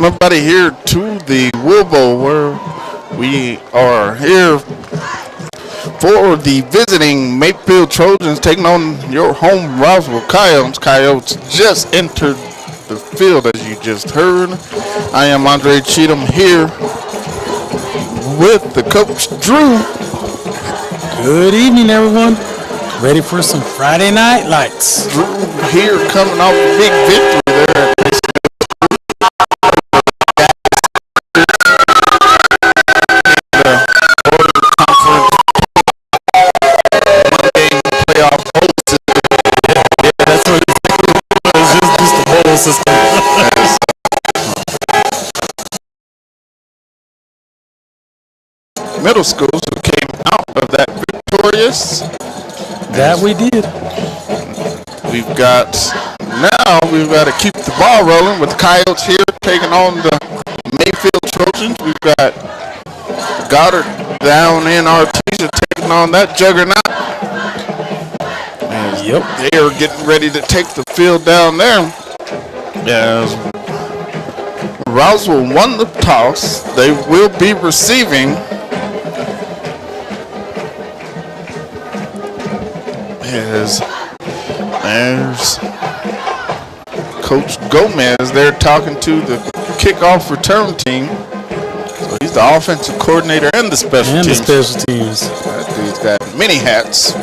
everybody here to the Wilbo, where we are here for the visiting Mayfield Trojans taking on your home Roswell Coyotes. Coyotes just entered the field, as you just heard. I am Andre Cheatham here with the coach Drew. Good evening, everyone. Ready for some Friday Night Lights. Drew here coming off a big victory there at middle schools who came out of that victorious. That we did. We've got to keep the ball rolling with the Coyotes here taking on the Mayfield Trojans. We've got Goddard down in Artesia taking on that juggernaut. Yep. They are getting ready to take the field down there. As Roswell won the toss, they will be receiving. There's Coach Gomez there talking to the kickoff return team. So he's the offensive coordinator and the special teams. That dude's got many hats.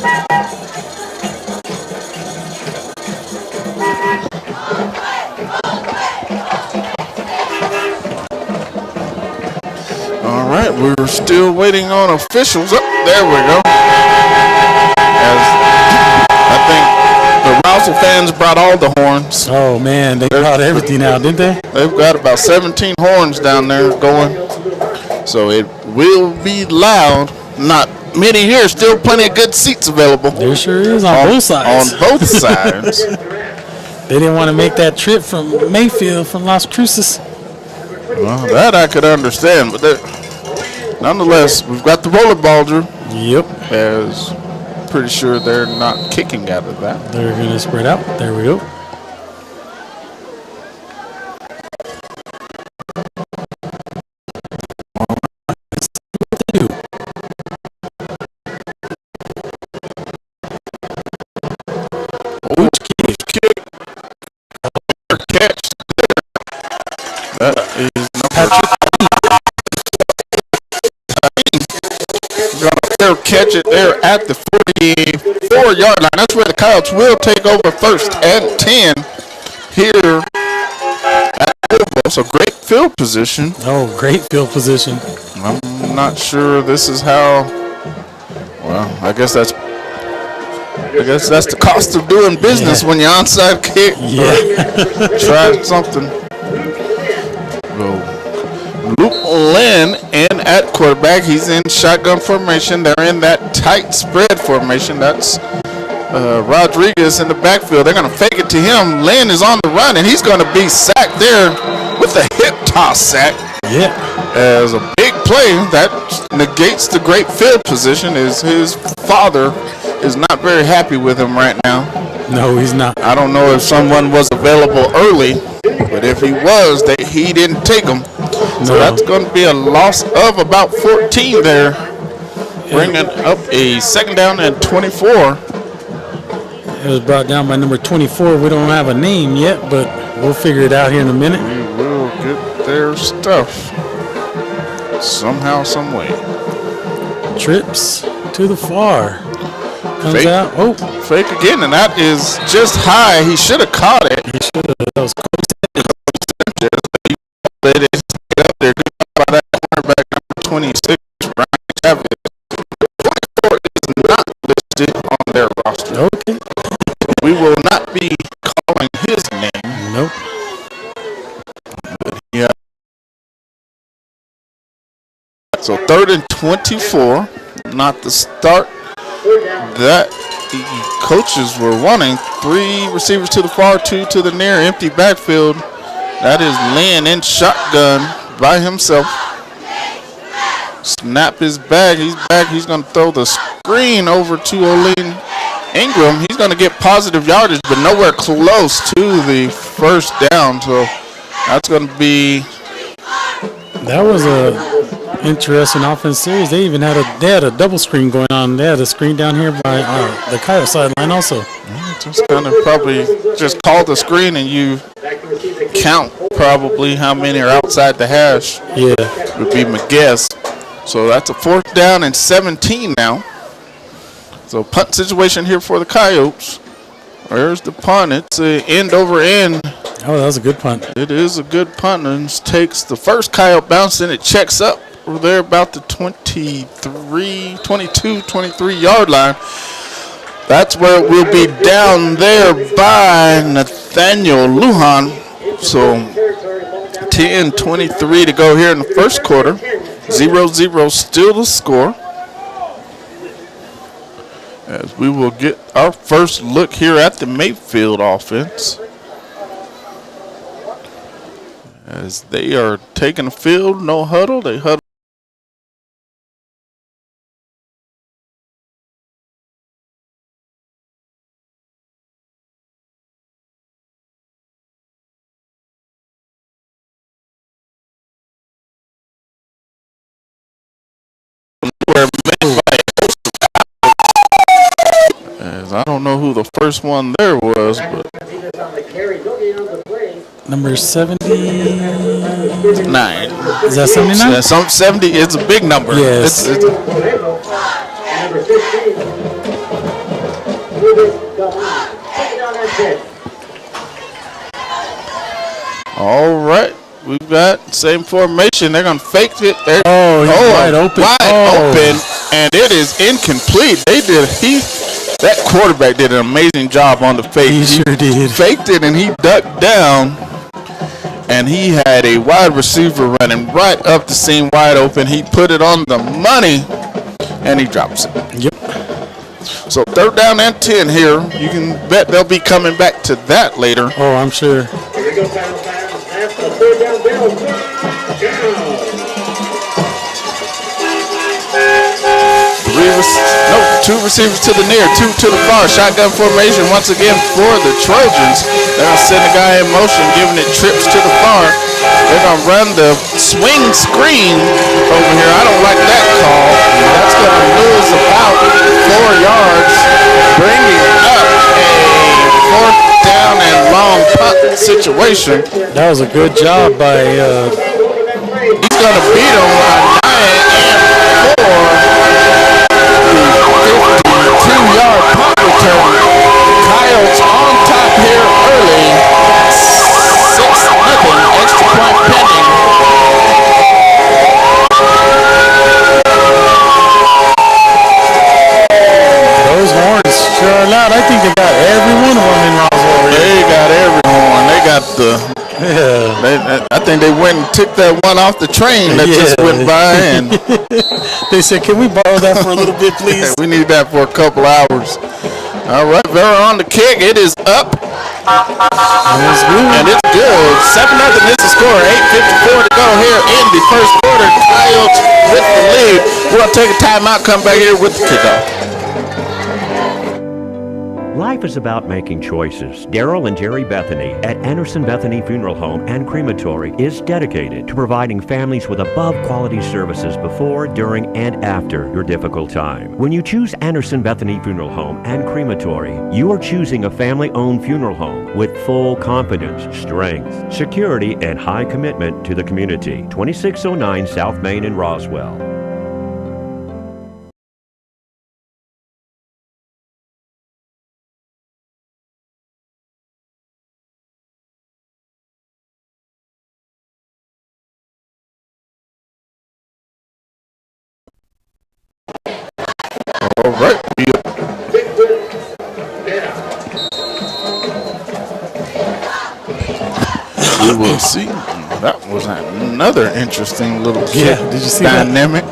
All right, we're still waiting on officials. Oh, there we go. I think the Roswell fans brought all the horns. Oh, man, they brought everything out, didn't they? They've got about 17 horns down there going. So it will be loud. Not many here. Still plenty of good seats available. There sure is on both sides. On both sides. They didn't want to make that trip from Mayfield, from Las Cruces. Well, that I could understand. But nonetheless, we've got the rollerball, Drew. Yep. As pretty sure they're not kicking out of that. They're going to spread out. There we go. Catch. That is Patrick. They'll catch it there at the 44-yard line. That's where the Coyotes will take over first and 10 here at Roswell. So great field position. Oh, great field position. I'm not sure this is how. Well, I guess that's the cost of doing business when you're onside kick. Yeah. Try something. Luke Lynn in at quarterback. He's in shotgun formation. They're in that tight spread formation. That's Rodriguez in the backfield. They're going to fake it to him. Lynn is on the run, and he's going to be sacked there with a hip toss sack. Yeah. As a big play that negates the great field position. Is his father is not very happy with him right now. No, he's not. I don't know if someone was available early, but if he was, he didn't take him. So that's going to be a loss of about 14 there, bringing up a second down and 24. It was brought down by number 24. We don't have a name yet, but we'll figure it out here in a minute. We will get their stuff somehow, some way. Trips to the far. Comes Fake. out. Oh. Fake again, and that is just high. He should have caught it. He should have. That was close. They just get up there. Good job by that cornerback number 26, Ryan Chavez. 24 is not listed on their roster. Okay. We will not be calling his name. Nope. Yeah. So 3rd and 24. Not the start that the coaches were wanting. 3 receivers to the far, 2 to the near. Empty backfield. That is Lynn in shotgun by himself. Snap his bag. He's back. He's going to throw the screen over to Olin Ingram. He's going to get positive yardage, but nowhere close to the first down. So that's going to be That was a interesting offense series. They even had a double screen going on. They had a screen down here by the Coyote sideline also. Just kind of probably just call the screen and you count probably how many are outside the hash. Yeah. Would be my guess. So that's a 4th down and 17 now. So punt situation here for the Coyotes. There's the punt. It's an end over end. Oh, that was a good punt. It is a good punt, and takes the first Coyote bounce, and it checks up. We're there about the 23 yard line. That's where it will be down there by Nathaniel Lujan. So 10:23 to go here in the first quarter. 0-0 still the score. As we will get our first look here at the Mayfield offense. As they are taking the field, no huddle. They huddle. As I don't know who the first one there was, but number 79. Is that 79? 70 is a big number. Yes. It's all right. We've got same formation. They're going to fake it. He's wide open. Open, and it is incomplete. That quarterback did an amazing job on the fake. He sure did. Faked it, and he ducked down, and he had a wide receiver running right up the seam wide open. He put it on the money, and he drops it. Yep. So 3rd down and 10 here. You can bet they'll be coming back to that later. Oh, I'm sure. Here we go, final pass. That's the 3rd down bell. Two receivers to the near, 2 to the far. Shotgun formation once again for the Trojans. They're going to send a guy in motion, giving it trips to the far. They're going to run the swing screen over here. I don't like that call. That's going to lose about 4 yards, bringing up a 4th down and long punt situation. That was a good job by... He's going to beat him by 9 and 4. 52-yard punt return. Coyotes on top here early. 6-0. Extra point pending. Those horns sure are loud. I think they got every one of them in Roswell. They got everyone. They got the... Yeah. I think they went and took that one off the train that just went by, and they said, "Can we borrow that for a little bit, please?" we need that for a couple hours. All right, Vera on the kick. It is up, and it's good. 7-0 is the score. 8:54 to go here in the first quarter. Coyotes with the lead. We're gonna take a timeout. Come back here with the kickoff. Life is about making choices. Daryl and Jerry Bethany at Anderson Bethany Funeral Home and Crematory is dedicated to providing families with above-quality services before, during, and after your difficult time. When you choose Anderson Bethany Funeral Home and Crematory, you are choosing a family-owned funeral home with full confidence, strength, security, and high commitment to the community. 2609 South Main in Roswell. All right. We will see. That was another interesting little kick. Did you see dynamic.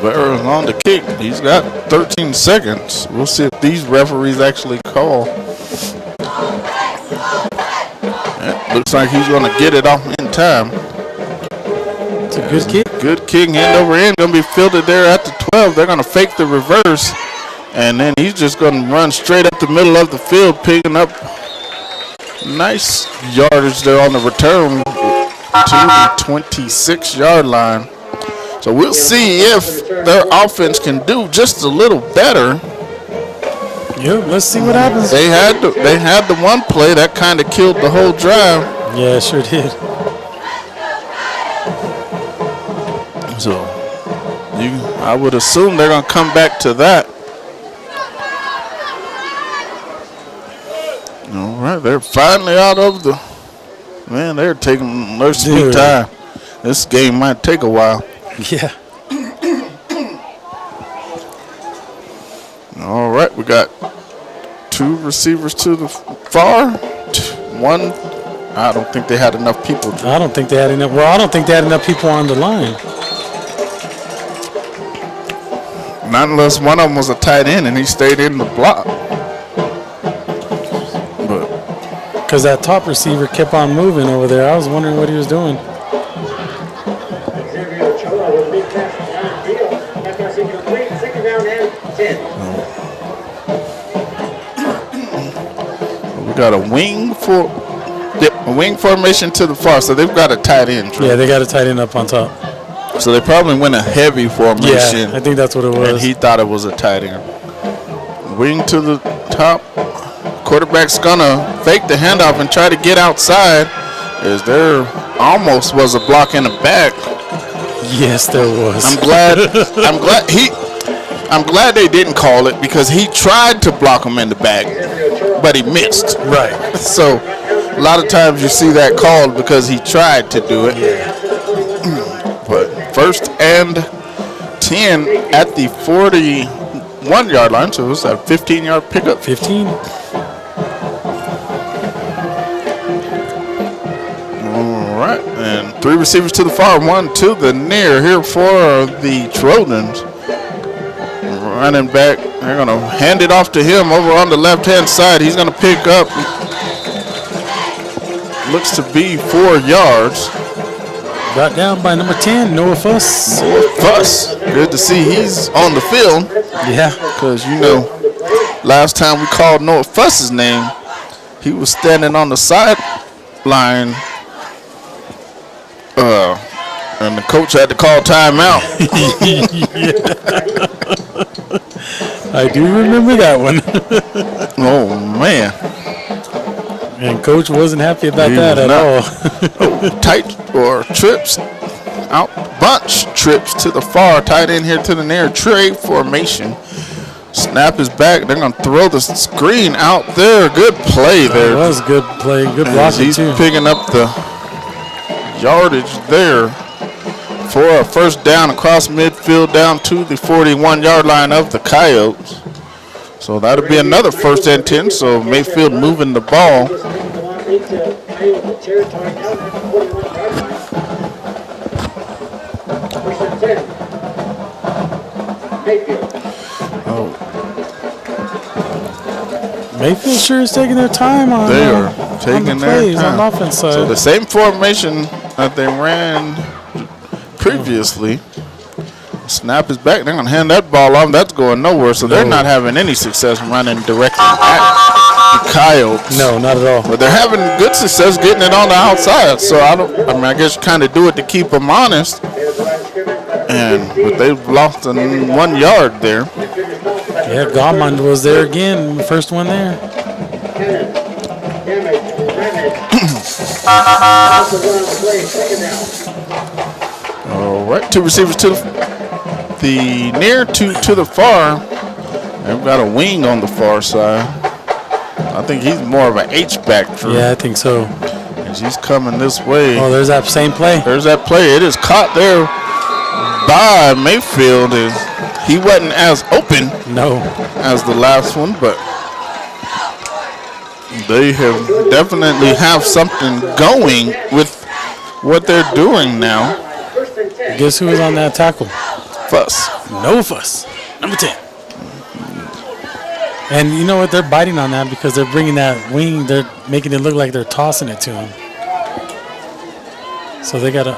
Rivera's on the kick. He's got 13 seconds. We'll see if these referees actually call. Yeah, looks like he's going to get it off in time. It's a good kick. Good kick, end over end. Going to be fielded there at the 12. They're going to fake the reverse. And then he's just going to run straight up the middle of the field, picking up Nice yardage there on the return to the 26-yard line. So we'll see if their offense can do just a little better. Yep, let's see what happens. They had the one play that kind of killed the whole drive. Yeah, it sure did. So I would assume they're going to come back to that. All right, they're finally out of the. Man, they're taking their sweet time. This game might take a while. Yeah. All right, we got 2 receivers to the far. One, I don't think they had enough people. I don't think they had enough. Well, I don't think they had enough people on the line. Not unless one of them was a tight end and he stayed in the block. Because that top receiver kept on moving over there. I was wondering what he was doing. We got a wing formation to the far, so they've got a tight end. Right? Yeah, they got a tight end up on top. So they probably went a heavy formation. Yeah, I think that's what it was. And he thought it was a tight end. Wing to the top. Quarterback's gonna fake the handoff and try to get outside. As there almost was a block in the back. Yes, there was. I'm glad they didn't call it because he tried to block him in the back, but he missed. Right. So a lot of times you see that called because he tried to do it. But 1st and 10 at the 41-yard line, so it's a 15-yard pickup. 15. All right, and 3 receivers to the far, 1 to the near here for the Trojans. Running back, they're going to hand it off to him over on the left-hand side. He's going to pick up, looks to be 4 yards. Brought down by number 10, Noah Fuss. Noah Fuss. Good to see he's on the field. Yeah. Because, last time we called Noah Fuss's name, he was standing on the sideline. And the coach had to call timeout. I do remember that one. Oh, man. And coach wasn't happy about that at all. Tight or trips out, bunch trips to the far, tight end here to the near, tray formation. Snap is back. They're going to throw the screen out there. Good play there. That was good play. Good blocking, he's too. Picking up the yardage there for a 1st down across midfield down to the 41-yard line of the Coyotes. So that'll be another 1st and 10. So Mayfield moving the ball. Mayfield sure is taking their time on. They are taking their plays time on the offense side. So the same formation that they ran previously. Snap is back. They're going to hand that ball off. That's going nowhere. So they're not having any success running directly at the Coyotes. No, not at all. But they're having good success getting it on the outside. So I guess you kind of do it to keep them honest. But they've lost 1 yard there. Yeah, Gauman was there again. First one there. All right, 2 receivers to the near, 2 to the far. They've got a wing on the far side. I think he's more of an H-back. Yeah, I think so. As he's coming this way. Oh, there's that same play. There's that play. It is caught there by Mayfield. He wasn't as open as the last one, but they have definitely have something going with what they're doing now. Guess who was on that tackle? Fuss. No Fuss. Number 10. And you know what? They're biting on that because they're bringing that wing. They're making it look like they're tossing it to him. So they gotta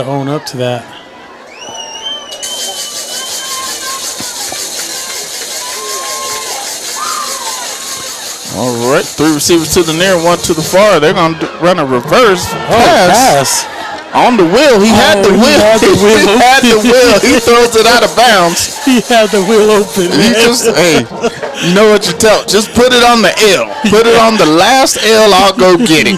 own up to that. All right, 3 receivers to the near, 1 to the far. They're going to run a reverse pass. On the wheel. He had the wheel. He had the wheel. He throws it out of bounds. He had the wheel open. He just, hey, you know what you tell? Just put it on the L. Put it on the last L. I'll go get it.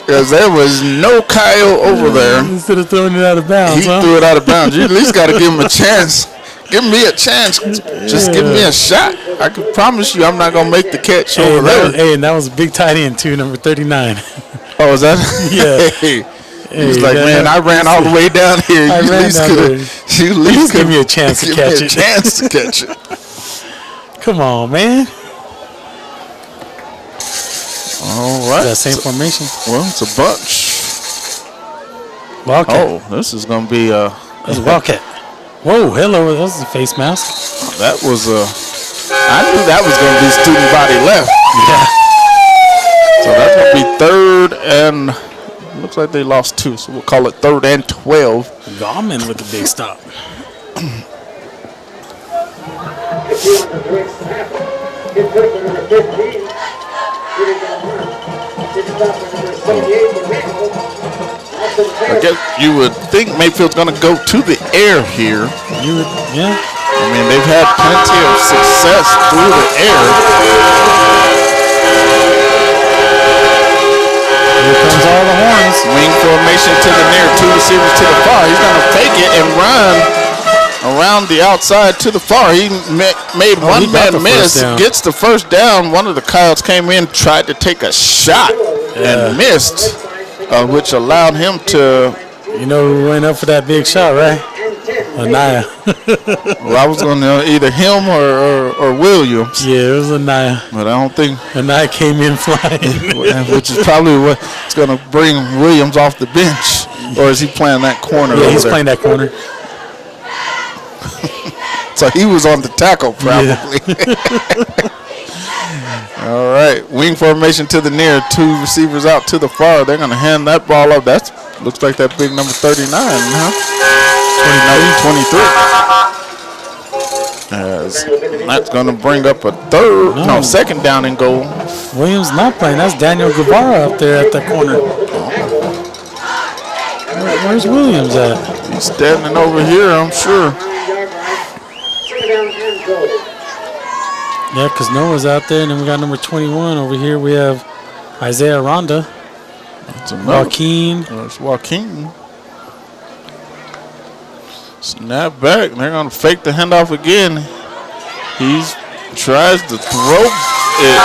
Because there was no Coyote over there. Instead of throwing it out of bounds, he threw it out of bounds. You at least got to give him a chance. Give me a chance. Just give me a shot. I can promise you I'm not going to make the catch over there. And that was a big tight end, too, number 39. Oh, is that? Yeah. He was like, man, I ran all the way down here. You at least give me a chance to catch it. Come on, man. All right. That same formation? Well, it's a bunch. Wildcat. Oh, this is going to be That's a Wildcat. Whoa, hello. That was a face mask. That was I knew that was going to be student body left. Yeah. So that's going to be 3rd and... Looks like they lost 2, so we'll call it 3rd and 12. Gorman with the big stop. I guess you would think Mayfield's going to go to the air here. Yeah. I mean, they've had plenty of success through the air. Here comes all the horns. Wing formation to the near, 2 receivers to the far. He's going to fake it and run around the outside to the far. He made one man miss, gets the first down. One of the Coyotes came in, tried to take a shot and missed, which allowed him to... You know who went up for that big shot, right? Anaya. Well, I was going to either him or Williams. Yeah, it was Anaya. But I don't think... Anaya came in flying. Which is probably what's going to bring Williams off the bench. Or is he playing that corner? Yeah, he's playing that corner. So he was on the tackle probably. Yeah. All right, wing formation to the near, 2 receivers out to the far. They're going to hand that ball up. That looks like that big number 39, huh? 23. As that's going to bring up a second down and goal. Williams not playing. That's Daniel Guevara up there at the corner. Where's Williams at? He's standing over here, I'm sure. Yeah, because Noah's out there, and then we got number 21 over here. We have Isaiah Ronda. Joaquin. There's Joaquin. Snap back. They're going to fake the handoff again. He tries to throw it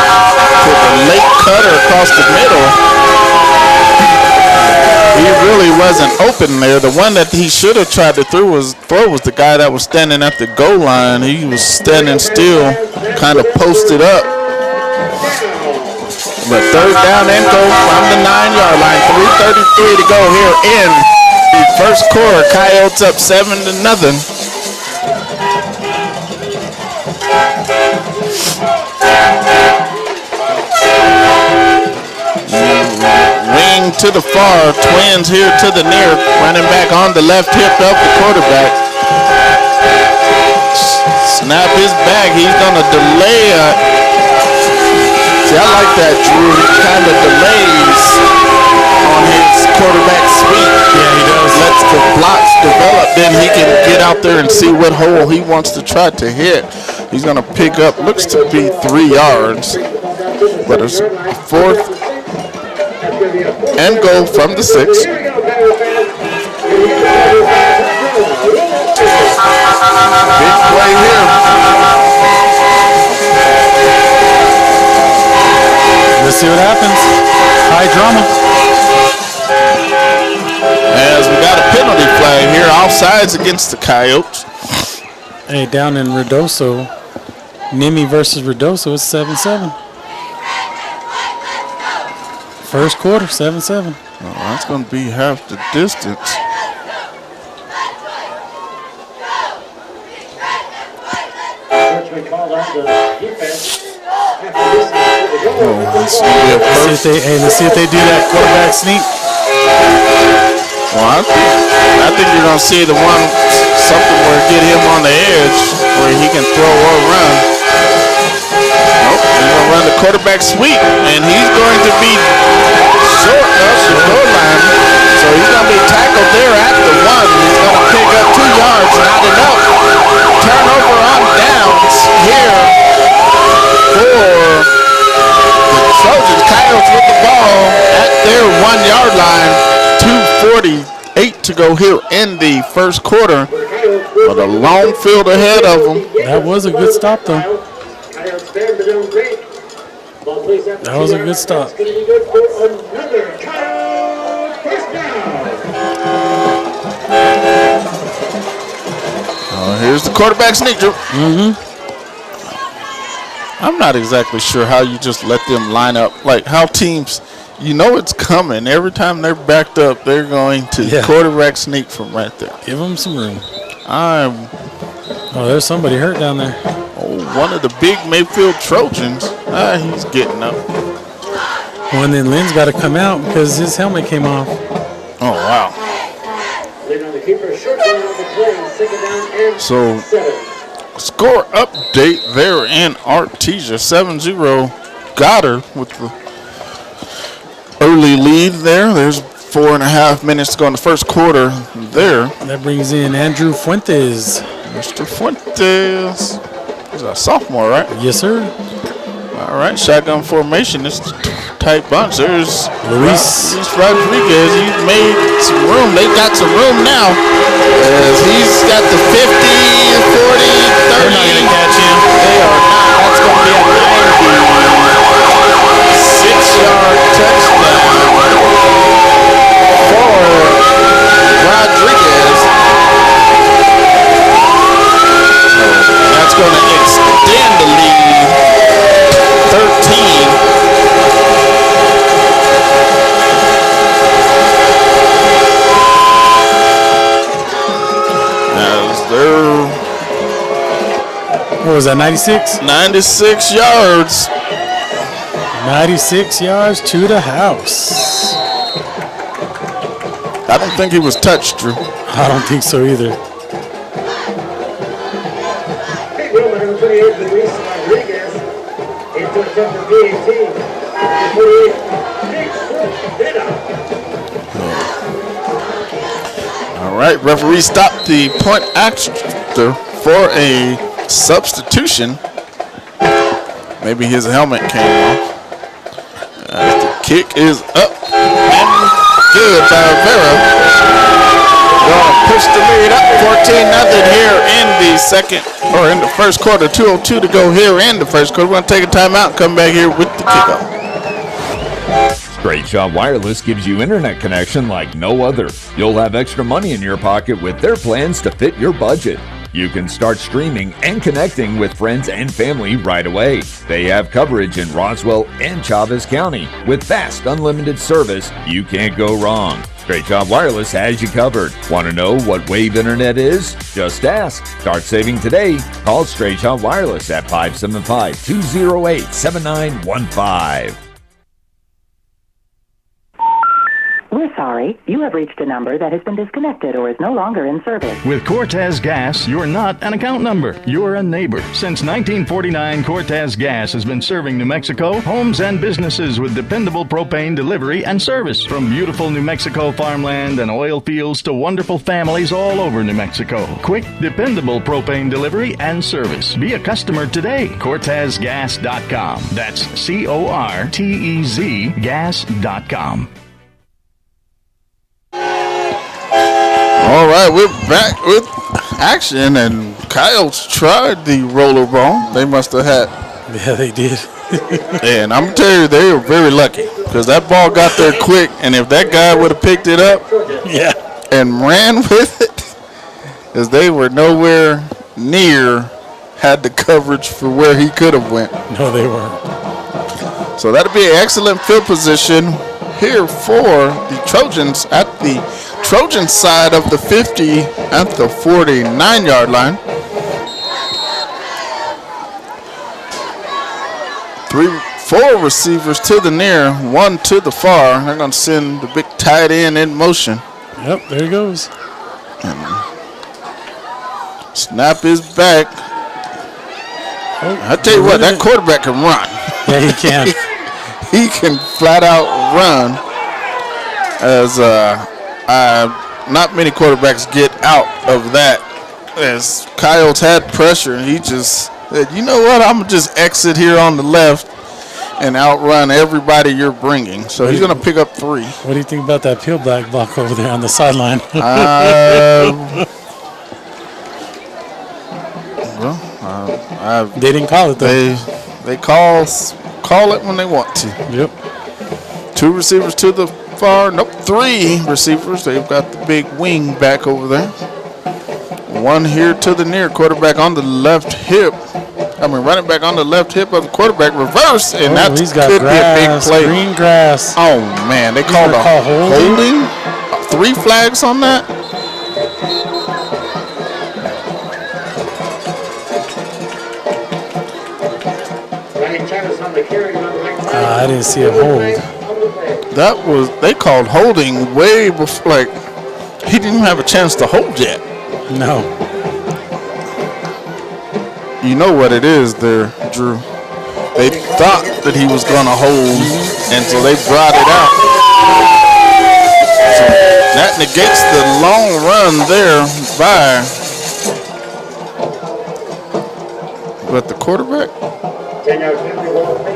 to the late cutter across the middle. He really wasn't open there. The one that he should have tried to throw was the guy that was standing at the goal line. He was standing still, kind of posted up. But 3rd down and goal from the 9-yard line. 3:33 to go here in the first quarter. Coyotes up 7-0. Wing to the far, Twins here to the near, running back on the left hip of the quarterback. Snap his back, he's gonna delay it. See, I like that, Drew. He kind of delays on his quarterback sweep. Yeah, he does. Lets the blocks develop, then he can get out there and see what hole he wants to try to hit. He's gonna pick up, looks to be 3 yards, but it's 4th and goal from the 6. Big play here. Let's see what happens. High drama. As we got a penalty flag here, offsides against the Coyotes. Hey, down in Redoso, Nimi versus Redoso, it's 7-7. First quarter, 7-7. Oh, that's going to be half the distance. Let's see if they do that quarterback sneak. Well, I think you're going to see the one, something where get him on the edge where he can throw or run. Nope, He's going to run the quarterback sweep, and he's going to be short of the goal line. So he's going to be tackled there at the 1. He's going to pick up 2 yards, not enough. Turnover on downs here for the Trojans. Coyotes with the ball at their 1-yard line. 2:48 to go here in the first quarter. But a long field ahead of them. That was a good stop, though. That was a good stop. Here's the quarterback sneak. I'm not exactly sure how you just let them line up. Like how teams, you know it's coming. Every time they're backed up, they're going to quarterback sneak from right there. Give them some room. Oh, there's somebody hurt down there. Oh, one of the big Mayfield Trojans. He's getting up. Well, and then Lynn's got to come out because his helmet came off. Oh, wow. So, score update there in Artesia. 7-0 got her with the early lead there. There's 4.5 minutes to go in the first quarter there. That brings in Andrew Fuentes. Mr. Fuentes. He's a sophomore, right? Yes, sir. All right, shotgun formation. It's a tight bunch. There's Luis Rodriguez. He's made some room. They got some room now. As he's got the 50, 40, 30. They're not going to catch him. They are not. That's going to be a 96-yard touchdown for Rodriguez. That's going to extend the lead. 13. What was that, 96? 96 yards. 96 yards to the house. I don't think he was touched, Drew. I don't think so either. Number 28, Luis Rodriguez. Into the front of VAT. 48, All right, referee stopped the point after for a substitution. Maybe his helmet came off. The kick is up and good by Rivera. Going to push the lead up 14-0 here in the second, or in the first quarter. 2:02 to go here in the first quarter. We're going to take a timeout and come back here with the kickoff. Straight Shot Wireless gives you internet connection like no other. You'll have extra money in your pocket with their plans to fit your budget. You can start streaming and connecting with friends and family right away. They have coverage in Roswell and Chavez County. With fast, unlimited service, you can't go wrong. Straight Shot Wireless has you covered. Want to know what Wave Internet is? Just ask. Start saving today. Call Straight Shot Wireless at 575-208-7915. We're sorry. You have reached a number that has been disconnected or is no longer in service. With Cortez Gas, you're not an account number. You're a neighbor. Since 1949, Cortez Gas has been serving New Mexico, homes and businesses with dependable propane delivery and service. From beautiful New Mexico farmland and oil fields to wonderful families all over New Mexico. Quick, dependable propane delivery and service. Be a customer today. CortezGas.com. That's CORTEZ gas.com. All right, we're back with action, and Coyotes tried the roller ball. They must have had. Yeah, they did. And I'm going to tell you, they were very lucky because that ball got there quick, and if that guy would have picked it up and ran with it, because they were nowhere near had the coverage for where he could have went. No, they weren't. So that'll be an excellent field position here for the Trojans at the Trojan side of the 50 at the 49-yard line. 4 receivers to the near, 1 to the far. They're going to send the big tight end in motion. Yep, there he goes. And snap is back. I tell you what, that quarterback can run. Yeah, he can. He can flat out run. As not many quarterbacks get out of that. As Coyotes had pressure, and he just said, "You know what? I'm gonna just exit here on the left and outrun everybody you're bringing." So he's gonna pick up 3. What do you think about that peel back block over there on the sideline? They didn't call it though. They call it when they want to. Yep. 2 receivers to the far. Nope, 3 receivers. They've got the big wing back over there. 1 here to the near. Quarterback on the left hip. Running back on the left hip of the quarterback. Reverse, and that could be a big play. Green grass. Oh, man. They called a holding. 3 flags on that. I didn't see a hold. They called holding way before, he didn't even have a chance to hold yet. No. You know what it is there, Drew. They thought that he was going to hold, and so they brought it out. So that negates the long run there by the quarterback.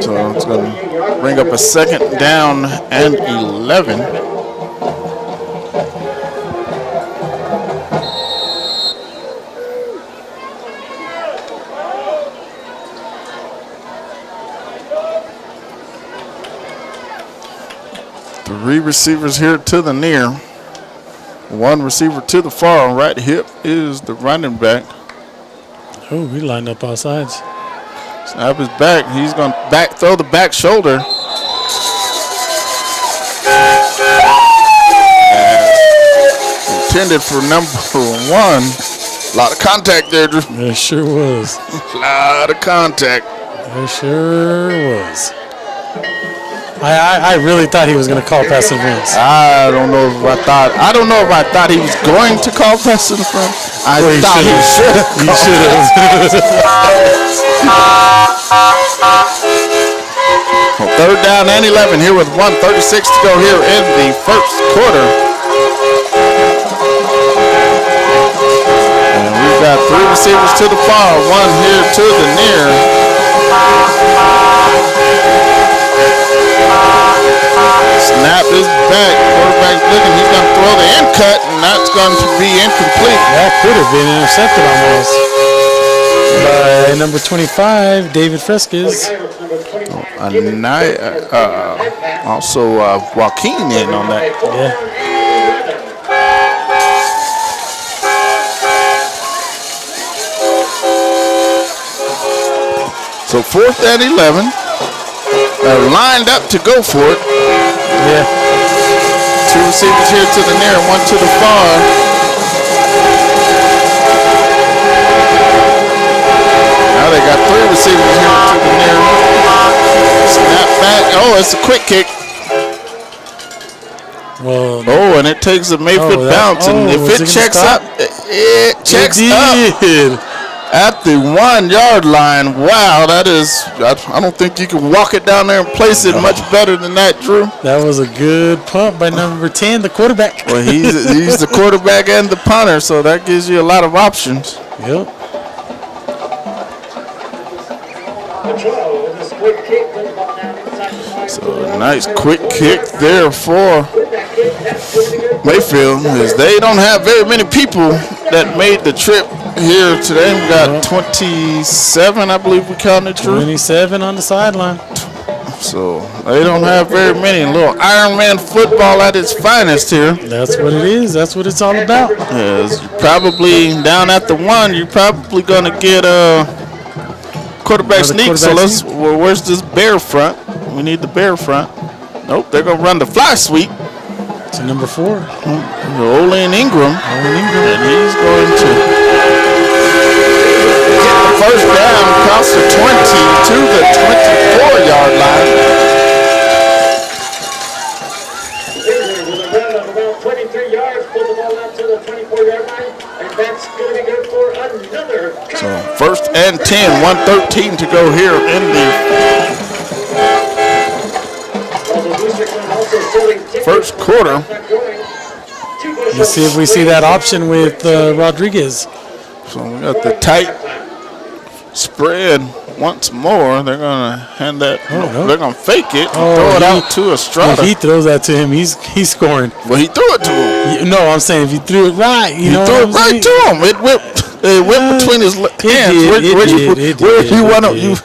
So it's going to bring up a 2nd down and 11. Three receivers here to the near. 1 receiver to the far. Right hip is the running back. Oh, we lined up all sides. Snap his back. He's going to throw the back shoulder. Intended for number 1. A lot of contact there, Drew. There sure was. A lot of contact. There sure was. I really thought he was going to call pass interference. I don't know if I thought he was going to call pass interference. I thought he should have. He should have. Well, 3rd down and 11 here with 1:36 to go here in the first quarter. And we've got 3 receivers to the far, 1 here to the near. Snap is back. Quarterback's looking. He's going to throw the end cut, and that's going to be incomplete. That could have been intercepted almost. By number 25, David Fresquez. Also, Joaquin in on that. Yeah. So 4th and 11. They're lined up to go for it. Yeah. 2 receivers here to the near, 1 to the far. Now they got 3 receivers here to the near. Snap back. Oh, it's a quick kick. Well. Oh, and it takes a Mayfield bounce, and if it checks up, it checks up at the 1-yard line. Wow, that is. I don't think you can walk it down there and place it much better than that, Drew. That was a good punt by number 10, the quarterback. Well, he's the quarterback and the punter, so that gives you a lot of options. Yep. So a nice quick kick there for Mayfield, as they don't have very many people that made the trip here today. We got 27, I believe we counted, Drew. 27 on the sideline. So they don't have very many. A little Ironman football at its finest here. That's what it is. That's what it's all about. Yes, probably down at the 1, you're probably going to get a quarterback sneak. So where's this bear front? We need the bear front. Nope, they're going to run the fly sweep. To number 4. Olin Ingram. And he's going to get the first down across the 20 to the 24-yard line. With a run of about 23 yards, pull the ball out to the 24-yard line, and that's going to be good for another. So 1st and 10, 1:13 to go here in the Also selling tickets. First quarter. Let's see if we see that option with Rodriguez. So we got the tight spread once more. They're gonna hand that. no. They're gonna fake it. And Oh, throw it he- out to Estrada. If he throws that to him, he's scoring. Well, he threw it to him. No, I'm saying if he threw it right, He threw it right to him. It whipped. It whipped between his hands. Where you want to? You.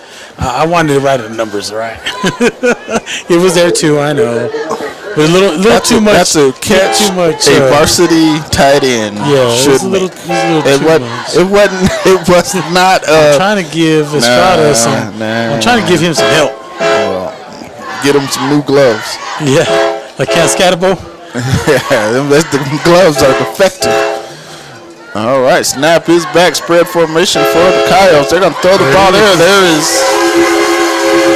I wanted to write the numbers right. It was there too. I know. But a little too much. That's a catch. Too much. A varsity tight end. Yeah, it was a little, It too much. wasn't. It was not. I'm trying to give Estrada some. I'm trying to give him some help. Well, get him some new gloves. Yeah, like Cascadable. Yeah, the gloves are defective. All right, snap is back. Spread formation for the Coyotes. They're going to throw the ball there. There is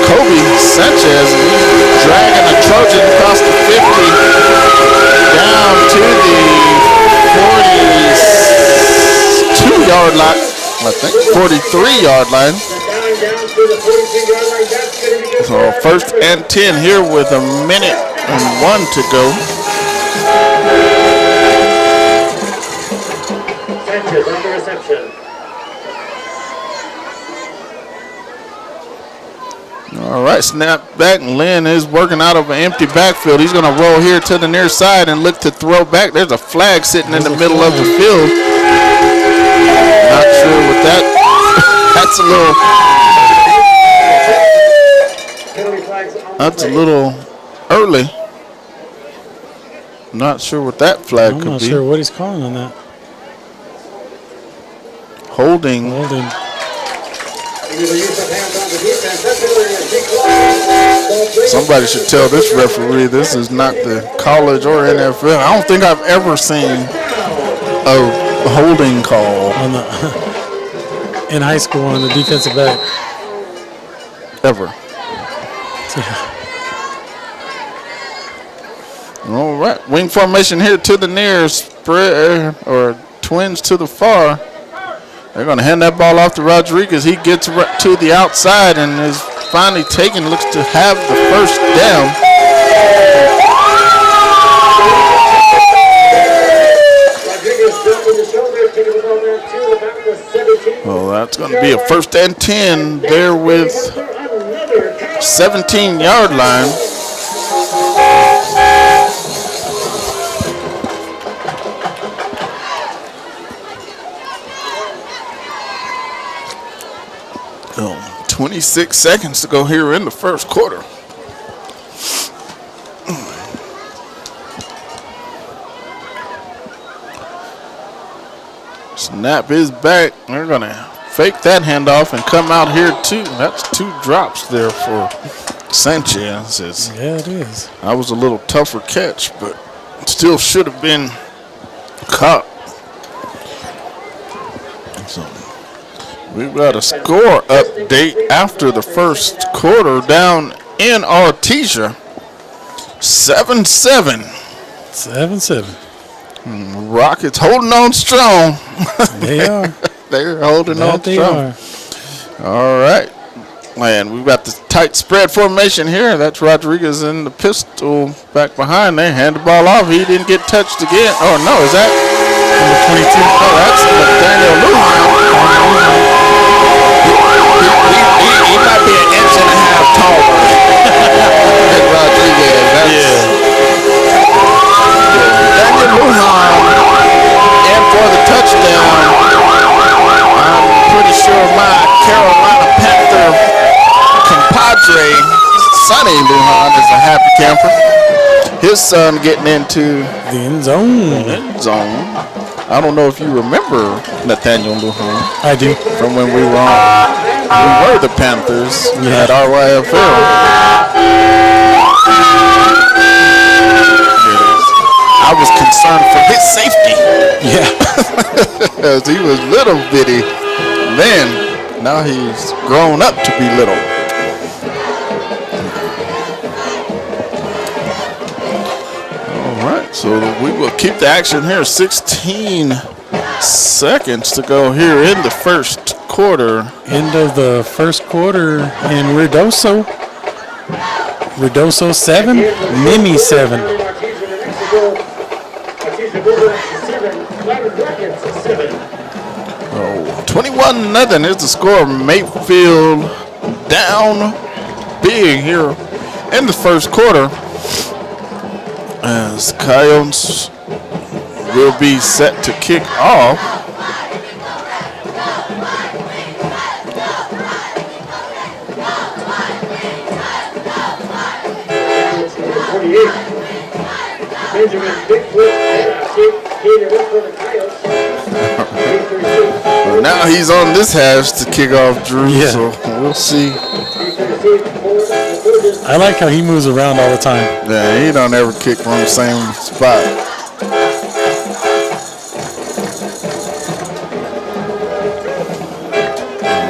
Kobe Sanchez dragging the Trojans across the 50 down to the 42-yard line. I think 43-yard line. So first and 10 here with a minute and 1 to go. Sanchez on the reception. All right, snap back. Lynn is working out of an empty backfield. He's going to roll here to the near side and look to throw back. There's a flag sitting in the middle of the field. Not sure what that. That's a little early. Not sure what that flag I'm could not be. sure what he's calling on that. Holding. Somebody should tell this referee this is not the college or NFL. I don't think I've ever seen a holding call On the in high school on the defensive back. ever. All right, wing formation here to the near, spread or twins to the far. They're going to hand that ball off to Rodriguez. He gets to the outside and is finally taken. Looks to have the first down. Oh, that's going to be a first and 10 there with 17-yard line. Oh, 26 seconds to go here in the first quarter. Snap is back. They're going to fake that handoff and come out here too. That's 2 drops there for Sanchez. Yeah, it is. That was a little tougher catch, but still should have been caught. So we've got a score update after the first quarter down in Artesia. 7-7. 7-7. Rockets holding on strong. They are. They're holding on They strong. are. All right. Man, we've got the tight spread formation here. That's Rodriguez in the pistol back behind. They hand the ball off. He didn't get touched again. Oh, no. Is that number 22? Oh, that's Daniel Lujan. He might be an inch and a half taller than Rodriguez. Daniel Lujan in for the touchdown. I'm pretty sure my Carolina Panther compadre, Sonny Lujan, is a happy camper. His son getting into The end zone. the end zone. I don't know if you remember Nathaniel Lujan I do. from when we were the Panthers at RYFL. I was concerned for his safety. Yeah. Because he was little bitty then. Now he's grown up to be little. All right, so we will keep the action here. 16 seconds to go here in the first quarter. End of the first quarter in Ruidoso. Rudoso 7, Mimi 7. 21-0 is the score. Mayfield down big here in the first quarter. As Coyotes will be set to kick off. Well, now he's on this hash to kick off, Drew, Yeah. so we'll see. I like how he moves around all the time. Yeah, he don't ever kick from the same spot.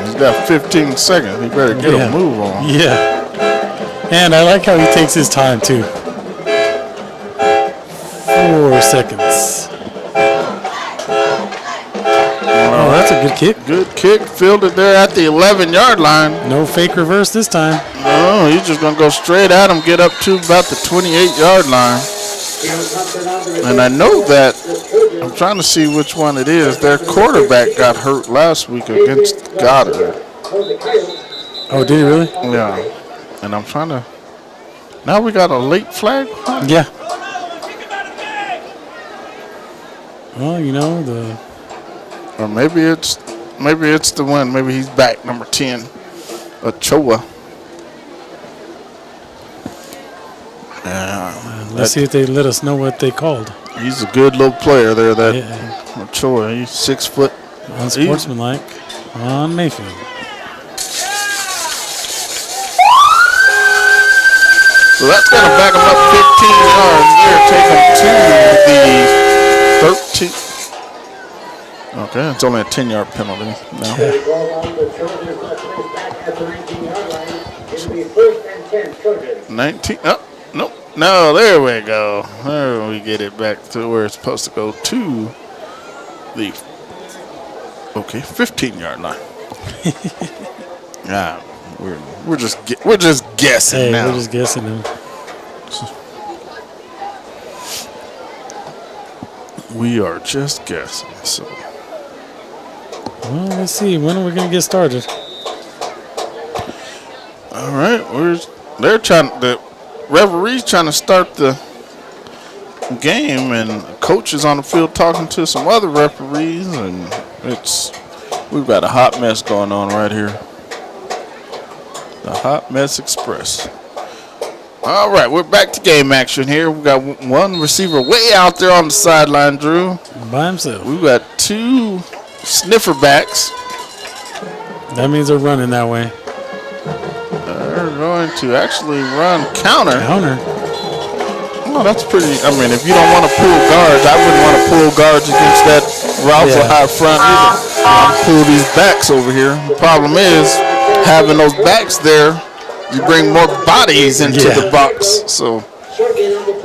He's got 15 seconds. He better get a move on. Yeah. And I like how he takes his time, too. 4 seconds. Oh, that's a good kick. Good kick. Fielded there at the 11-yard line. No fake reverse this time. No, he's just going to go straight at him, get up to about the 28-yard line. And I know that, I'm trying to see which one it is. Their quarterback got hurt last week against Goddard. Oh, did he really? Yeah. And I'm trying to, now we got a late flag? Yeah. Well, you know, the... Or maybe it's the one. Maybe he's back, number 10, Ochoa. Let's see if they let us know what they called. He's a good little player there, that Ochoa. He's 6 foot. Unsportsmanlike on Mayfield. So that's going to back him up 15 yards there, take him to the 13. Okay, it's only a 10-yard penalty now. 19. Oh, nope. No, there we go. There we get it back to where it's supposed to go to the 15-yard line. We're just guessing now. We're just guessing now. We are just guessing. So. Well, let's see. When are we going to get started? All right. The referee's trying to start the game, and the coach is on the field talking to some other referees, and we've got a hot mess going on right here. The Hot Mess Express. All right, we're back to game action here. We got one receiver way out there on the sideline, Drew. By himself. We've got 2 sniffer backs. That means they're running that way. They're going to actually run counter. Well, that's pretty. I mean, if you don't want to pull guards, I wouldn't want to pull guards against that Roswell high front either. I'll pull these backs over here. The problem is, having those backs there, you bring more bodies into the box. So,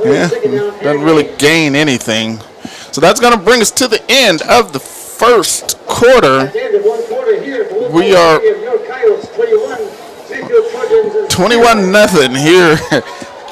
doesn't really gain anything. So that's going to bring us to the end of the first quarter. We are 21-0 here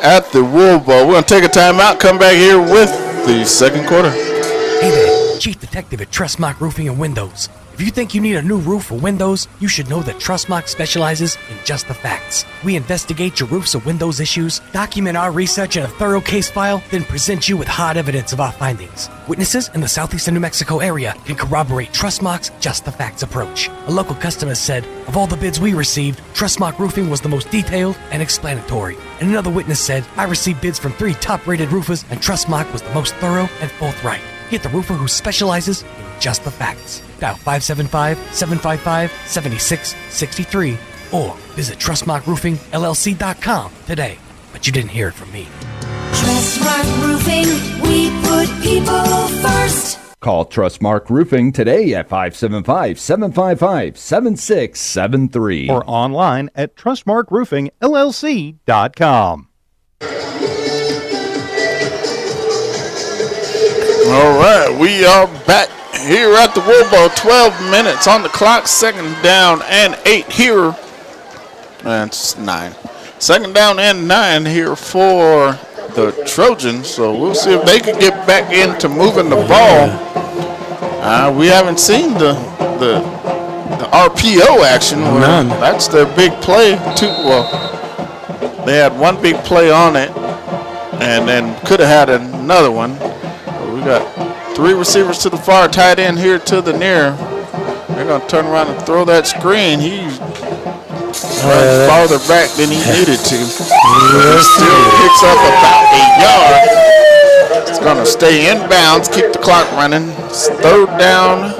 at the Wool Bowl. We're going to take a timeout, come back here with the second quarter. Hey there, Chief Detective at Trustmark Roofing and Windows. If you think you need a new roof or windows, you should know that Trustmark specializes in just the facts. We investigate your roofs or windows issues, document our research in a thorough case file, then present you with hard evidence of our findings. Witnesses in the southeastern New Mexico area can corroborate Trustmark's just the facts approach. A local customer said, of all the bids we received, Trustmark Roofing was the most detailed and explanatory. And another witness said, I received bids from 3 top-rated roofers and Trustmark was the most thorough and forthright. Get the roofer who specializes in just the facts. Dial 575-755-7663 or visit TrustmarkRoofingLLC.com today. But you didn't hear it from me. Trustmark Roofing, we put people first. Call Trustmark Roofing today at 575-755-7673 or online at TrustmarkRoofingLLC.com. All right, we are back here at the Wool Bowl. 12 minutes on the clock, second down and 8 here. And it's 9. Second down and 9 here for the Trojans. So we'll see if they can get back into moving the ball. We haven't seen the RPO action. None. That's their big play. They had one big play on it, and then could have had another one. But we got 3 receivers to the far, tight end here to the near. They're going to turn around and throw that screen. He's farther back than he needed to. He still picks up about a yard. It's going to stay in bounds, keep the clock running. It's third down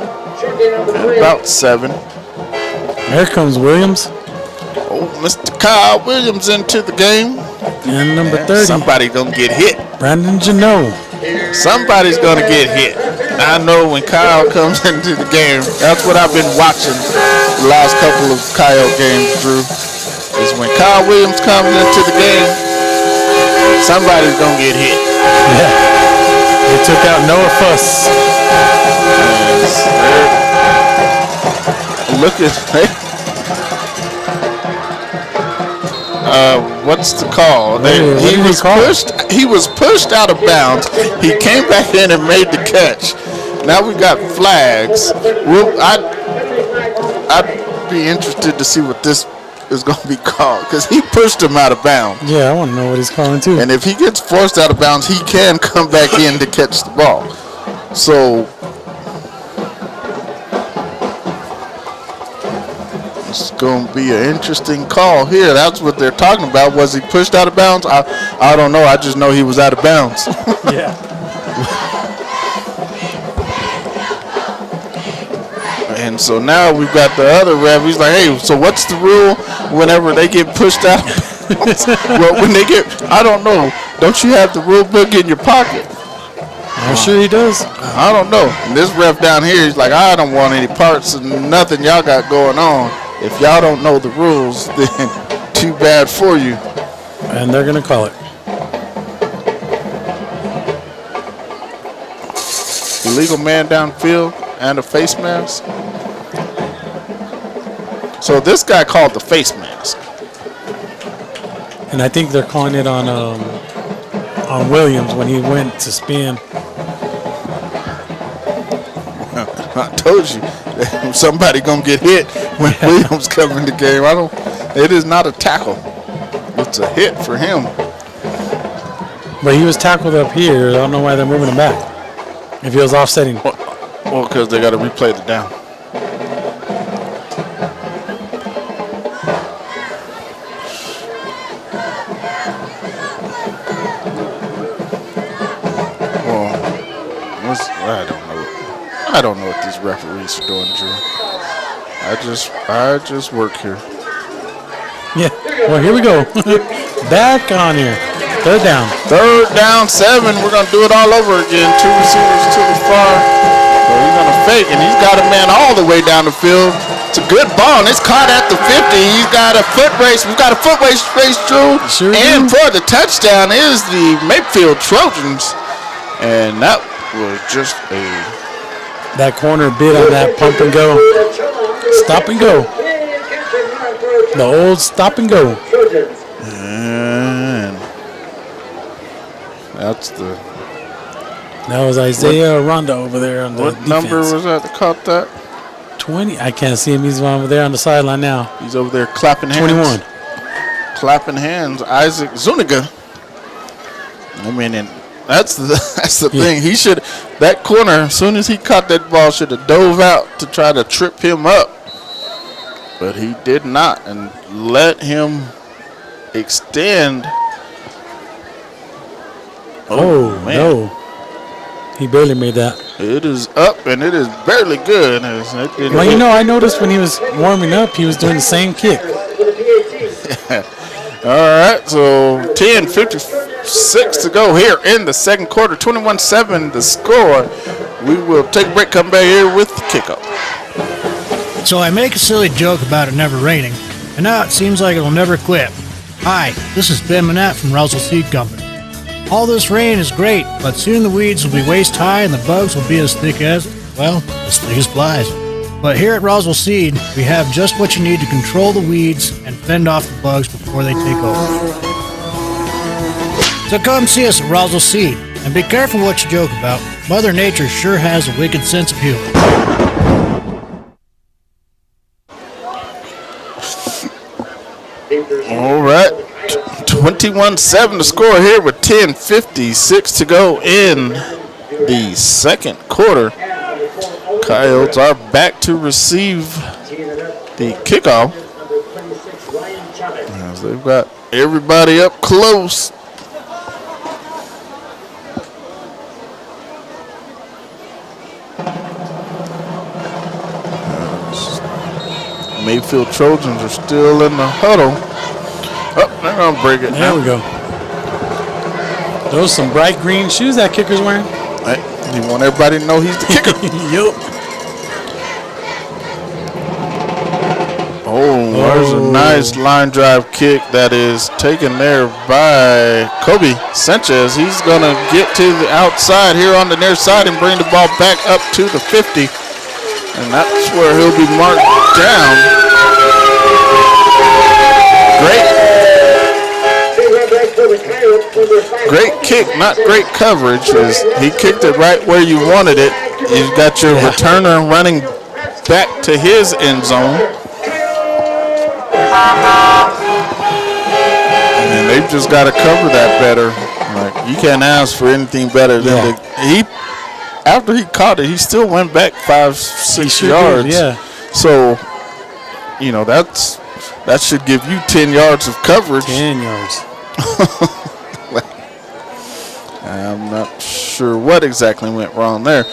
and about 7. Here comes Williams. Oh, Mr. Kyle Williams into the game. And number 30. Somebody going to get hit. Brandon Janot. Somebody's going to get hit. I know when Kyle comes into the game, that's what I've been watching the last couple of Coyote games, Drew, is when Kyle Williams comes into the game, somebody's going to get hit. Yeah. They took out Noah Fuss. Look at what's the call? He was pushed out of bounds. He came back in and made the catch. Now we got flags. I'd be interested to see what this is going to be called because he pushed him out of bounds. Yeah, I want to know what he's calling too. And if he gets forced out of bounds, he can come back in to catch the ball. So it's going to be an interesting call here. That's what they're talking about. Was he pushed out of bounds? I don't know. I just know he was out of bounds. Yeah. And so now we've got the other ref. He's like, hey, so what's the rule whenever they get pushed out? Well, when they get, I don't know. Don't you have the rule book in your pocket? I'm sure he does. I don't know. And this ref down here, he's like, I don't want any parts of nothing y'all got going on. If y'all don't know the rules, then too bad for you. And they're going to call it. Illegal man downfield and a face mask. So this guy called the face mask. And I think they're calling it on Williams when he went to spin. I told you, somebody gonna get hit when Williams comes in the game. It is not a tackle. It's a hit for him. But he was tackled up here. I don't know why they're moving him back. If he was offsetting. Well, because they got to replay the down. I don't know what these referees are doing, Drew. I just work here. Yeah. Well, here we go. Back on here. Third down. Third down, 7. We're going to do it all over again. 2 receivers to the far. So he's going to fake, and he's got a man all the way down the field. It's a good ball, and it's caught at the 50. He's got a foot race. We've got a foot race, Drew. Sure and do. for the touchdown is the Mayfield Trojans. And that was just a... That corner bit on that pump and go. Stop and go. The old stop and go. And that's the... That was Isaiah Ronda over there on the What defense. number was that that caught that? 20. I can't see him. He's over there on the sideline now. He's over there clapping hands. 21. Clapping hands. Isaac Zuniga. I mean, and that's the thing. He should, that corner, as soon as he caught that ball, should have dove out to try to trip him up. But he did not and let him extend. Oh, man. No. He barely made that. It is up and it is barely good. Well, you know, I noticed when he was warming up, he was doing the same kick. All right, so 10:56 to go here in the second quarter. 21-7 the score. We will take a break, come back here with the kickoff. So I make a silly joke about it never raining, and now it seems like it'll never quit. Hi, this is Ben Manette from Roswell Seed Company. All this rain is great, but soon the weeds will be waist high and the bugs will be as thick as, well, as thick as flies. But here at Roswell Seed, we have just what you need to control the weeds and fend off the bugs before they take over. So come see us at Roswell Seed, and be careful what you joke about. Mother Nature sure has a wicked sense of humor. All right. 21-7 to score here with 10:56 to go in the second quarter. Coyotes are back to receive the kickoff. As they've got everybody up close. Mayfield Trojans are still in the huddle. Oh, they're going to break it now. There we go. Those some bright green shoes that kicker's wearing. Hey, you want everybody to know he's the kicker. Yup. Oh, there's a nice line drive kick that is taken there by Kobe Sanchez. He's going to get to the outside here on the near side and bring the ball back up to the 50. And that's where he'll be marked down. Great kick, not great coverage. As he kicked it right where you wanted it. You've got your returner running back to his end zone. And they've just got to cover that better. Like, you can't ask for anything better than after he caught it, he still went back 5-6 yards. So, you know, that should give you 10 yards of coverage. 10 yards. I'm not sure what exactly went wrong there.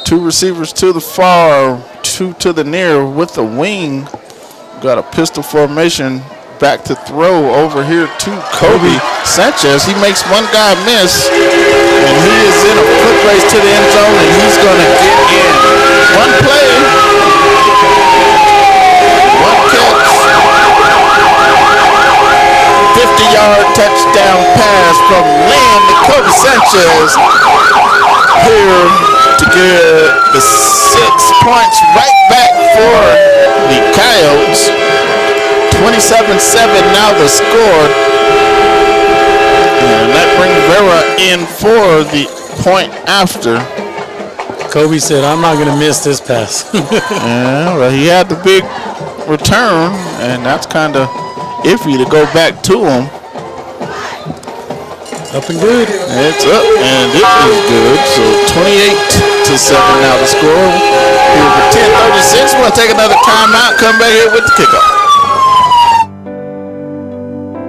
Two receivers to the far, two to the near with the wing. Got a pistol formation. Back to throw over here to Kobe Sanchez. He makes one guy miss, and he is in a foot race to the end zone, and he's going to get in. One play, one catch, 50-yard touchdown pass from Lamb to Kobe Sanchez here to get the 6 points right back for the Coyotes. 27-7 now the score. And that brings Vera in for the point after. Kobe said, I'm not going to miss this pass. Yeah, well, he had the big return, and that's kind of iffy to go back to him. Up and good. It's up, and it is good. So 28-7 now the score. Here for 10:36. We'll take another timeout, come back here with the kickoff.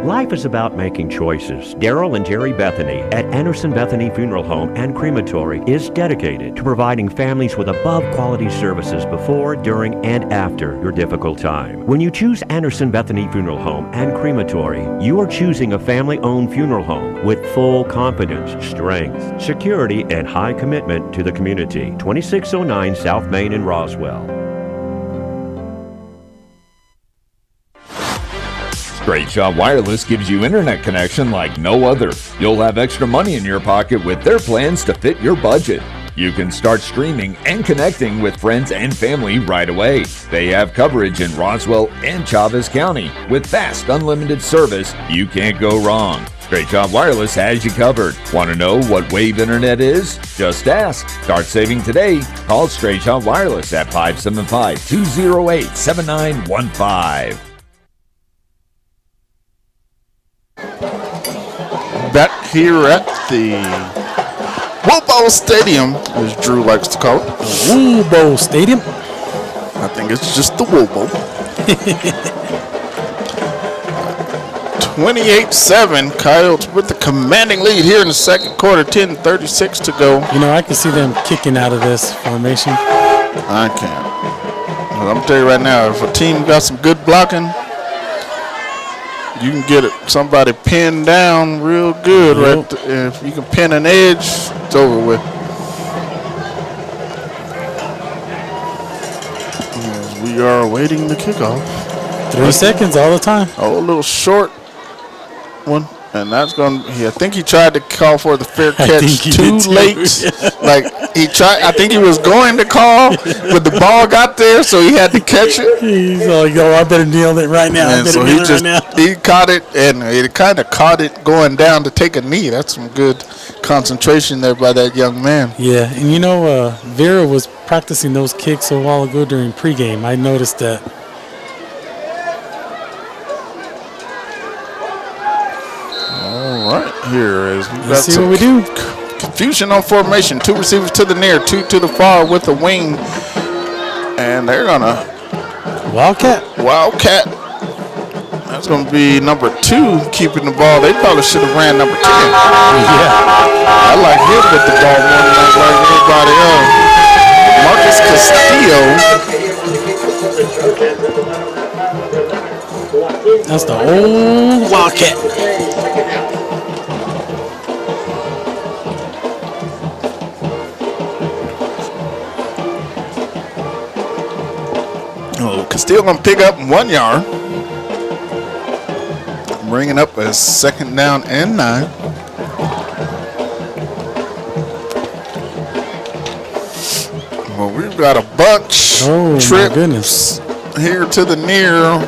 Life is about making choices. Daryl and Jerry Bethany at Anderson Bethany Funeral Home and Crematory is dedicated to providing families with above-quality services before, during, and after your difficult time. When you choose Anderson Bethany Funeral Home and Crematory, you are choosing a family-owned funeral home with full confidence, strength, security, and high commitment to the community. 2609 South Main in Roswell. Straight Shot Wireless gives you internet connection like no other. You'll have extra money in your pocket with their plans to fit your budget. You can start streaming and connecting with friends and family right away. They have coverage in Roswell and Chavez County. With fast, unlimited service, you can't go wrong. Straight Shot Wireless has you covered. Want to know what Wave Internet is? Just ask. Start saving today. Call Straight Shot Wireless at 575-208-7915. Back here at the Woolbowl Stadium, as Drew likes to call it. Woolbowl Stadium? I think it's just the Woolbowl. 28-7, Coyotes with the commanding lead here in the second quarter, 10:36 to go. You know, I can see them kicking out of this formation. I can't. Well, I'm telling you right now, if a team got some good blocking, you can get somebody pinned down real good. Right? If you can pin an edge, it's over with. As we are awaiting the kickoff. 3 seconds all the time. Oh, a little short one. And that's going to, I think he tried to call for the fair I think catch he too did late. Like, I think he was going to call, but the ball got there, so he had to catch it. He's like, "Yo, I better nail it right now." And so he caught it, and it kind of caught it going down to take a knee. That's some good concentration there by that young man. Yeah, and you know, Vera was practicing those kicks a while ago during pregame. I noticed that. All right, here is. Let's see what we do. Confusion on formation. 2 receivers to the near, 2 to the far with the wing, and they're gonna Wildcat. That's gonna be number 2 keeping the ball. They probably should have ran number 10. Yeah, I like him with the ball more than I like everybody else. Marcus Castillo. that's the old Wildcat. Oh, Castillo gonna pick up 1 yard. Bringing up a 2nd down and 9. Well, we've got a bunch. Oh, Trip my goodness. here to the near,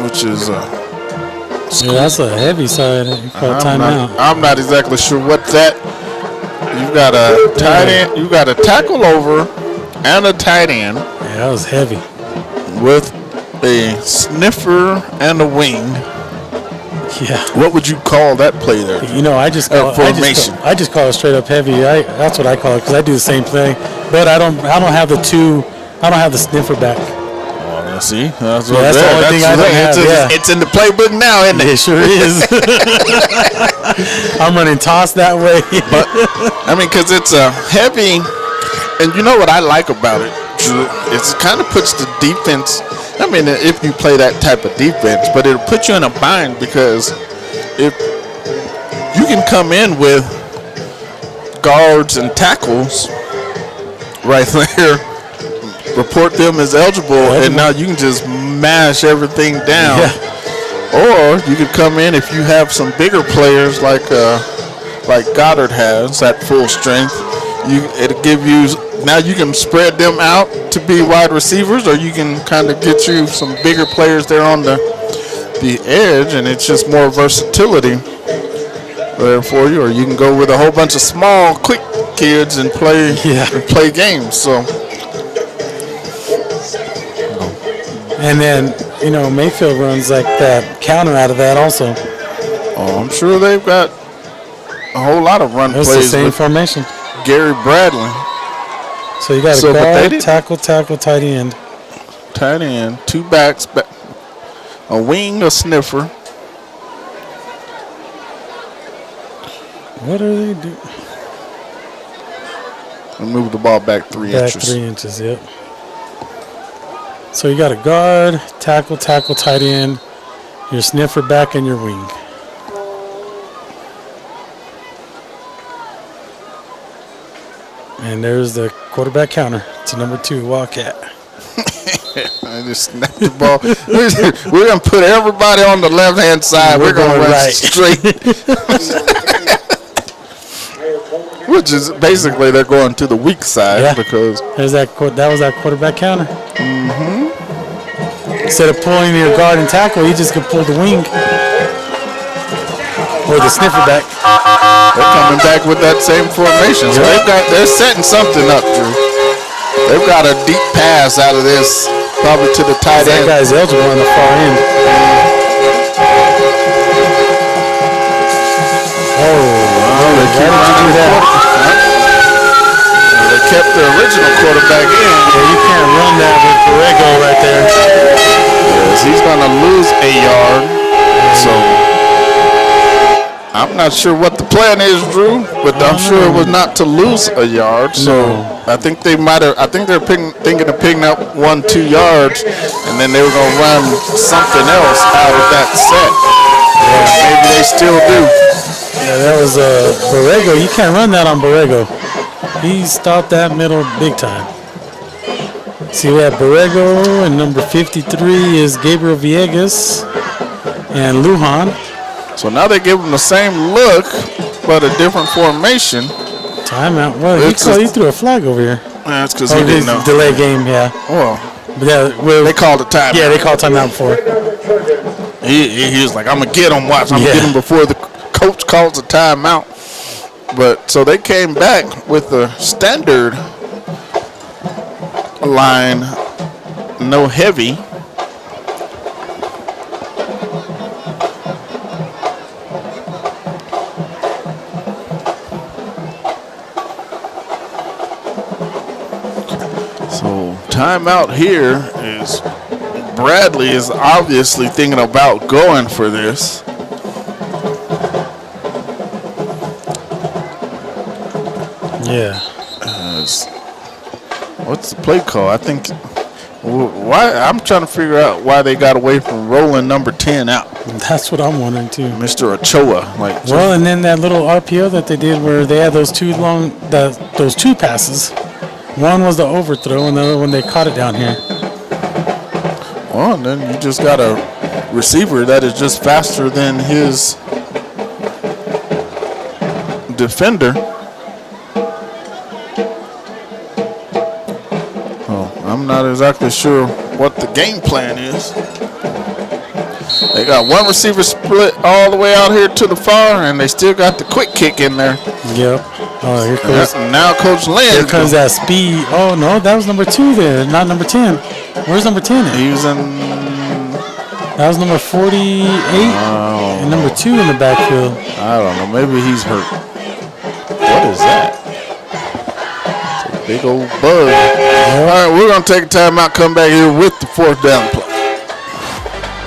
which is Yeah, that's a heavy side for a timeout. I'm not exactly sure what's that. You've got a tight end. You got a tackle over and a tight end. Yeah, that was heavy. With a sniffer and a wing. Yeah. What would you call that play there? You know, I just call formation. I just call it straight up heavy. That's what I call it because I do the same thing. But I don't have the two. I don't have the sniffer back. Oh, see, that's the only thing I don't have. It's in the playbook now, isn't it? It sure is. I'm running toss that way. But I mean, because it's a heavy, and you know what I like about it, Drew? It kind of puts the defense. I mean, if you play that type of defense, but it'll put you in a bind because if you can come in with guards and tackles right there, report them as eligible, and now you can just mash everything down. Yeah. Or you could come in if you have some bigger players like Goddard has at full strength. It'll give you. Now you can spread them out to be wide receivers, or you can kind of get you some bigger players there on the edge, and it's just more versatility there for you. Or you can go with a whole bunch of small, quick kids and play games. So, and then Mayfield runs like that counter out of that also. Oh, I'm sure they've got a whole lot of run It's plays the same with formation. Gary Bradley. So you got a guard, tackle, tight end. Tight end, 2 backs, a wing, a sniffer. What are they doing? And move the ball back 3 inches. Back 3 inches, yep. So you got a guard, tackle, tight end, your sniffer back, and your wing. And there's the quarterback counter to number 2, Wildcat. I just snapped the ball. We're going to put everybody on the left-hand side. We're going to run right. straight. Which is basically they're going to the weak side because there's that was that quarterback counter. Instead of pulling your guard and tackle, you just could pull the wing or the sniffer back. They're coming back with that same formation. So they're setting something up, Drew. They've got a deep pass out of this, probably to the tight end. That guy's eligible on the far end. They keep running that. They kept the original quarterback in. Yeah, you can't run that with Borrego right there. Yes, he's going to lose a yard. So I'm not sure what the plan is, Drew, but I'm sure it was not to lose a yard. So I think they might have. I think they're thinking of picking up 1-2 yards, and then they were going to run something else out of that set. Yeah, maybe they still do. Yeah, that was Borrego. You can't run that on Borrego. He stopped that middle big time. See, we have Borrego, and number 53 is Gabriel Villegas. and Lujan. So now they give him the same look, but a different formation. Timeout. Well, he threw a flag over here. That's because he didn't know. Delay game, yeah. Well, but yeah, they called a timeout. Yeah, they called timeout before. He was like, I'm going to get him, watch. I'm going to get him before the coach calls a timeout. But so they came back with the standard line, no heavy. So timeout here is Bradley is obviously thinking about going for this. Yeah. What's the play call? I think. Why? I'm trying to figure out why they got away from rolling number 10 out. That's what I'm wondering too. Mr. Ochoa, well, and then that little RPO that they did where they had those two passes. One was the overthrow, and the other one they caught it down here. Well, and then you just got a receiver that is just faster than his defender. I'm not exactly sure what the game plan is. They got one receiver split all the way out here to the far, and they still got the quick kick in there. Yep. Oh, here comes now Coach Lynn. Here comes that speed. Oh no, that was number 2 there, not number 10. Where's number 10 at? He was in. That was number 48 and number 2 in the backfield. I don't know. Maybe he's hurt. What is that? Big old bug. All right, we're going to take a timeout, come back here with the 4th down play.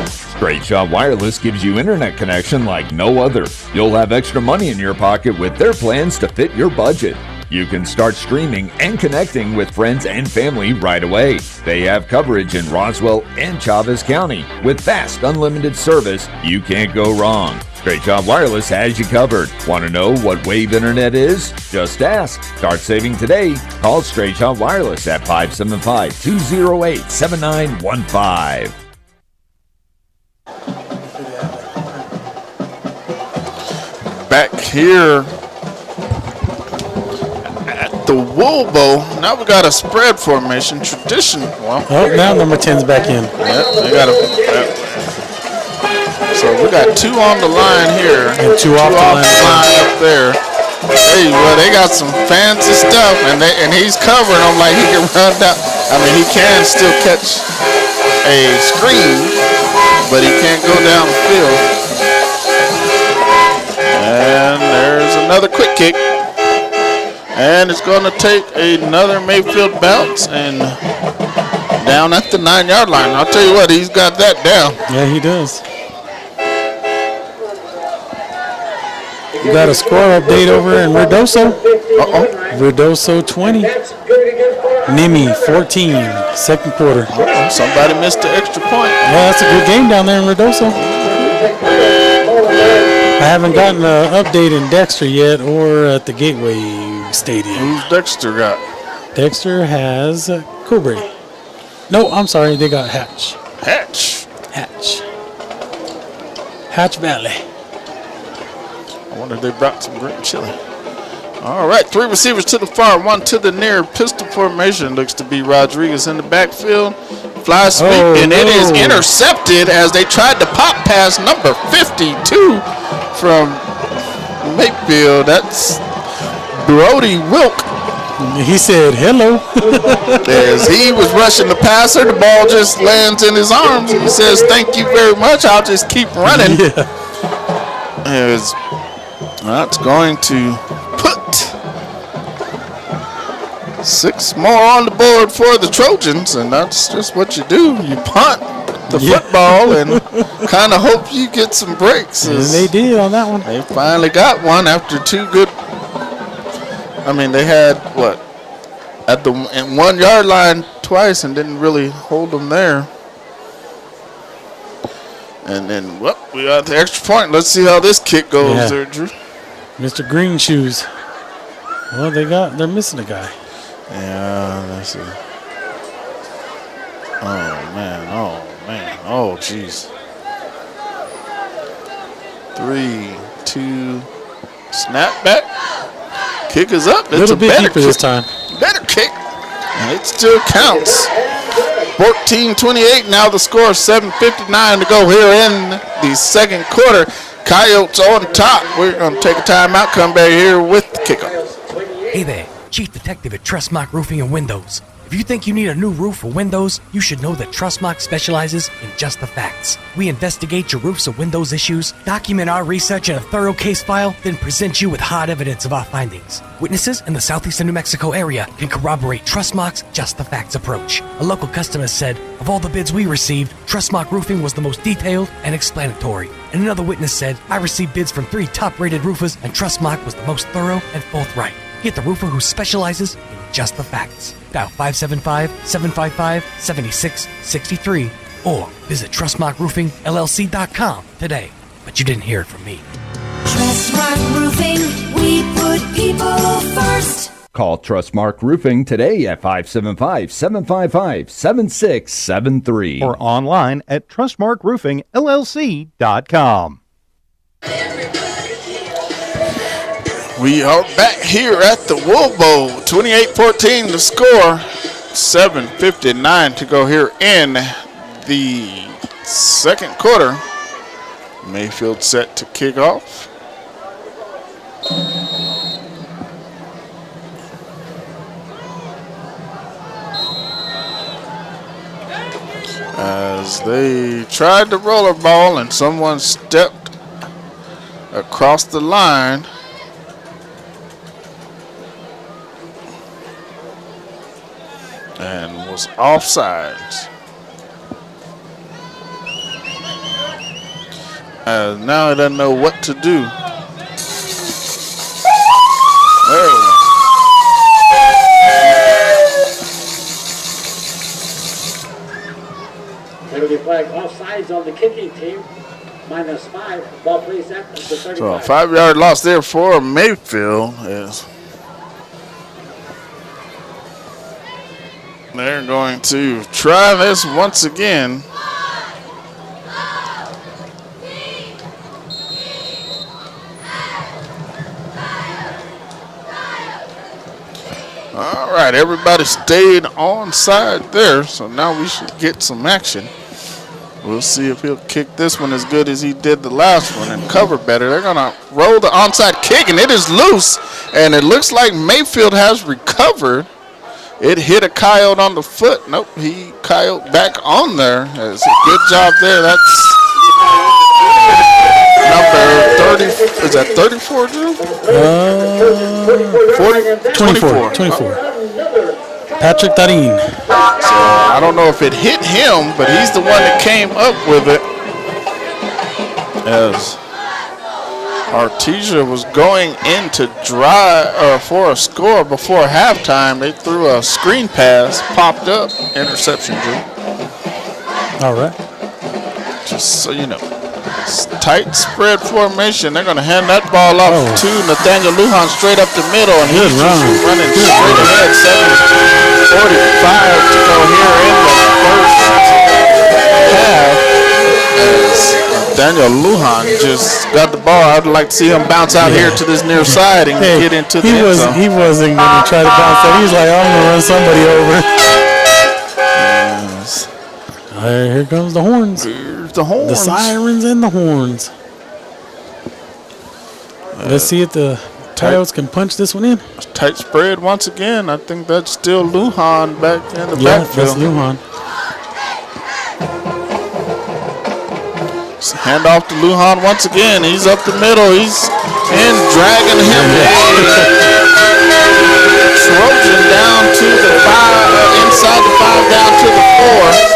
Straight Shot Wireless gives you internet connection like no other. You'll have extra money in your pocket with their plans to fit your budget. You can start streaming and connecting with friends and family right away. They have coverage in Roswell and Chavez County. With fast, unlimited service, you can't go wrong. Straight Shot Wireless has you covered. Want to know what Wave Internet is? Just ask. Start saving today. Call Straight Shot Wireless at 575-208-7915. Back here at the Wool Bowl, now we got a spread formation, tradition. Well, now number 10's back in. Yeah, they got so we got 2 on the line here, and 2 off the line up there. Hey, well, they got some fancy stuff, and he's covering them like he can run down. I mean, he can still catch a screen, but he can't go down the field. And there's another quick kick. And it's going to take another Mayfield bounce and down at the 9-yard line. I'll tell you what, he's got that down. Yeah, he does. We got a score update over in Ruidoso. Ruidoso 20. Nimi 14. Second quarter. Somebody missed the extra point. Yeah, that's a good game down there in Ruidoso. I haven't gotten an update in Dexter yet or at the Gateway Stadium. Who's Dexter got? Dexter has Cobre. No, I'm sorry. They got Hatch. Hatch Valley. I wonder if they brought some green chili. All right, 3 receivers to the far, 1 to the near. Pistol formation looks to be Rodriguez in the backfield. Fly sweep, it is intercepted as they tried to pop pass number 52 from Mayfield. That's Brody Wilk. He said hello. As he was rushing the passer, the ball just lands in his arms. He says, "Thank you very much. I'll just keep running." Yeah. That's going to put 6 more on the board for the Trojans, and that's just what you do. You punt the football and kind of hope you get some breaks. And they did on that one. They finally got one after 2 good. I mean, they had at the 1-yard line twice and didn't really hold them there. And then, we got the extra point. Let's see how this kick goes there, Drew. Mr. Green Shoes. Well, they're missing a guy. Yeah, that's it. Oh, man. Oh, jeez. 3, 2, snap back. Kick is up. It's Little a bit better deeper kick. this time. Better kick. And it still counts. 14-28. Now the score is 7:59 to go here in the second quarter. Coyotes on top. We're going to take a timeout. Come back here with the kickoff. Hey there, Chief Detective at Trustmark Roofing and Windows. If you think you need a new roof or windows, you should know that Trustmark specializes in just the facts. We investigate your roofs or windows issues, document our research in a thorough case file, then present you with hard evidence of our findings. Witnesses in the southeastern New Mexico area can corroborate Trustmark's just the facts approach. A local customer said, of all the bids we received, Trustmark Roofing was the most detailed and explanatory. And another witness said, I received bids from 3 top-rated roofers and Trustmark was the most thorough and forthright. Get the roofer who specializes in just the facts. Dial 575-755-7663 or visit TrustmarkRoofingLLC.com today. But you didn't hear it from me. Trustmark Roofing, we put people first. Call Trustmark Roofing today at 575-755-7673 or online at TrustmarkRoofingLLC.com. We are back here at the Wool Bowl. 28-14 the score. 7:59 to go here in the second quarter. Mayfield set to kick off. As they tried the roller ball and someone stepped across the line. And was offsides. Now he doesn't know what to do. Penalty flag offsides on the kicking team. -5. Ball plays at the 35. So a 5-yard loss there for Mayfield. Is they're going to try this once again. All right, everybody stayed on side there, so now we should get some action. We'll see if he'll kick this one as good as he did the last one and cover better. They're going to roll the onside kick, and it is loose, and it looks like Mayfield has recovered. It hit a Coyote on the foot. Nope, he Coyote back on there. It's a good job there. That's number 30. Is that 34, Drew? 24. Patrick Darin. So I don't know if it hit him, but he's the one that came up with it. As Artesia was going in to for a score before halftime, they threw a screen pass, popped up, interception, Drew. All right. Just so you know. Tight spread formation. They're going to hand that ball off to Nathaniel Lujan straight up the middle, and he's just running straight ahead. 7:45 to go here in the first half. As Nathaniel Lujan just got the ball. I'd like to see him bounce out here to this near side and get into the end zone. He wasn't going to try to bounce that. He's like, I'm going to run somebody over. Yes. Here comes the horns. Here's the horns. The sirens and the horns. Let's see if the Coyotes can punch this one in. Tight spread once again. I think that's still Lujan back in the backfield. Yeah, that's Lujan. Hand off to Lujan once again. He's up the middle. He's in, dragging him. Trojan down to the 5, inside the 5, down to the 4.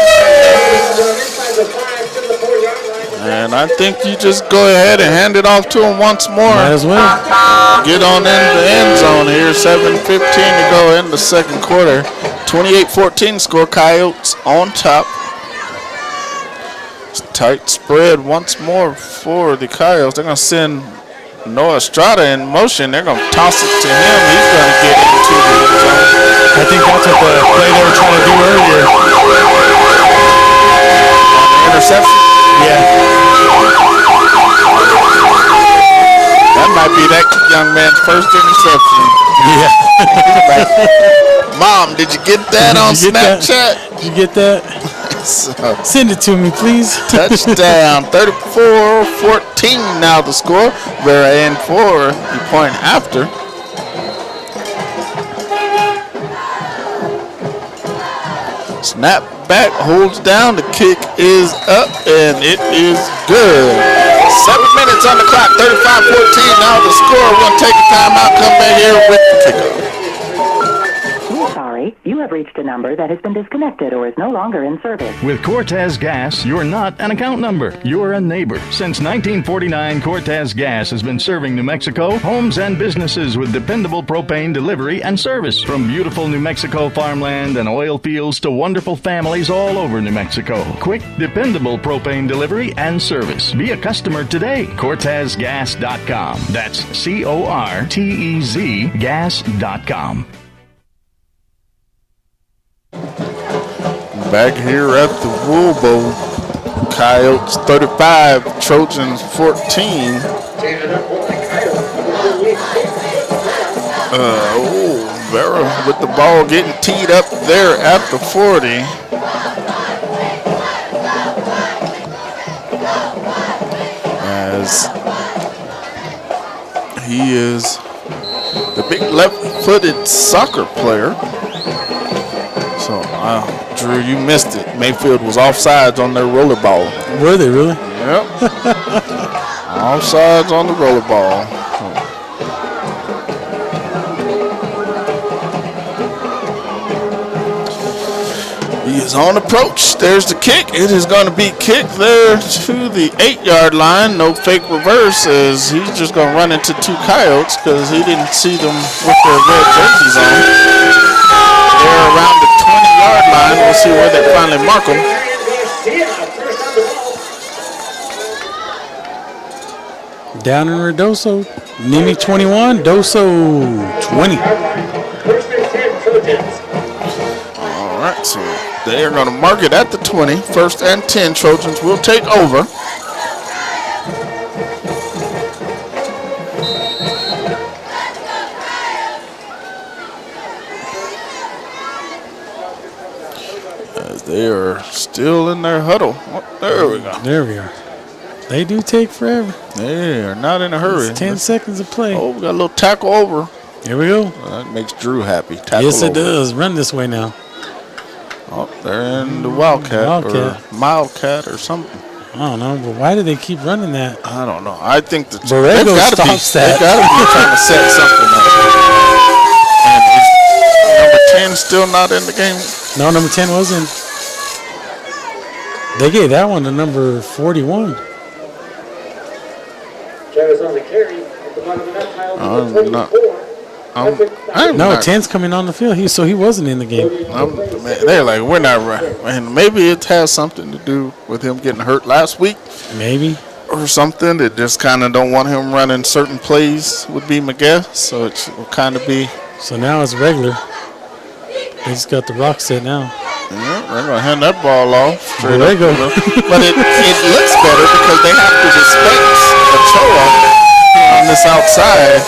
And I think you just go ahead and hand it off to him once more. Might as well. Get on in the end zone here. 7:15 to go in the second quarter. 28-14 score. Coyotes on top. Tight spread once more for the Coyotes. They're going to send Noah Estrada in motion. They're going to toss it to him. He's going to get into the end zone. I think that's what the play they were trying to do earlier. Interception? Yeah. That might be that young man's first interception. Yeah. Like, Mom, did you get that on Did you get Snapchat? Did you get that? So, Send it to me, please. touchdown, 34-14 now the score. Vera in for the point after. Snap back, holds down, the kick is up, and it is good. 7 minutes on the clock, 35-14 now the score. We're going to take a timeout, come back here with the kickoff. We're sorry. You have reached a number that has been disconnected or is no longer in service. With Cortez Gas, you're not an account number. You're a neighbor. Since 1949, Cortez Gas has been serving New Mexico, homes and businesses with dependable propane delivery and service. From beautiful New Mexico farmland and oil fields to wonderful families all over New Mexico. Quick, dependable propane delivery and service. Be a customer today. CortezGas.com. That's CORTEZ gas.com. Back here at the Wool Bowl, Coyotes 35, Trojans 14. Vera with the ball getting teed up there at the 40. As he is the big left-footed soccer player. So, Drew, you missed it. Mayfield was offsides on their rollerball. Were they really? Yep. Offsides on the rollerball. He is on approach. There's the kick. It is going to be kicked there to the 8-yard line. No fake reverse, as he's just going to run into two Coyotes because he didn't see them with their red jerseys on. They're around the 20-yard line. We'll see where they finally mark them. Down in Redoso. Nimi 21, Doso 20. All right, so they are going to mark it at the 20. First and 10, Trojans will take over. As they are still in their huddle. Oh, there we go. There we are. They do take forever. They are not in a hurry. It's 10 seconds of play. Oh, we got a little tackle over. Here we go. That makes Drew happy. Tackle yes, it over. does. Run this way now. Oh, they're in the Wildcat. Or Mildcat or something. I don't know, but why do they keep running that? I don't know. I think that Borrego stops that. They got to be trying to set something up. And is number 10 still not in the game? No, number 10 wasn't. They gave that one to number 41. Travis on the carry at the bottom of that pile, number 24. No, 10's coming on the field. He wasn't in the game. They're like, we're not right. And maybe it has something to do with him getting hurt last week. Maybe. Or something. They just kind of don't want him running certain plays, would be my guess. So it will kind of be. So now it's regular. They just got the rock set now. Yeah, they're going to hand that ball off. There they go. But it looks better because they have to respect Ochoa on this outside.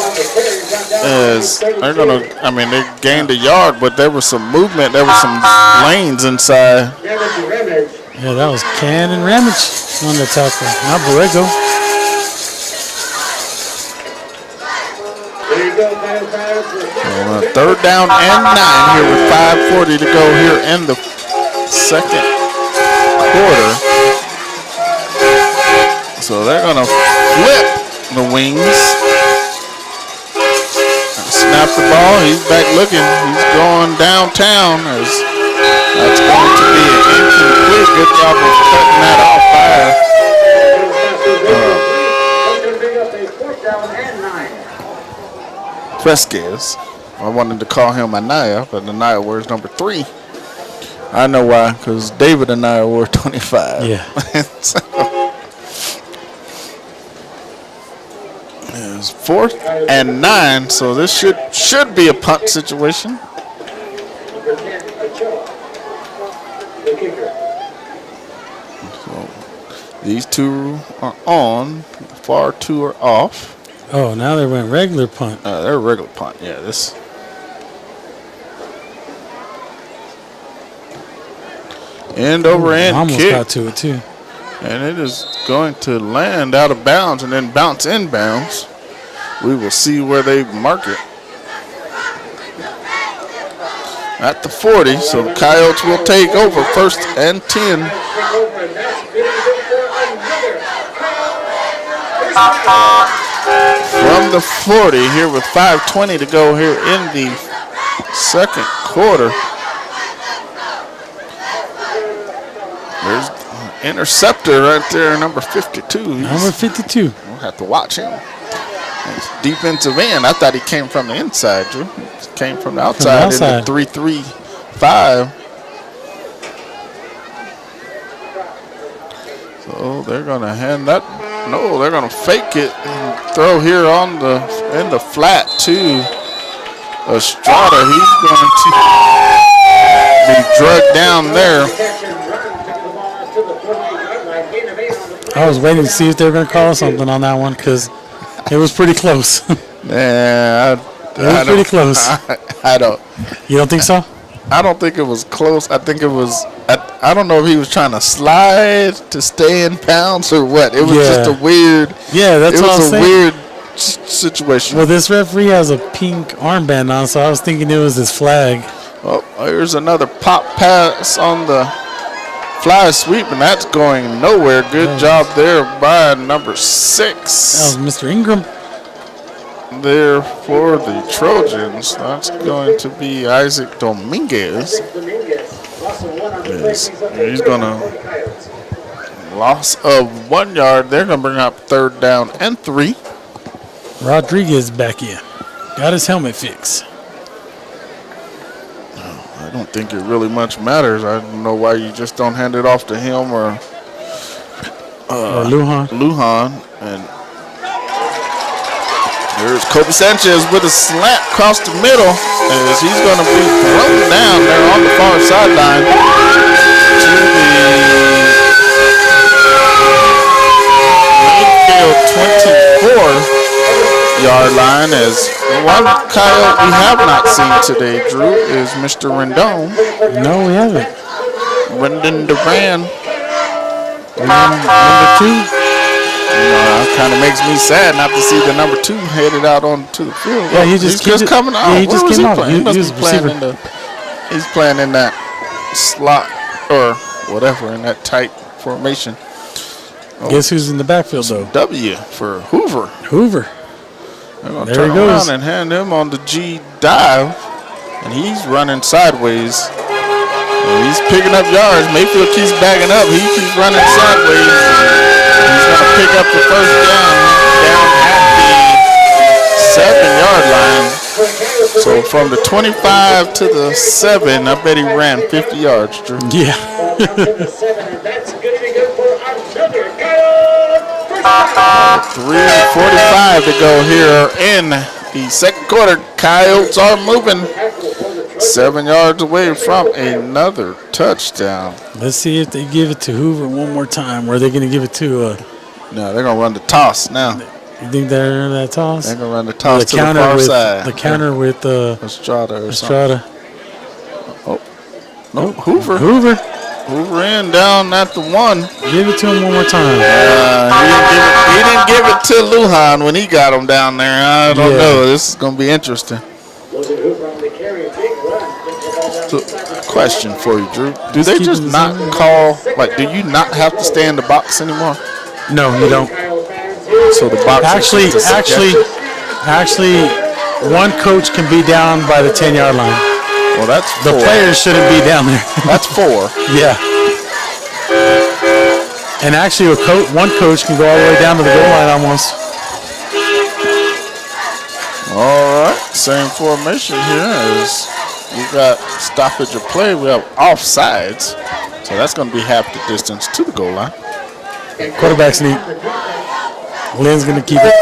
As they're going to, they gained a yard, but there was some movement. There was some lanes inside. Yeah, that was Cannon Ramage on the tackle. Now Borrego. Third down and 9 here with 5:40 to go here in the second quarter. So they're going to flip the wings. Snap the ball. He's back looking. He's going downtown. As that's going to be an incomplete. Good job of cutting that off by Fresquez. I wanted to call him Anaya, but Anaya wears number 3. I know why, because David Anaya wore 25. Yeah. So, it's 4th and 9, so this should be a punt situation. So These two are on. Far two are off. Oh, now they went regular punt. They're regular punt. Yeah, this. End over end almost kick. got to it too. And it is going to land out of bounds and then bounce inbounds. We will see where they mark it. At the 40, so the Coyotes will take over 1st and 10. From the 40 here with 5:20 to go here in the second quarter. There's interceptor right there, number 52. Number 52. We'll have to watch him. It's defensive end. I thought he came from the inside, Drew. He came from the outside, in the 3-3-5. So they're going to hand that. No, they're going to fake it and throw here on in the flat to Estrada. He's going to be drugged down there. I was waiting to see if they were going to call something on that one because it was pretty close. Yeah, it was pretty close. I don't. You don't think so? I don't think it was close. I think it was. I don't know if he was trying to slide to stay in bounds or what. It was just a weird. Yeah, that's what I was saying. It was a weird situation. Well, this referee has a pink armband on, so I was thinking it was his flag. Oh, here's another pop pass on the fly sweep, and that's going nowhere. Good job there by number 6. That was Mr. Ingram. There for the Trojans. That's going to be Isaac Dominguez. He's going to loss of 1 yard. They're going to bring up 3rd down and 3. Rodriguez back in. Got his helmet fixed. I don't think it really much matters. I don't know why you just don't hand it off to him or Lujan. And there's Kobe Sanchez with a slant across the middle as he's going to be thrown down there on the far sideline to the Mayfield 24-yard line. As one Coyote we have not seen today, Drew, is Mr. Rendon. No, we haven't. Rendon Duran. Number 2. Kind of makes me sad not to see the number 2 headed out onto the field. Yeah, he's just coming out. Yeah, he just came out. He must be playing he's playing in that slot or whatever, in that tight formation. Guess who's in the backfield, though? W for Hoover. They're going to turn around and hand him on the G dive, and he's running sideways. And he's picking up yards. Mayfield keeps backing up. He keeps running sideways. He's going to pick up the 1st down at the 7-yard line. So from the 25 to the 7, I bet he ran 50 yards, Drew. Yeah. 3:45 to go here in the second quarter. Coyotes are moving 7 yards away from another touchdown. Let's see if they give it to Hoover one more time. Or are they going to give it to? No, they're going to run the toss now. You think they're in that toss? They're going to run the toss to the far side. The counter with Estrada or something. Oh, no, Hoover in down at the 1. Give it to him one more time. He didn't give it to Lujan when he got him down there. I don't know. This is going to be interesting. So, question for you, Drew. Do they just not call, do you not have to stay in the box anymore? No, you don't. So the box actually, one coach can be down by the 10-yard line. Well, that's 4. The players shouldn't be down there. That's 4. Yeah. And actually, one coach can go all the way down to the goal line almost. All right, same formation here as we got stoppage of play. We have offsides, so that's going to be half the distance to the goal line. Quarterback sneak. Lynn's going to keep it.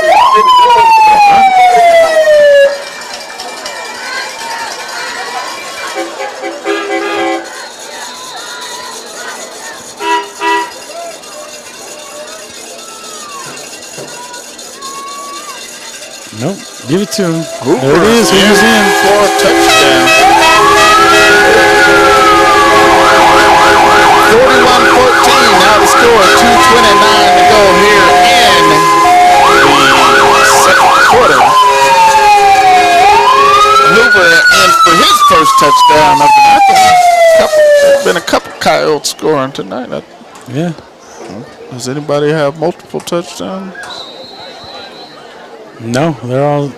Give it to him. Hoover There it is. Hoover's in. for a touchdown. 41-14. Now the score. 2:29 to go here in the second quarter. Hoover in for his first touchdown of the night. There's been a couple Coyotes scoring tonight. Yeah. Does anybody have multiple touchdowns? No, they're all.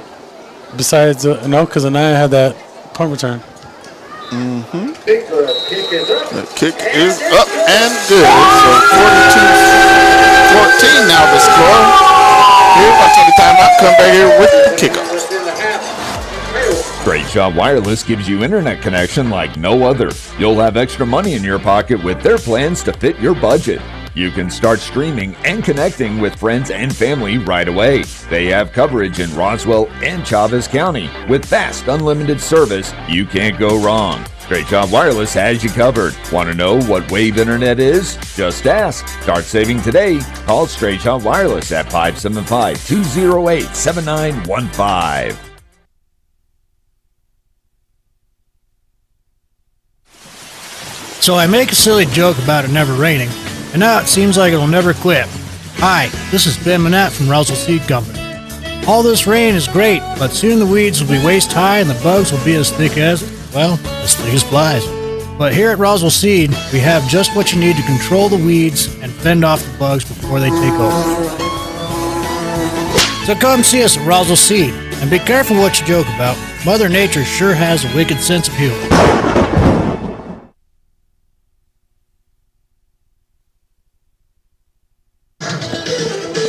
Besides, no, because Anaya had that punt return. The kick is up and good. So 42-14 now the score. Here, I'll take the timeout. Come back here with the kickoff. Straight Shot Wireless gives you internet connection like no other. You'll have extra money in your pocket with their plans to fit your budget. You can start streaming and connecting with friends and family right away. They have coverage in Roswell and Chavez County. With fast, unlimited service, you can't go wrong. Straight Shot Wireless has you covered. Want to know what Wave Internet is? Just ask. Start saving today. Call Straight Shot Wireless at 575-208-7915. So I make a silly joke about it never raining, and now it seems like it'll never quit. Hi, this is Ben Manette from Roswell Seed Company. All this rain is great, but soon the weeds will be waist high and the bugs will be as thick as flies. But here at Roswell Seed, we have just what you need to control the weeds and fend off the bugs before they take over. So come see us at Roswell Seed, and be careful what you joke about. Mother Nature sure has a wicked sense of humor.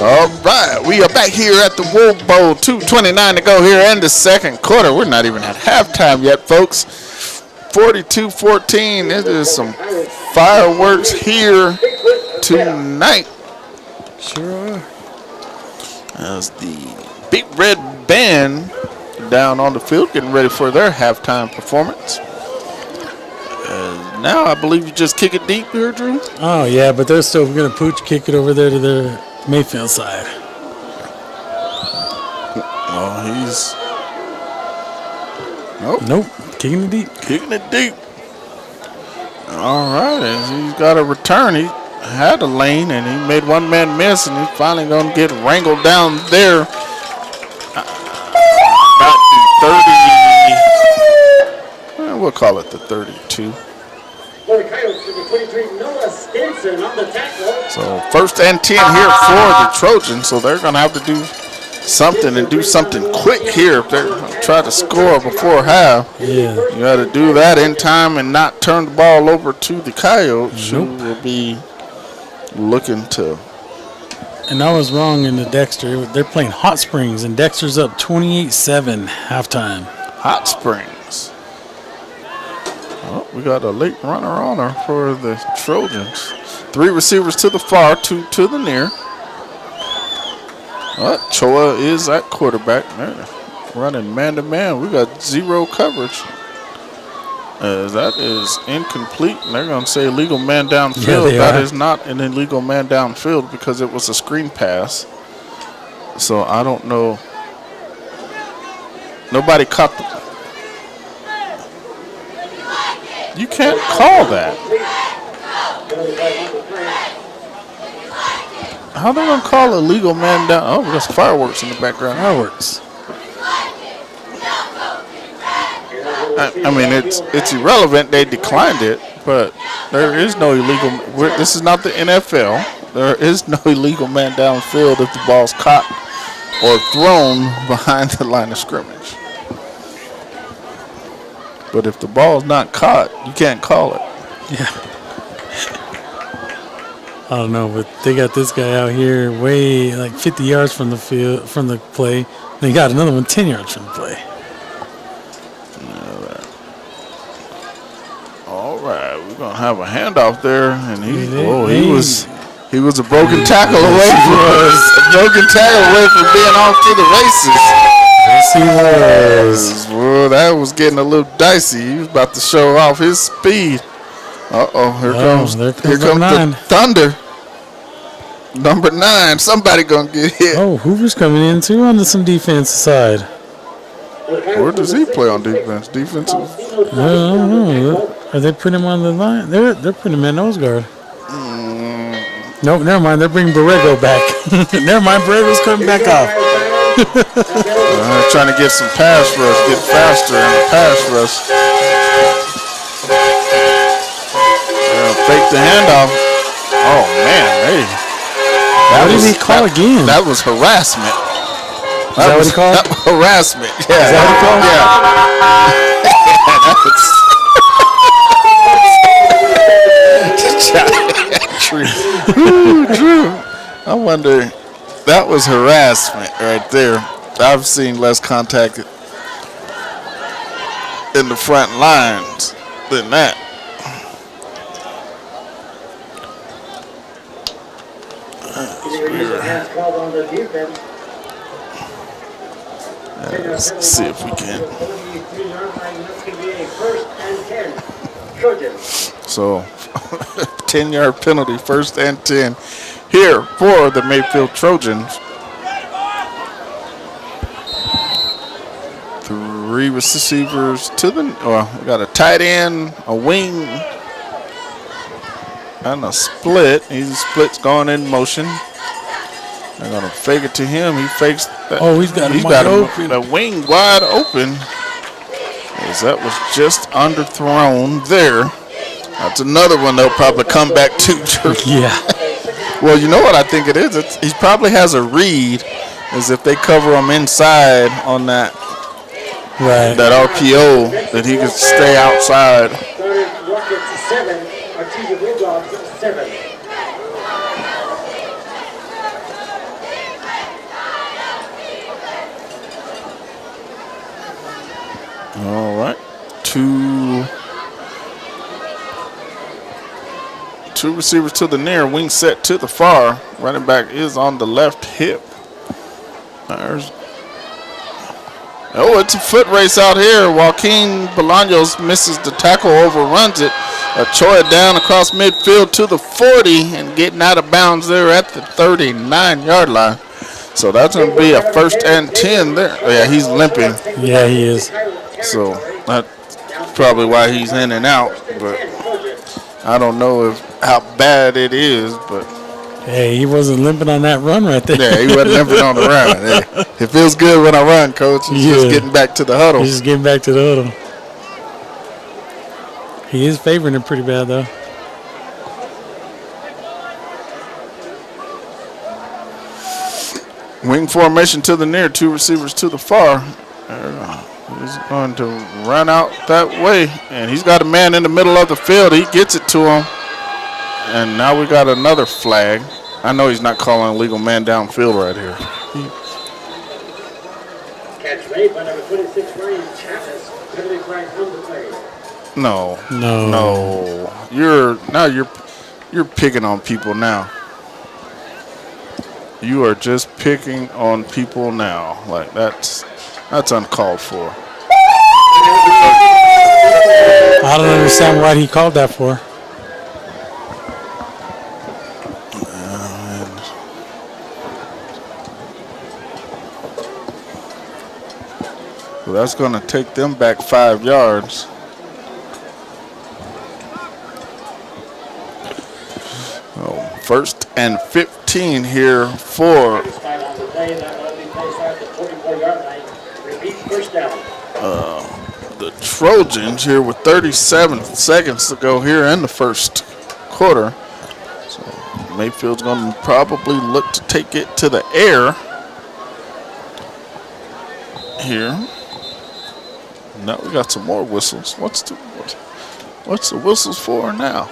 All right, we are back here at the Wolf Bowl. 2:29 to go here in the second quarter. We're not even at halftime yet, folks. 42-14. It is some fireworks here tonight. Sure are. As the Big Red Band down on the field getting ready for their halftime performance. Now I believe you just kick it deep here, Drew. Oh, yeah, but they're still going to pooch kick it over there to their Mayfield side. Oh, he's... Nope. Kicking it deep. Kicking it deep. All right, and he's got a return. He had a lane, and he made one man miss, and he's finally going to get wrangled down there. About the 30... We'll call it the 32. So first and 10 here for the Trojans. So they're going to have to do something and do something quick here if they're going to try to score before half. Yeah. You got to do that in time and not turn the ball over to the Coyotes, who will be looking to. And I was wrong in the Dexter. They're playing Hot Springs, and Dexter's up 28-7 halftime. Hot Springs. Oh, we got a late runner on her for the Trojans. 3 receivers to the far, 2 to the near. Choa is at quarterback. They're running man-to-man. We got 0 coverage. That is incomplete. And they're going to say illegal man downfield. Yeah, that is not an illegal man downfield because it was a screen pass. So I don't know. Nobody caught the... You can't call that. How they gonna call illegal man down? Oh, there's fireworks in the background. Fireworks. I mean, it's irrelevant. They declined it, but there is no illegal. This is not the NFL. There is no illegal man downfield if the ball's caught or thrown behind the line of scrimmage. But if the ball's not caught, you can't call it. Yeah. I don't know, but they got this guy out here way like 50 yards from the field, from the play. They got another one 10 yards from the play. All right, we're gonna have a handoff there, and he was a broken tackle away from being off to the races. Yes, he was. Well, that was getting a little dicey. He was about to show off his speed. Here comes the Thunder. Number 9. Somebody gonna get hit. Oh, Hoover's coming in too on some defensive side. Where does he play on defense? Defensive. I don't know. Are they putting him on the line? They're putting him at nose guard. Nope, never mind. They're bringing Borrego back. Never mind. Borrego's coming back off. They're trying to get some pass rush, get faster in the pass rush. Fake the handoff. Oh man, hey. What did he call again? That was harassment. Is that what he called? That was harassment. Yeah. Is that what he called? Yeah. Drew. I wonder. That was harassment right there. I've seen less contact in the front lines than that. Let's see if we can. So, 10-yard penalty, 1st and 10 here for the Mayfield Trojans. 3 receivers to the. We got a tight end, a wing, and a split. He's split's going in motion. They're gonna fake it to him. He fakes that. Oh, he's got him wide open. The wing wide open. As that was just underthrown there. That's another one they'll probably come back to. Yeah. Well, you know what I think it is? He probably has a read, as if they cover him inside on that. Right. That RPO, that he could stay outside. All right, two receivers to the near, wing set to the far. Running back is on the left hip. It's a foot race out here. Joaquin Bolaños misses the tackle, overruns it. Ochoa down across midfield to the 40 and getting out of bounds there at the 39-yard line. So that's going to be a 1st and 10 there. Yeah, he's limping. Yeah, he is. So that's probably why he's in and out. But I don't know how bad it is. But hey, he wasn't limping on that run right there. Yeah, he wasn't limping on the run. Hey, it feels good when I run, Coach. He's just getting back to the huddle. He's just getting back to the huddle. He is favoring it pretty bad, though. Wing formation to the near, 2 receivers to the far. He's going to run out that way, and he's got a man in the middle of the field. He gets it to him, and now we got another flag. I know he's not calling a legal man downfield right here. Catch made by number 26, Ryan Chaffis. Penalty flag on the play. No. You're picking on people now. You are just picking on people now. Like that's uncalled for. I don't understand what he called that for. So that's going to take them back 5 yards. Oh, 1st and 15 here for the Trojans here with 37 seconds to go here in the 1st quarter. So Mayfield's going to probably look to take it to the air here. Now we got some more whistles. What's the whistles for now?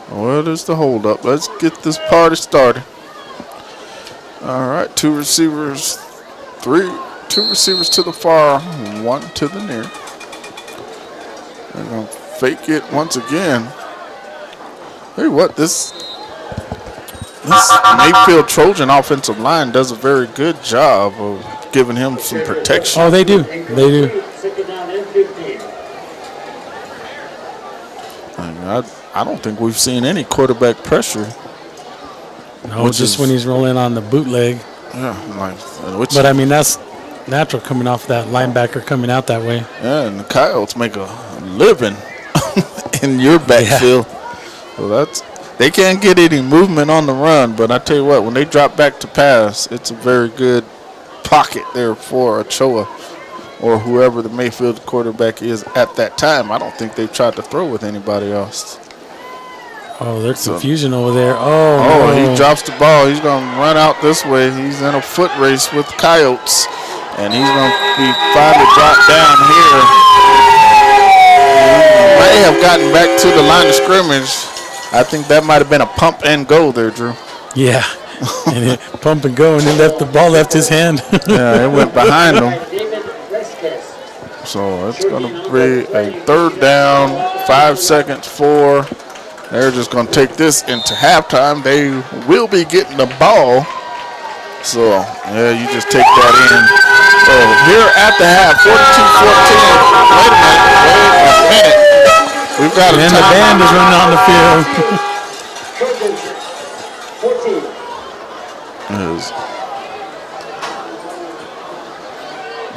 What is the holdup? Let's get this party started. All right, 2 receivers to the far, 1 to the near. They're going to fake it once again. Hey, what? This Mayfield Trojan offensive line does a very good job of giving him some protection. Oh, they do. They do. I don't think we've seen any quarterback pressure. No, just when he's rolling on the bootleg. Which, But I mean, that's natural coming off that linebacker coming out that way. yeah, and the Coyotes make a living in your backfield. So they can't get any movement on the run. But I tell you what, when they drop back to pass, it's a very good pocket there for Ochoa or whoever the Mayfield quarterback is at that time. I don't think they've tried to throw with anybody else. Oh, there's confusion over there. He drops the ball. He's going to run out this way. He's in a foot race with the Coyotes, and he's going to be finally dropped down here. He may have gotten back to the line of scrimmage. I think that might have been a pump and go there, Drew. Yeah. And it pump and go, and then the ball left his hand. Yeah, it went behind him. So it's going to be a third down, 5 seconds, 4. They're just going to take this into halftime. They will be getting the ball. So, yeah, you just take that in. So here at the half, 42-14. Wait a minute. We've got a and the band is running on the field.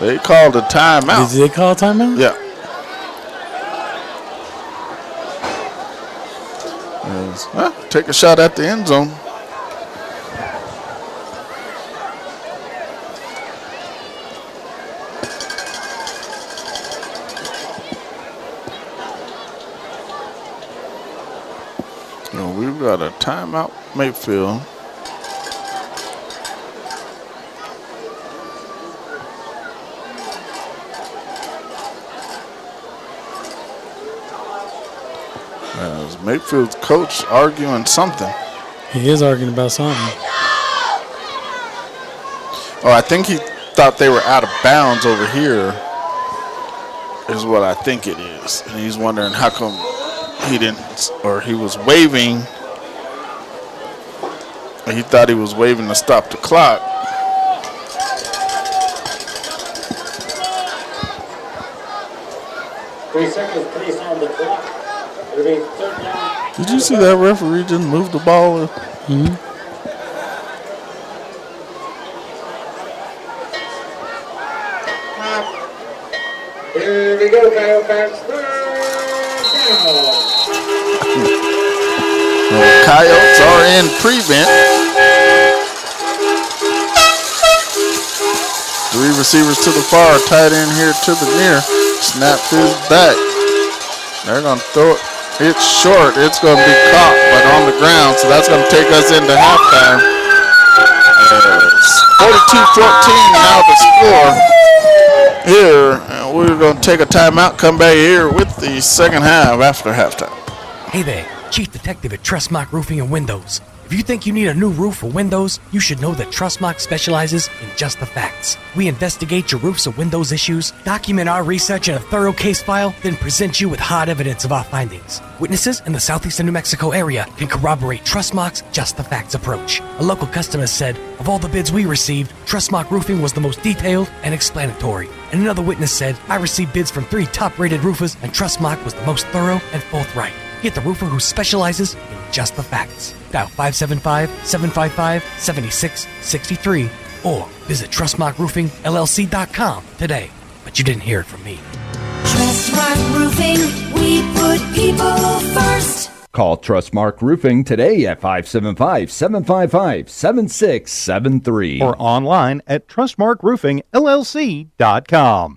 They called a timeout. Did they call a timeout? Yeah. Take a shot at the end zone. We've got a timeout, Mayfield. As Mayfield's coach arguing something. He is arguing about something. Oh, I think he thought they were out of bounds over here, is what I think it is. And he's wondering how come he didn't, or he was waving. He thought he was waving to stop the clock. Placed on the clock. It'll be third down. Did you see that referee just move the ball? Mm-hmm. Here we go, Coyote fans. Third down. Coyotes are in prevent. 3 receivers to the far, tight end here to the near. Snap is back. They're going to throw it. It's short. It's going to be caught, but on the ground. So that's going to take us into halftime. 42-14 now the score here. And we're going to take a timeout, come back here with the second half after halftime. Hey there, Chief Detective at Trustmark Roofing and Windows. If you think you need a new roof or windows, you should know that Trustmark specializes in just the facts. We investigate your roofs or windows issues, document our research in a thorough case file, then present you with hard evidence of our findings. Witnesses in the southeastern New Mexico area can corroborate Trustmark's just the facts approach. A local customer said, of all the bids we received, Trustmark Roofing was the most detailed and explanatory. And another witness said, I received bids from 3 top-rated roofers and Trustmark was the most thorough and forthright. Get the roofer who specializes in just the facts. Dial 575-755-7663 or visit TrustmarkRoofingLLC.com today. But you didn't hear it from me. Trustmark Roofing, we put people first. Call Trustmark Roofing today at 575-755-7673 or online at TrustmarkRoofingLLC.com.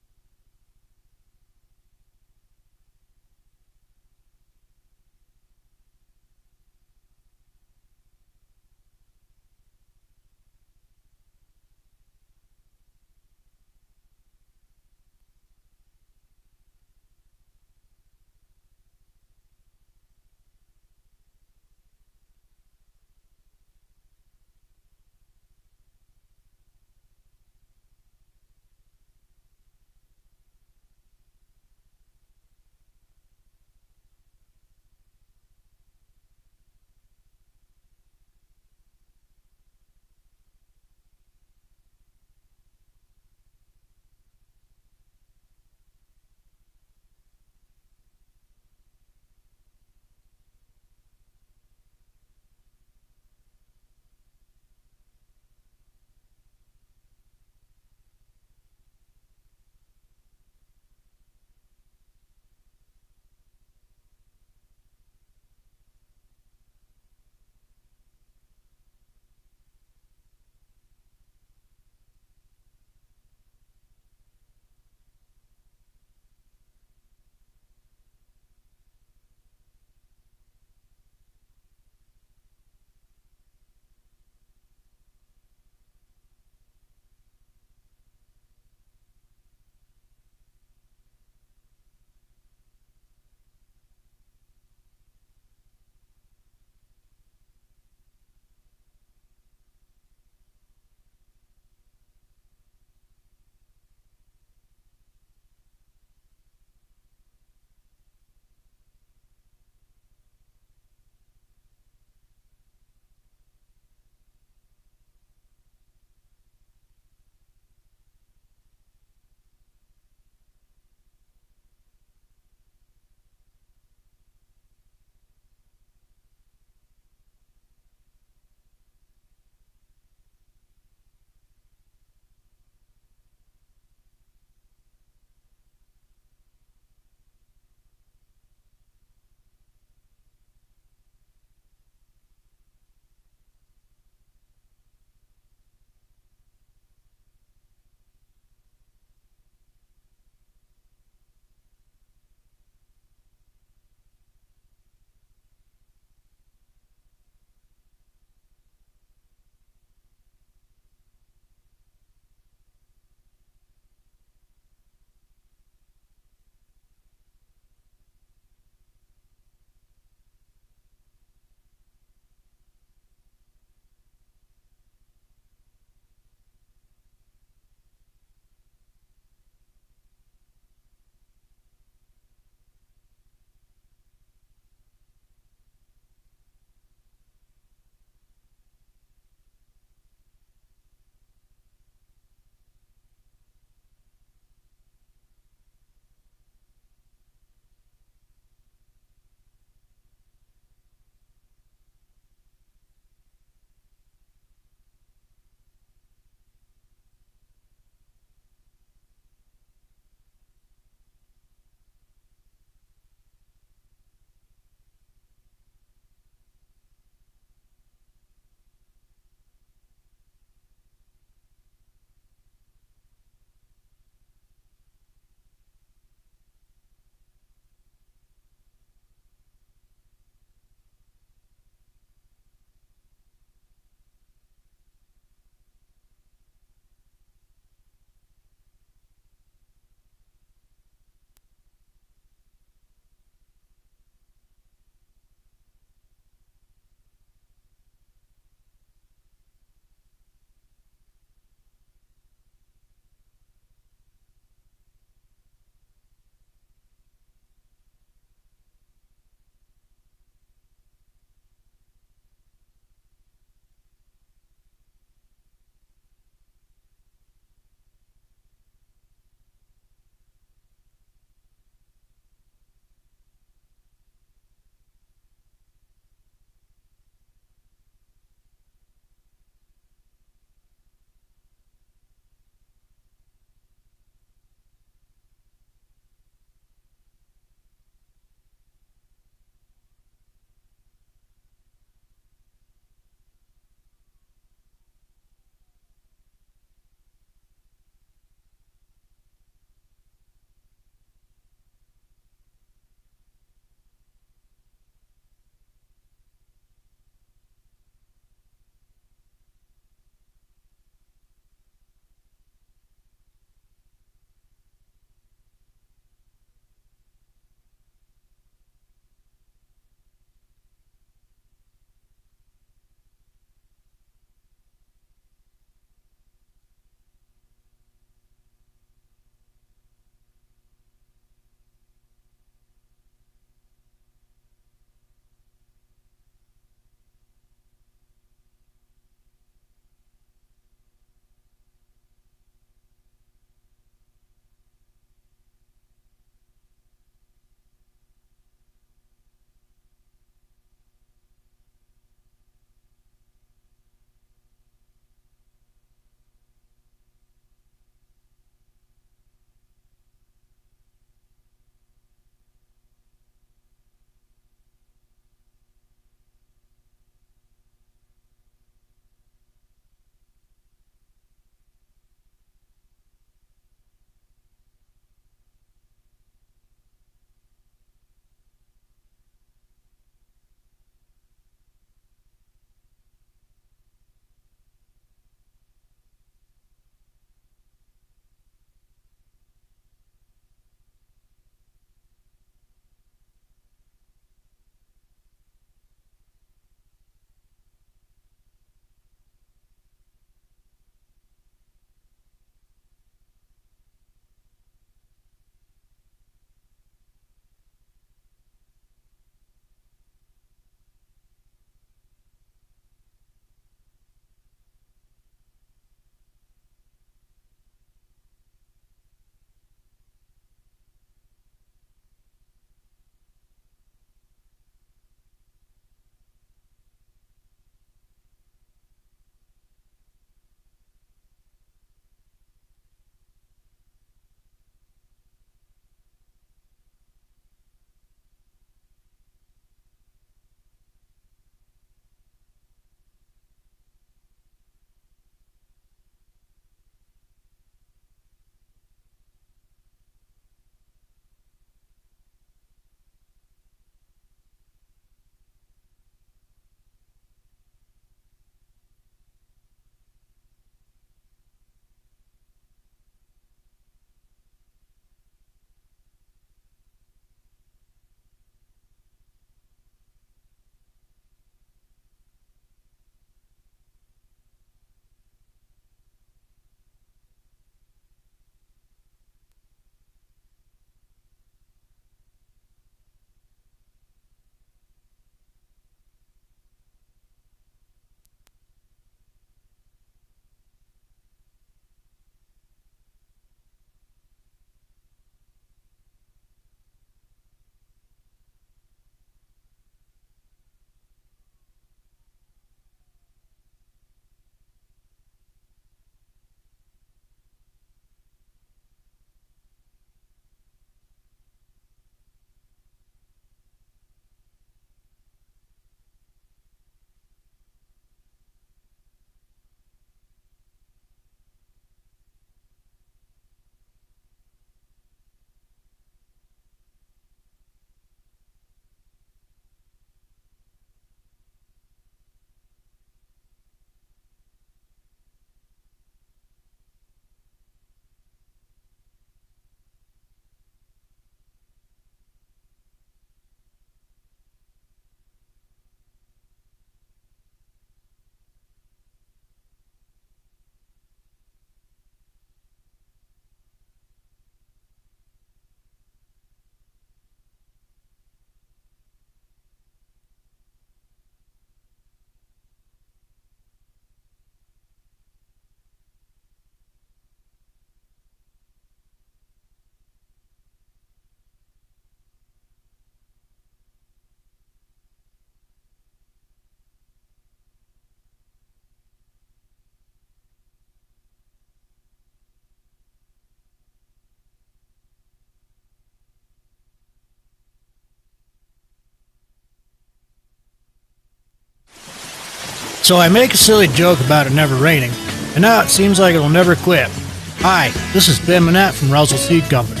So I make a silly joke about it never raining, and now it seems like it'll never quit. Hi, this is Ben Manette from Roswell Seed Company.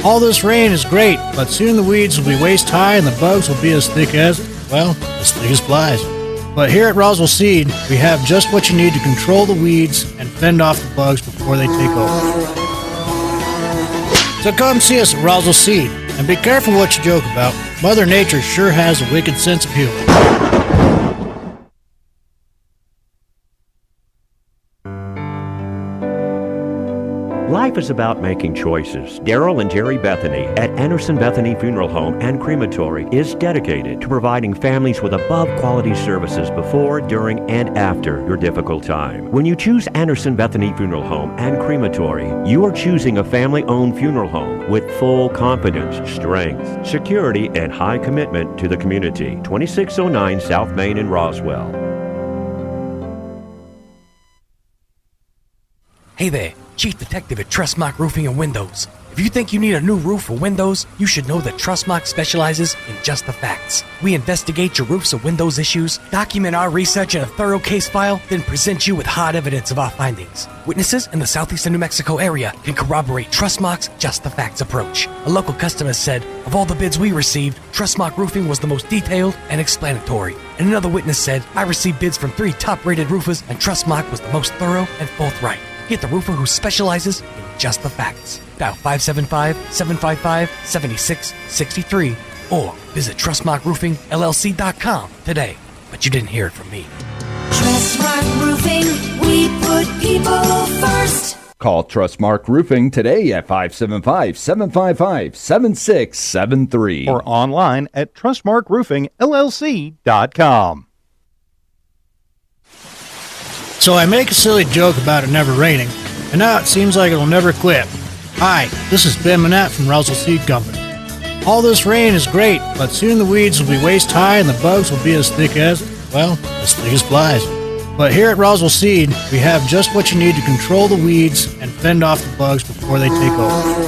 All this rain is great, but soon the weeds will be waist high and the bugs will be as thick as flies. But here at Roswell Seed, we have just what you need to control the weeds and fend off the bugs before they take over. So come see us at Roswell Seed, and be careful what you joke about. Mother Nature sure has a wicked sense of humor. Life is about making choices. Daryl and Jerry Bethany at Anderson Bethany Funeral Home and Crematory is dedicated to providing families with above-quality services before, during, and after your difficult time. When you choose Anderson Bethany Funeral Home and Crematory, you are choosing a family-owned funeral home with full confidence, strength, security, and high commitment to the community. 2609 South Main in Roswell. Hey there, Chief Detective at Trustmark Roofing and Windows. If you think you need a new roof or windows, you should know that Trustmark specializes in just the facts. We investigate your roofs or windows issues, document our research in a thorough case file, then present you with hard evidence of our findings. Witnesses in the southeastern New Mexico area can corroborate Trustmark's just the facts approach. A local customer said, of all the bids we received, Trustmark Roofing was the most detailed and explanatory. And another witness said, I received bids from 3 top-rated roofers and Trustmark was the most thorough and forthright. Get the roofer who specializes in just the facts. Dial 575-755-7663 or visit TrustmarkRoofingLLC.com today. But you didn't hear it from me. Trustmark Roofing, we put people first. Call Trustmark Roofing today at 575-755-7673 or online at TrustmarkRoofingLLC.com. So I make a silly joke about it never raining, and now it seems like it'll never quit. Hi, this is Ben Manette from Roswell Seed Company. All this rain is great, but soon the weeds will be waist high and the bugs will be as thick as flies. But here at Roswell Seed, we have just what you need to control the weeds and fend off the bugs before they take over.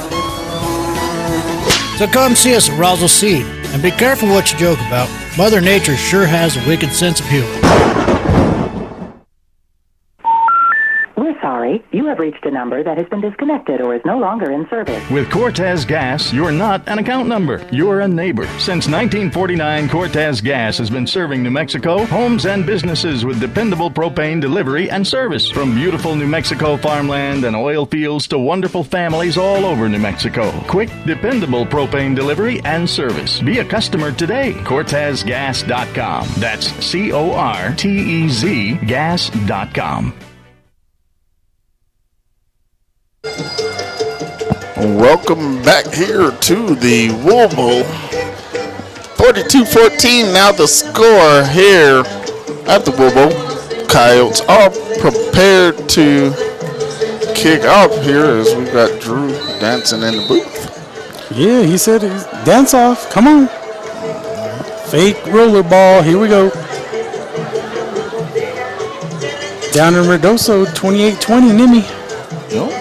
So come see us at Roswell Seed, and be careful what you joke about. Mother Nature sure has a wicked sense of humor. We're sorry. You have reached a number that has been disconnected or is no longer in service. With Cortez Gas, you're not an account number. You're a neighbor. Since 1949, Cortez Gas has been serving New Mexico, homes and businesses with dependable propane delivery and service. From beautiful New Mexico farmland and oil fields to wonderful families all over New Mexico. Quick, dependable propane delivery and service. Be a customer today. CortezGas.com. That's CORTEZ gas.com. Welcome back here to the Wool Bowl. 42-14 now the score here at the Wool Bowl. Coyotes are prepared to kick off here as we've got Drew dancing in the booth. Yeah, he said dance off. Come on. Fake roller ball. Here we go. Down in Redoso, 28-20, Nimmy.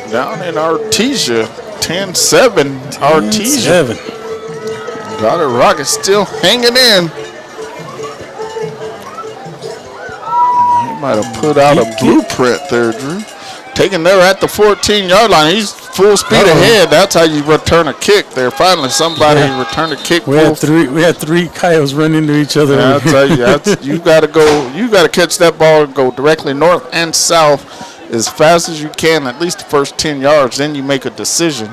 Down in Artesia, 10-7. Artesia. Got it. Rockets still hanging in. He might have put out a blueprint there, Drew. Taking there at the 14-yard line. He's full speed ahead. That's how you return a kick there. Finally, somebody returned a kick. We had three Coyotes run into each other. I'll tell you, you got to go. You got to catch that ball and go directly north and south as fast as you can, at least the first 10 yards. Then you make a decision.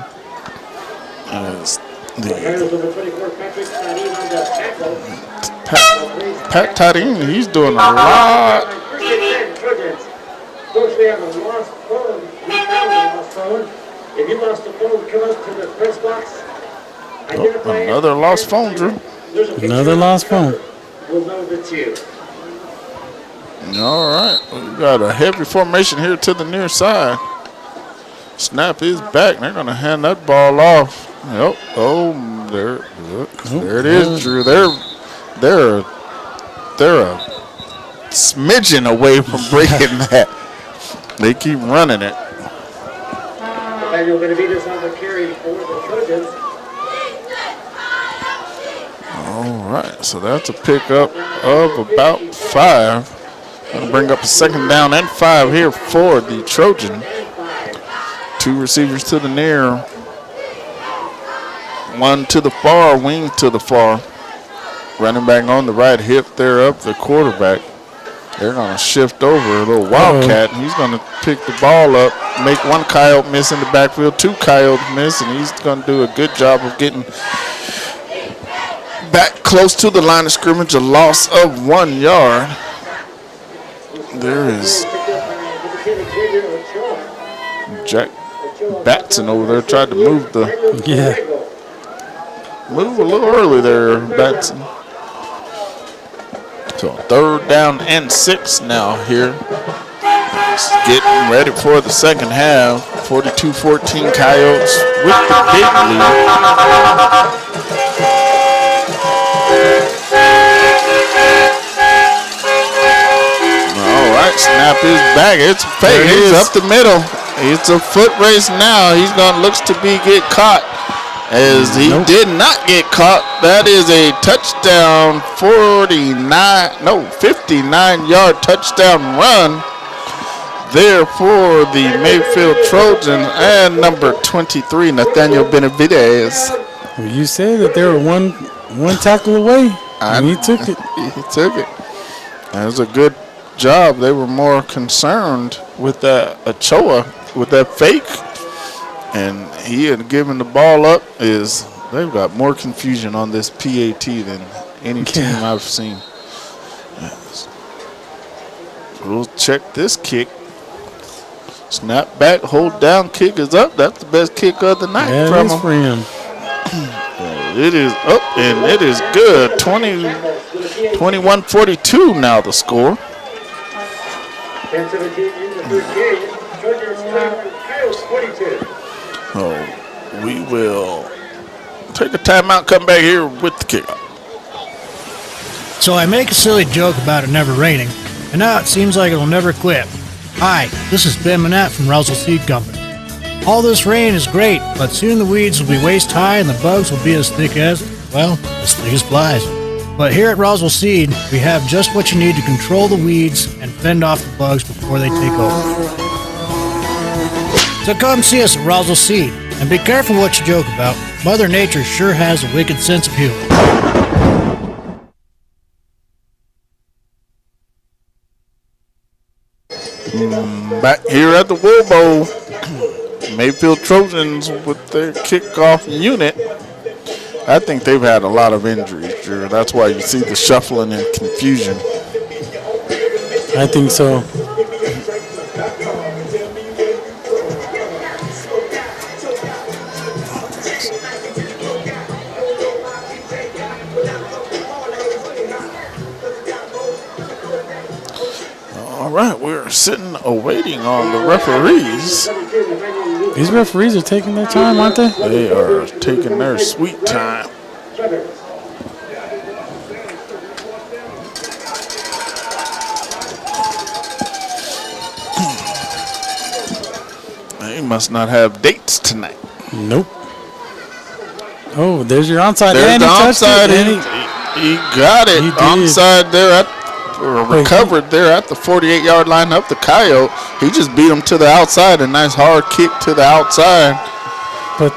Pat Tadine, he's doing a lot. Folks, we have a lost phone. We found a lost phone. If you lost a phone, come up to the press box. Another lost phone, Drew. Another lost phone. We'll know that's you. All right. We got a heavy formation here to the near side. Snap is back. They're going to hand that ball off. Yep. Oh, there it is, Drew. They're a smidgen away from breaking that. They keep running it. And you're going to beat us on the carry for the Trojans. All right, so that's a pickup of about 5 Gonna bring up a 2nd down and 5 here for the Trojan. 2 receivers to the near. 1 to the far, wing to the far. Running back on the right hip there up the quarterback. They're going to shift over a little wildcat. And he's going to pick the ball up, make 1 Coyote miss in the backfield, 2 Coyotes miss, and he's going to do a good job of getting back close to the line of scrimmage. A loss of 1 yard. There is Jack Batson over there, tried to move move a little early there, Batson. So 3rd down and 6 now here. Just getting ready for the 2nd half. 42-14 Coyotes with the big lead. All right, snap is back. It's fake. It's up the middle. It's a foot race now. He's going to looks to get caught. As he did not get caught. That is a touchdown, 59-yard touchdown run there for the Mayfield Trojans and number 23, Nathaniel Benavidez. Well, you said that they were one tackle away, and he took it. He took it. That was a good job. They were more concerned with that Ochoa, with that fake. And he had given the ball up. They've got more confusion on this PAT than any team I've seen. Yes. We'll check this kick. Snap back, hold down, kick is up. That's the best kick of the night from him. It is up and it is good. 21-42 now the score. 42. So we will take a timeout, come back here with the kickoff. So I make a silly joke about it never raining, and now it seems like it'll never quit. Hi, this is Ben Manette from Roswell Seed Company. All this rain is great, but soon the weeds will be waist high and the bugs will be as thick as flies. But here at Roswell Seed, we have just what you need to control the weeds and fend off the bugs before they take over. So come see us at Roswell Seed, and be careful what you joke about. Mother Nature sure has a wicked sense of humor. Back here at the Wool Bowl, Mayfield Trojans with their kickoff unit. I think they've had a lot of injuries, Drew. That's why you see the shuffling and confusion. I think so. All right, we're sitting awaiting on the referees. These referees are taking their time, aren't they? They are taking their sweet time. They must not have dates tonight. Nope. Oh, there's your onside. There's the onside. He got it. Onside there recovered there at the 48-yard line up the Coyote. He just beat him to the outside. A nice hard kick to the outside. But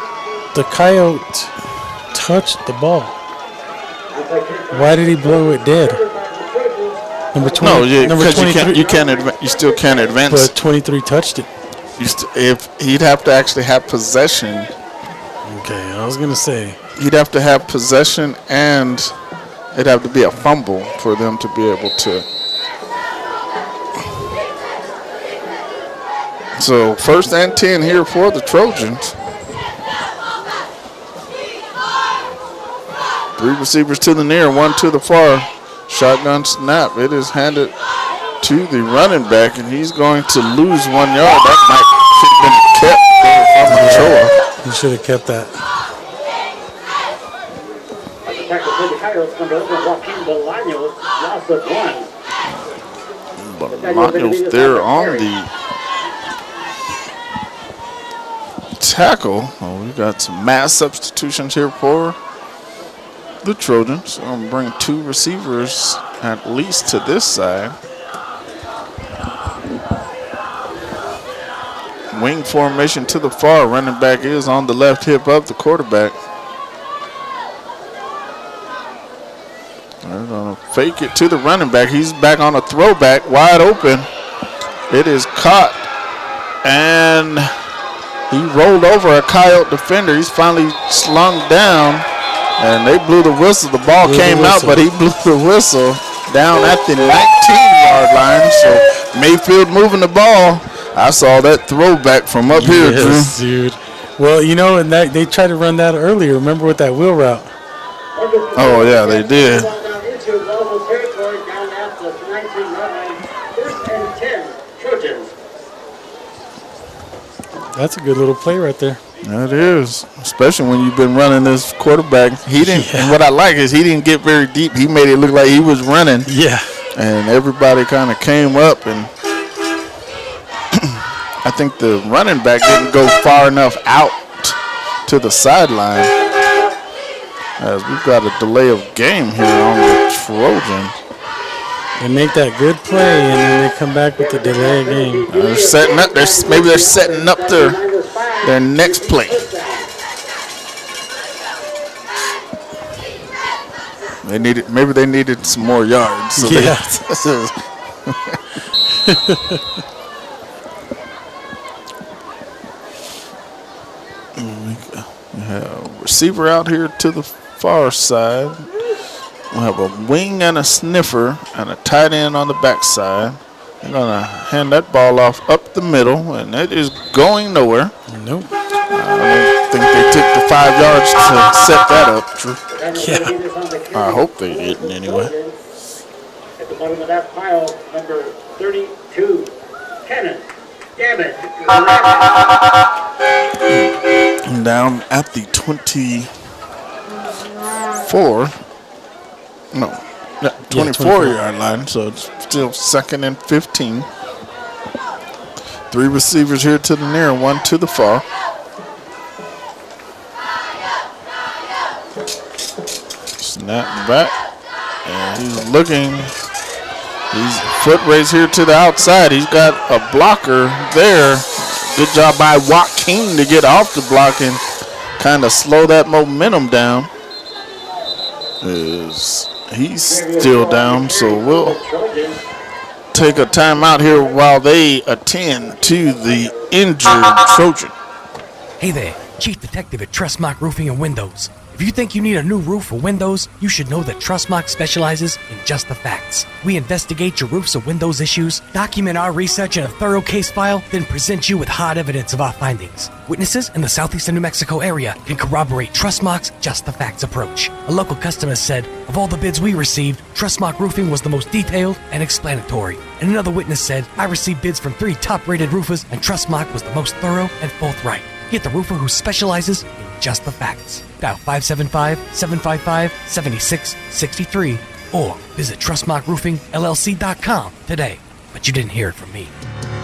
the Coyote touched the ball. Why did he blow it dead? Number 20. No, because you still can't advance. But 23 touched it. If he'd have to actually have possession. Okay, I was gonna say he'd have to have possession and it'd have to be a fumble for them to be able to. So 1st and 10 here for the Trojans. 3 receivers to the near, 1 to the far. Shotgun snap. It is handed to the running back, and he's going to lose 1 yard. That might have been kept from Ochoa. He should have kept that. Bolaños there on the tackle. Oh, we got some mass substitutions here for the Trojans. I'm going to bring 2 receivers at least to this side. wing formation to the far. Running back is on the left hip of the quarterback. They're going to fake it to the running back. He's back on a throwback, wide open. It is caught, and he rolled over a Coyote defender. He's finally slung down, and they blew the whistle. The ball came out, but he blew the whistle down at the 19-yard line. So Mayfield moving the ball. I saw that throwback from up here, yes, Drew. dude. Well, you know, and they tried to run that earlier. Remember with that wheel route? Oh, yeah, they did. Down at the 19-yard line. First and 10, Trojans. That's a good little play right there. That is, especially when you've been running this quarterback. He didn't. And what I like is he didn't get very deep. He made it look like he was running. Yeah. And everybody kind of came up, and I think the running back didn't go far enough out to the sideline. As we've got a delay of game here on the Trojans. They make that good play, and then they come back with the delay game. They're setting up. Maybe they're setting up their next play. Maybe they needed some more yards. So yeah. We have a receiver out here to the far side. We'll have a wing and a sniffer and a tight end on the backside. They're going to hand that ball off up the middle, and it is going nowhere. Nope. I don't think they took the 5 yards to set that up. True. Yeah. I hope they didn't anyway. At the bottom of that pile, number 32, Cannon. Gabbett. Down at the 24-yard line, so it's still 2nd and 15. 3 receivers here to the near, 1 to the far. Snap back, and he's looking. He's foot race here to the outside. He's got a blocker there. Good job by Joaquin to get off the block and kind of slow that momentum down. He's still down, so we'll take a timeout here while they attend to the injured Trojan. Hey there, Chief Detective at Trustmark Roofing and Windows. If you think you need a new roof or windows, you should know that Trustmark specializes in just the facts. We investigate your roofs or windows issues, document our research in a thorough case file, then present you with hard evidence of our findings. Witnesses in the southeastern New Mexico area can corroborate Trustmark's just the facts approach. A local customer said, of all the bids we received, Trustmark Roofing was the most detailed and explanatory. And another witness said, I received bids from 3 top-rated roofers and Trustmark was the most thorough and forthright. Get the roofer who specializes in just the facts. Dial 575-755-7663 or visit TrustmarkRoofingLLC.com today. But you didn't hear it from me.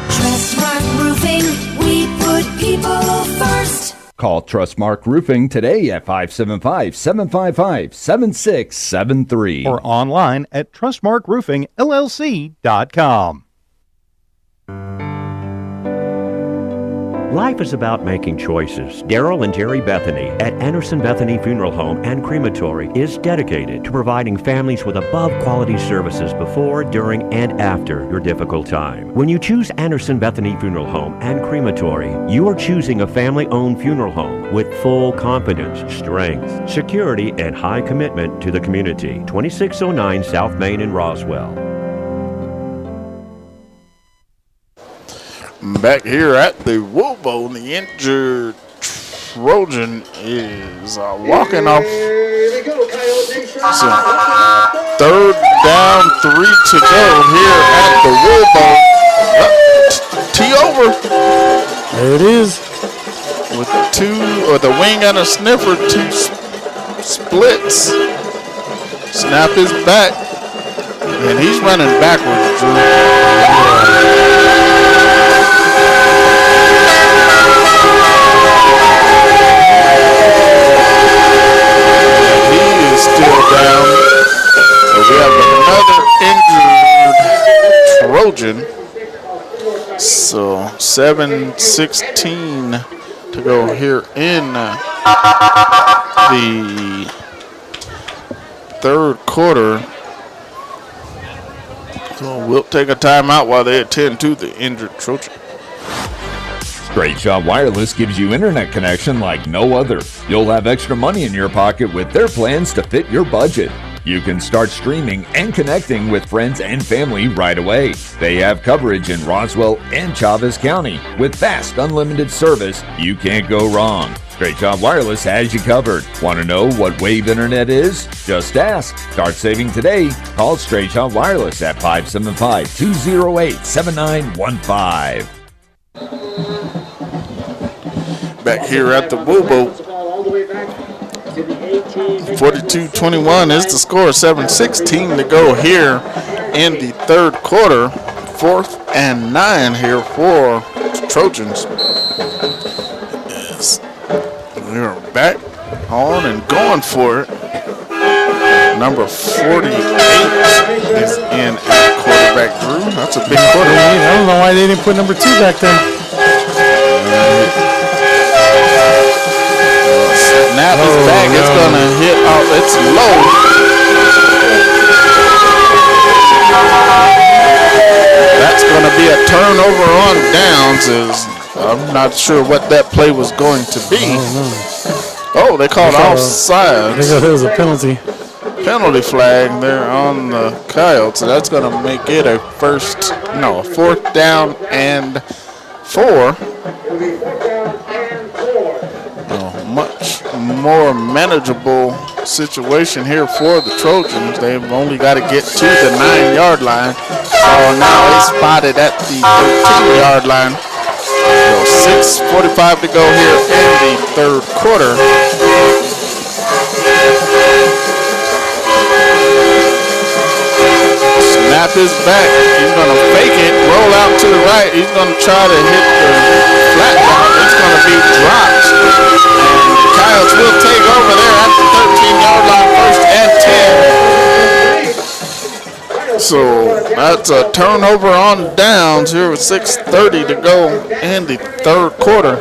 Trustmark Roofing, we put people first. Call Trustmark Roofing today at 575-755-7673 or online at TrustmarkRoofingLLC.com. Life is about making choices. Daryl and Jerry Bethany at Anderson Bethany Funeral Home and Crematory is dedicated to providing families with above-quality services before, during, and after your difficult time. When you choose Anderson Bethany Funeral Home and Crematory, you are choosing a family-owned funeral home with full confidence, strength, security, and high commitment to the community. 2609 South Main in Roswell. Back here at the Wool Bowl, the injured Trojan is walking off. So, 3rd down, 3 to go here at the Wool Bowl. Tee over. There it is. With the wing and a sniffer, 2 splits. Snap is back, and he's running backwards. Still down. So we have another injured Trojan. So 7:16 to go here in the third quarter. So we'll take a timeout while they attend to the injured Trojan. Straight Shot Wireless gives you internet connection like no other. You'll have extra money in your pocket with their plans to fit your budget. You can start streaming and connecting with friends and family right away. They have coverage in Roswell and Chavez County. With fast, unlimited service, you can't go wrong. Straight Shot Wireless has you covered. Want to know what Wave Internet is? Just ask. Start saving today. Call Straight Shot Wireless at 575-208-7915. Back here at the Woobo. 42-21 is the score. 7:16 to go here in the third quarter. 4th and 9 here for the Trojans. Yes. We are back on and going for it. Number 48 is in at quarterback through. That's a big quarter. I don't know why they didn't put number 2 back there. Snap is back. No. It's going to hit off. It's low. That's going to be a turnover on downs. I'm not sure what that play was going to be. Oh, they called offside. There was a penalty. Penalty flag there on the Coyotes. So that's going to make it a 4th down and 4. Much more manageable situation here for the Trojans. They've only got to get to the 9-yard line. So now it's spotted at the 13-yard line. So 6:45 to go here in the third quarter. Snap is back. He's going to fake it, roll out to the right. He's going to try to hit the flat ball. It's going to be dropped. Coyotes will take over there at the 13-yard line, 1st and 10. So that's a turnover on downs here with 6:30 to go in the third quarter.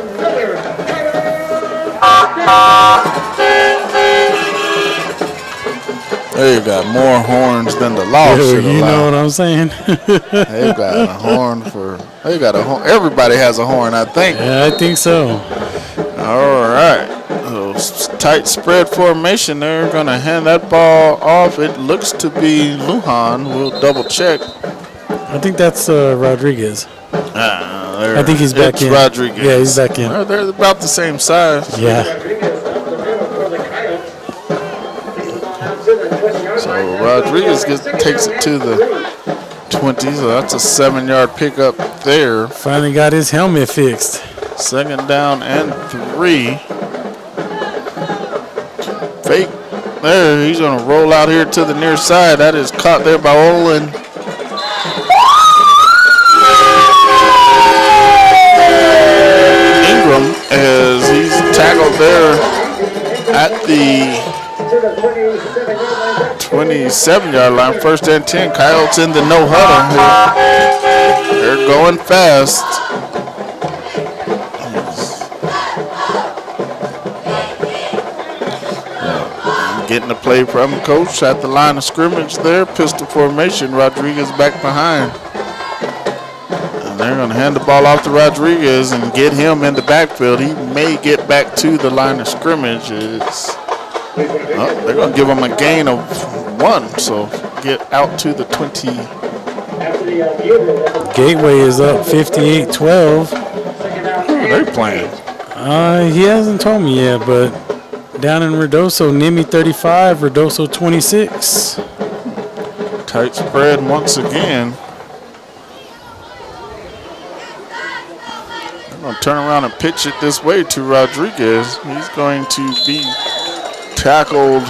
They got more horns than the law should allow. You know what I'm saying? They got a horn for. They got a horn. Everybody has a horn, I think. Yeah, I think so. All right. Tight spread formation. They're going to hand that ball off. It looks to be Lujan. We'll double check. I think that's Rodriguez. I think he's back in. Rodriguez. Yeah, he's back in. They're about the same size. Yeah. So Rodriguez takes it to the 20. So that's a 7-yard pickup there. Finally got his helmet fixed. 2nd down and 3. Fake there. He's going to roll out here to the near side. That is caught there by Olin. Ingram, as he's tackled there at the 27-yard line. 1st and 10. Coyotes in the no huddle here. They're going fast. Getting the play from coach at the line of scrimmage there. Pistol formation. Rodriguez back behind. And they're going to hand the ball off to Rodriguez and get him in the backfield. He may get back to the line of scrimmage. They're going to give him a gain of 1. So get out to the 20. Gateway is up 58-12. Who are they playing? He hasn't told me yet, but down in Redoso, Nimi 35, Redoso 26. Tight spread once again. They're going to turn around and pitch it this way to Rodriguez. He's going to be tackled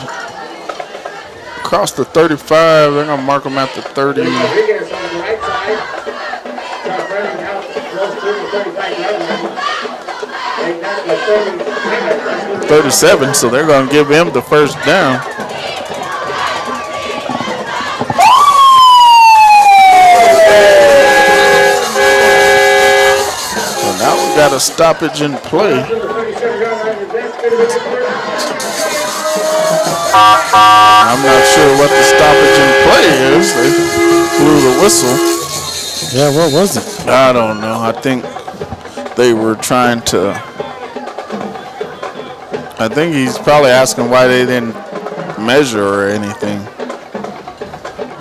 across the 35. They're going to mark him at the 30. Rodriguez on the right side. Running out close to the 35-yard line. 37, so they're going to give him the 1st down. got a stoppage in play. I'm not sure what the stoppage in play is. They blew the whistle. Yeah, what was it? I don't know. I think they were trying to. I think he's probably asking why they didn't measure or anything.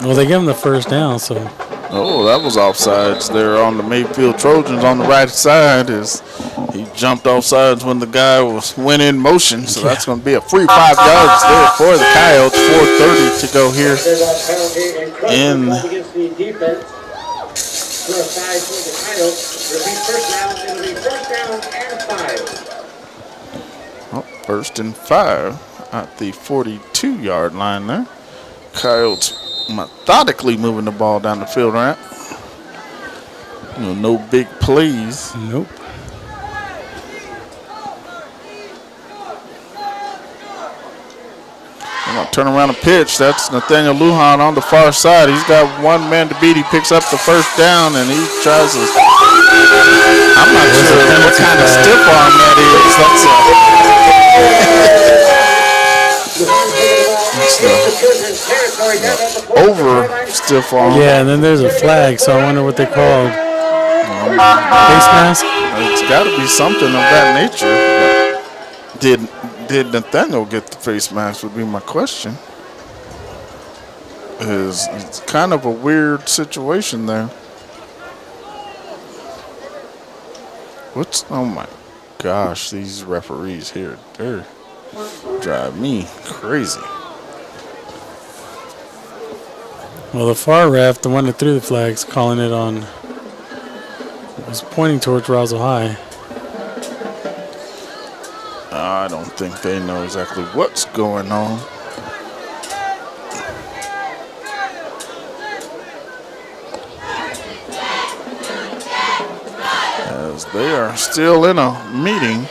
Well, they gave him the first down, so. Oh, that was offsides there on the Mayfield Trojans on the right side. He jumped offsides when the guy went in motion, so that's going to be a free 5 yards there for the Coyotes. 4:30 to go here in. Oh, 1st and 5 at the 42-yard line there. Coyotes methodically moving the ball down the field, right? No big plays. Nope. I'm going to turn around and pitch. That's Nathaniel Lujan on the far side. He's got one man to beat. He picks up the first down, and he tries to. I'm not sure what kind of stiff arm that is. That's over stiff arm. Yeah, and then there's a flag, so I wonder what they called. Face mask? It's got to be something of that nature. Did Nathaniel get the face mask would be my question. It's kind of a weird situation there. Oh my gosh, these referees here, they're drive me crazy. Well, the far ref, the one that threw the flags, calling it on, was pointing towards Roswell High. I don't think they know exactly what's going on. As they are still in a meeting.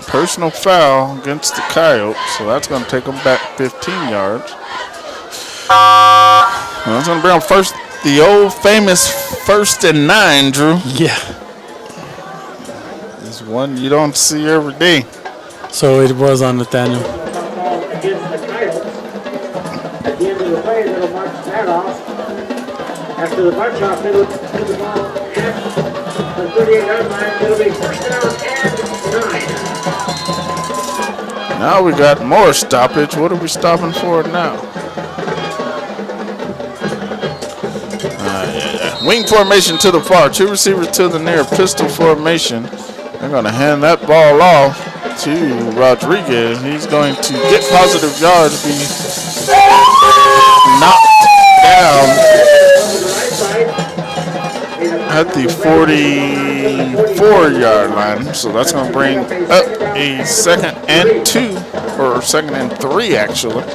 Personal foul against the Coyotes, so that's going to take them back 15 yards. And that's going to bring them first. The old famous 1st and 9, Drew. Yeah. It's one you don't see every day. So it was on Nathaniel. Against the Coyotes. At the end of the play, they'll march that off. After the march off, it'll put the ball at the 38-yard line. It'll be 1st down and 9. Now we got more stoppage. What are we stopping for now? Wing formation to the far. 2 receivers to the near. Pistol formation. They're going to hand that ball off to Rodriguez. He's going to get positive yards, be knocked down at the 44-yard line. So that's going to bring up a 2nd and 2, or 2nd and 3 actually.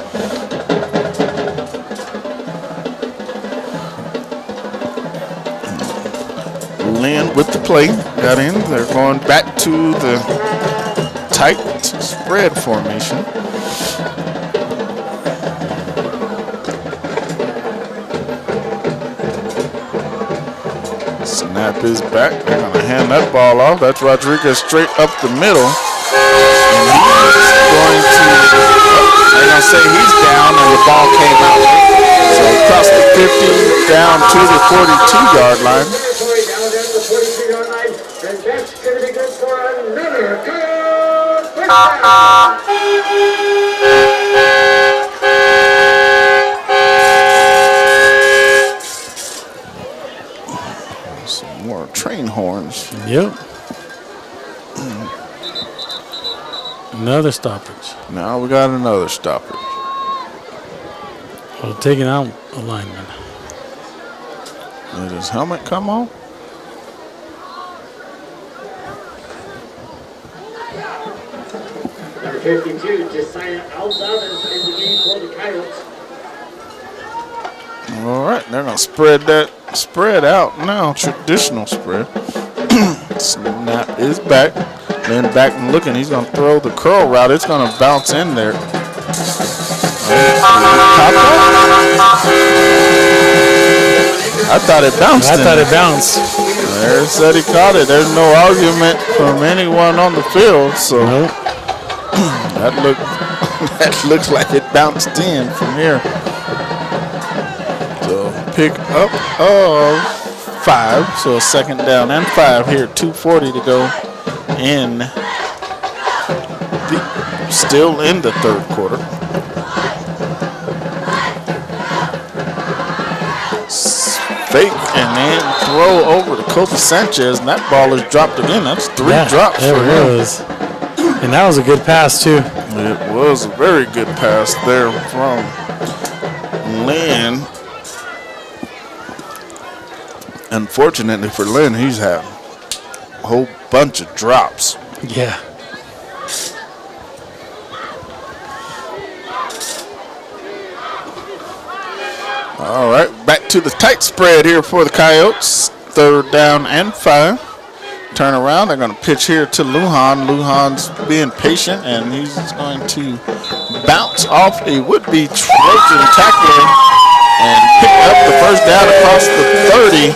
Lynn with the play, got in. They're going back to the tight spread formation. Snap is back. They're going to hand that ball off. That's Rodriguez straight up the middle. And he's going to, they're going to say he's down, and the ball came out. So across the 50, down to the 42-yard line. And that's going to be good for another good first down. Some more train horns. Yep. Another stoppage. Now we got another stoppage. Well, taking out a lineman. Did his helmet come off? Number 52, Josiah Alzada is in the game for the Coyotes. All right, they're going to spread out now, traditional spread. Snap is back. Then back and looking, he's going to throw the curl route. It's going to bounce in there. thought it bounced. I thought it bounced. There said he caught it. There's no argument from anyone on the field, so Nope. that looks like it bounced in from here. So pick up of 5. So a second down and 5 here. 2:40 to go in. Still in the third quarter. Fake and then throw over to Kobe Sanchez, and that ball is dropped again. That's 3 drops for him. Was. And that was a good pass, too. It was a very good pass there from Lynn. Unfortunately for Lynn, he's had a whole bunch of drops. Yeah. All right, back to the tight spread here for the Coyotes. Third down and 5. Turn around. They're going to pitch here to Lujan. Lujan's being patient, and he's going to bounce off a would-be Trojan tackler and pick up the first down across the 30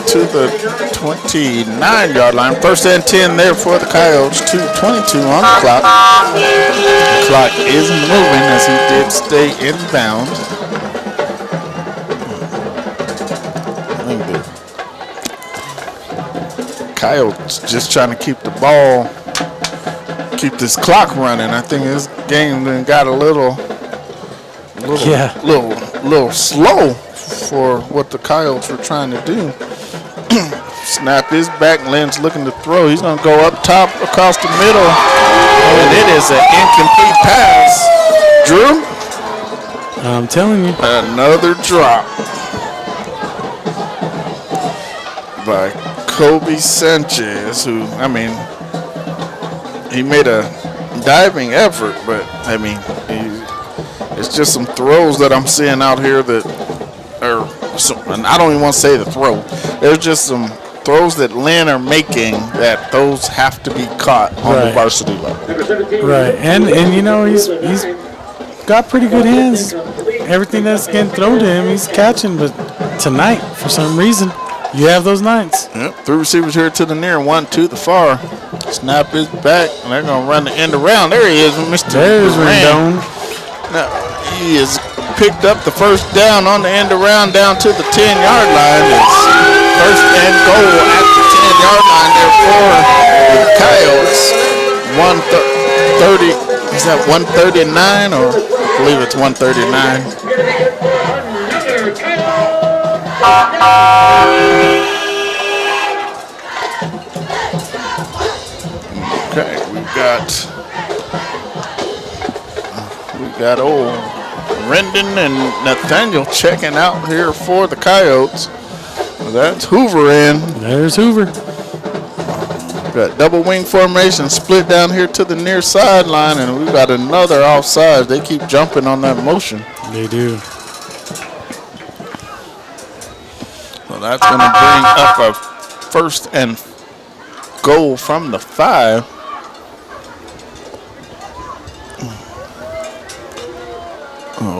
to the 29-yard line. First and 10 there for the Coyotes. 2:22 on the clock. The clock is moving as he did stay inbound. Coyotes just trying to keep the ball, keep this clock running. I think this game then got a little slow for what the Coyotes were trying to do. Snap is back. Lynn's looking to throw. He's going to go up top across the middle, and it is an incomplete pass. Drew? I'm telling you. Another drop by Kobe Sanchez, who, I mean, he made a diving effort, but, I mean, it's just some throws that I'm seeing out here that are, and I don't even want to say the throw. There's just some throws that Lynn are making that those have to be caught on the varsity level. Right, and you know, he's got pretty good hands. Everything that's getting thrown to him, he's catching, but tonight, for some reason, you have those nights. Yep, 3 receivers here to the near, 1 to the far. Snap is back, and they're going to run the end around. There he is, Mr. There's Rendon. Now, he has picked up the first down on the end around down to the 10-yard line. It's first and goal at the 10-yard line there for the Coyotes. 130, is that 139 or I believe it's 139. Okay, we've got old Rendon and Nathaniel checking out here for the Coyotes. That's Hoover in. There's Hoover. Got double wing formation split down here to the near sideline, and we've got another offside. They keep jumping on that motion. They do. So that's going to bring up a first and goal from the 5.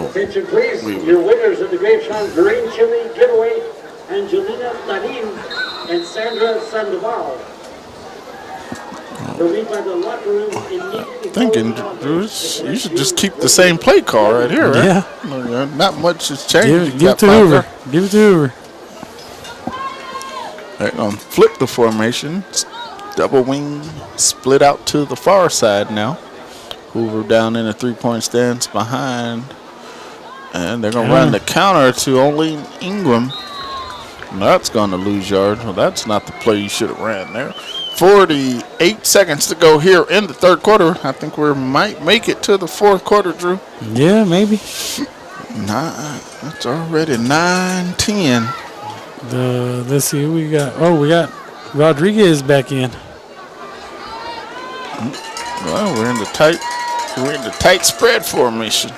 Attention please, your winners of the Great Sean Green Chili giveaway, Angelina Tanin and Sandra Sandoval. They'll be by the locker room immediately. Thinking, Drew, you should just keep the same play call right here, right? Yeah. Not much has changed. Give it to Hoover. Give it to Hoover. They're going to flip the formation. Double wing split out to the far side now. Hoover down in a 3-point stance behind. And they're going to run the counter to only Ingram. And that's going to lose yards. Well, that's not the play you should have ran there. 48 seconds to go here in the third quarter. I think we might make it to the fourth quarter, Drew. Yeah, maybe. It's already 9-10. Let's see who we got. Oh, we got Rodriguez back in. Well, we're in the tight spread formation.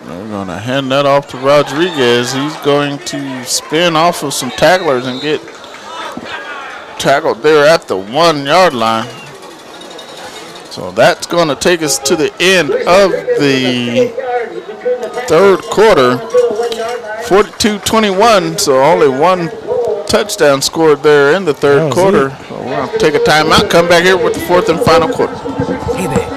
We're going to hand that off to Rodriguez. He's going to spin off of some tacklers and get tackled there at the 1-yard line. So that's going to take us to the end of the third quarter. 42-21, so only one touchdown scored there in the third quarter. So we're going to take a timeout, come back here with the fourth and final quarter. Hey there,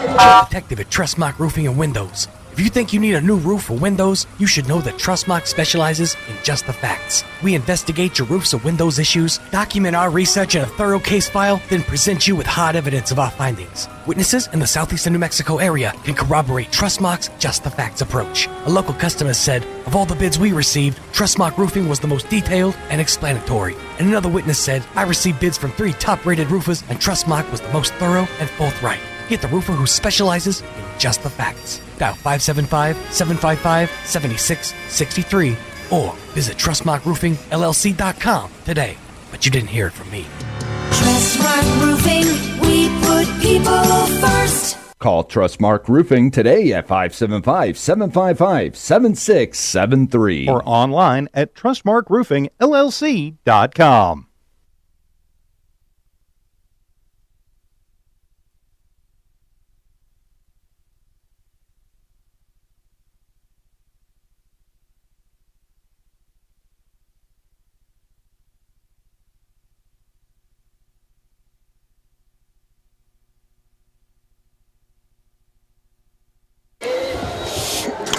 Detective at Trustmark Roofing and Windows. If you think you need a new roof or windows, you should know that Trustmark specializes in just the facts. We investigate your roofs or windows issues, document our research in a thorough case file, then present you with hard evidence of our findings. Witnesses in the southeastern New Mexico area can corroborate Trustmark's just the facts approach. A local customer said, of all the bids we received, Trustmark Roofing was the most detailed and explanatory. And another witness said, I received bids from 3 top-rated roofers and Trustmark was the most thorough and forthright. Get the roofer who specializes in just the facts. Dial 575-755-7663 or visit TrustmarkRoofingLLC.com today. But you didn't hear it from me. Trustmark Roofing, we put people first. Call Trustmark Roofing today at 575-755-7673 or online at TrustmarkRoofingLLC.com.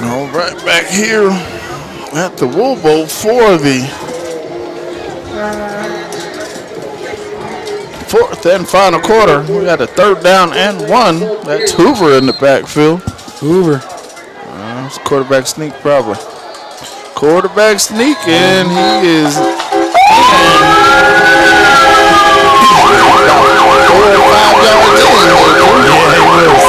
All right, back here at the Wool Bowl for the fourth and final quarter. We got a third down and 1. That's Hoover in the backfield. Hoover. It's quarterback sneak probably. Quarterback sneak, and he is 4 or 5 yards in. Yeah, he was.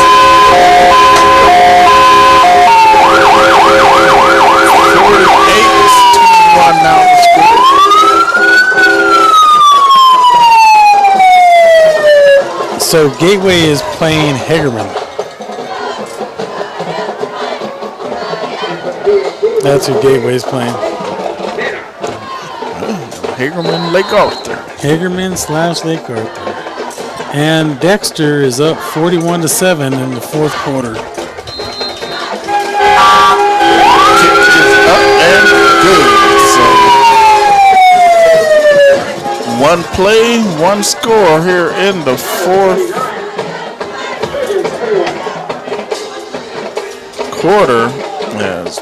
Now the score. So Gateway is playing Hagerman. That's who Gateway is playing. Hagerman Lake Arthur. Hagerman / Lake Arthur. And Dexter is up 41-7 in the fourth quarter. Kick is up and good. One play, one score here in the fourth quarter. Yes.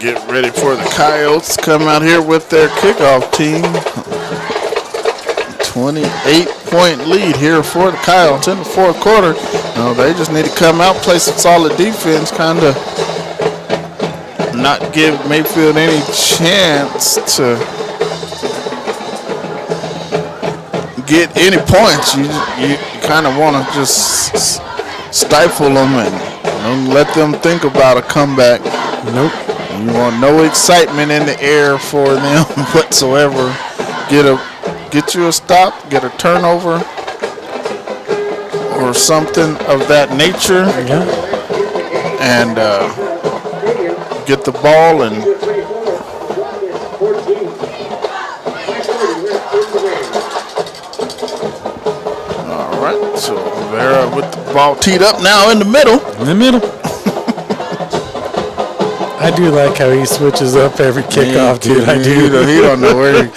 Get ready for the Coyotes to come out here with their kickoff team. 28-point lead here for the Coyotes in the fourth quarter. No, they just need to come out, play some solid defense, kind of not give Mayfield any chance to get any points. You kind of want to just stifle them and don't let them think about a comeback. Nope. You want no excitement in the air for them whatsoever. Get you a stop, get a turnover, or something of that nature. Yeah. And get the ball and all right, so Vera with the ball teed up now in the middle. I do like how he switches up every kickoff, dude. I do. He don't know where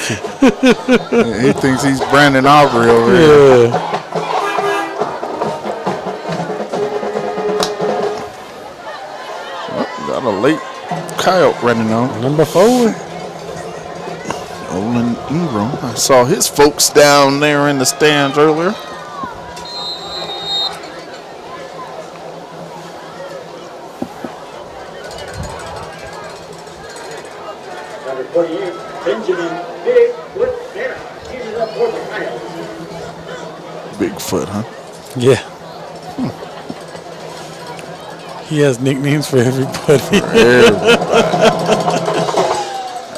he thinks he's Brandon Aubrey over here. Got a late Coyote running on. Number 4. Olin Ingram. I saw his folks down there in the stands earlier. Number 48, Benjamin Bigfoot Vera. He's up for the Coyotes. Bigfoot, huh? Yeah. He has nicknames for everybody.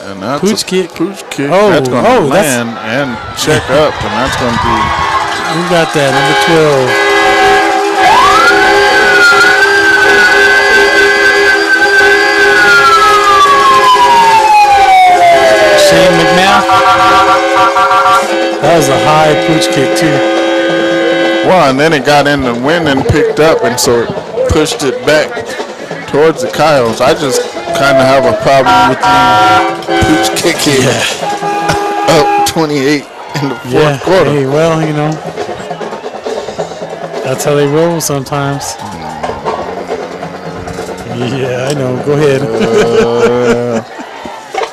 And that's Pooch kick. Pooch kick. Oh, that's going to land and check up, and that's going to be. We got that, number 12. Shane McMahon. That was a high pooch kick, too. Well, and then it got in the wind and picked up, and so it pushed it back towards the Coyotes. I just kind of have a problem with the pooch kicking up 28 in the fourth quarter. Hey, well, you know, that's how they roll sometimes. Yeah, I know. Go ahead.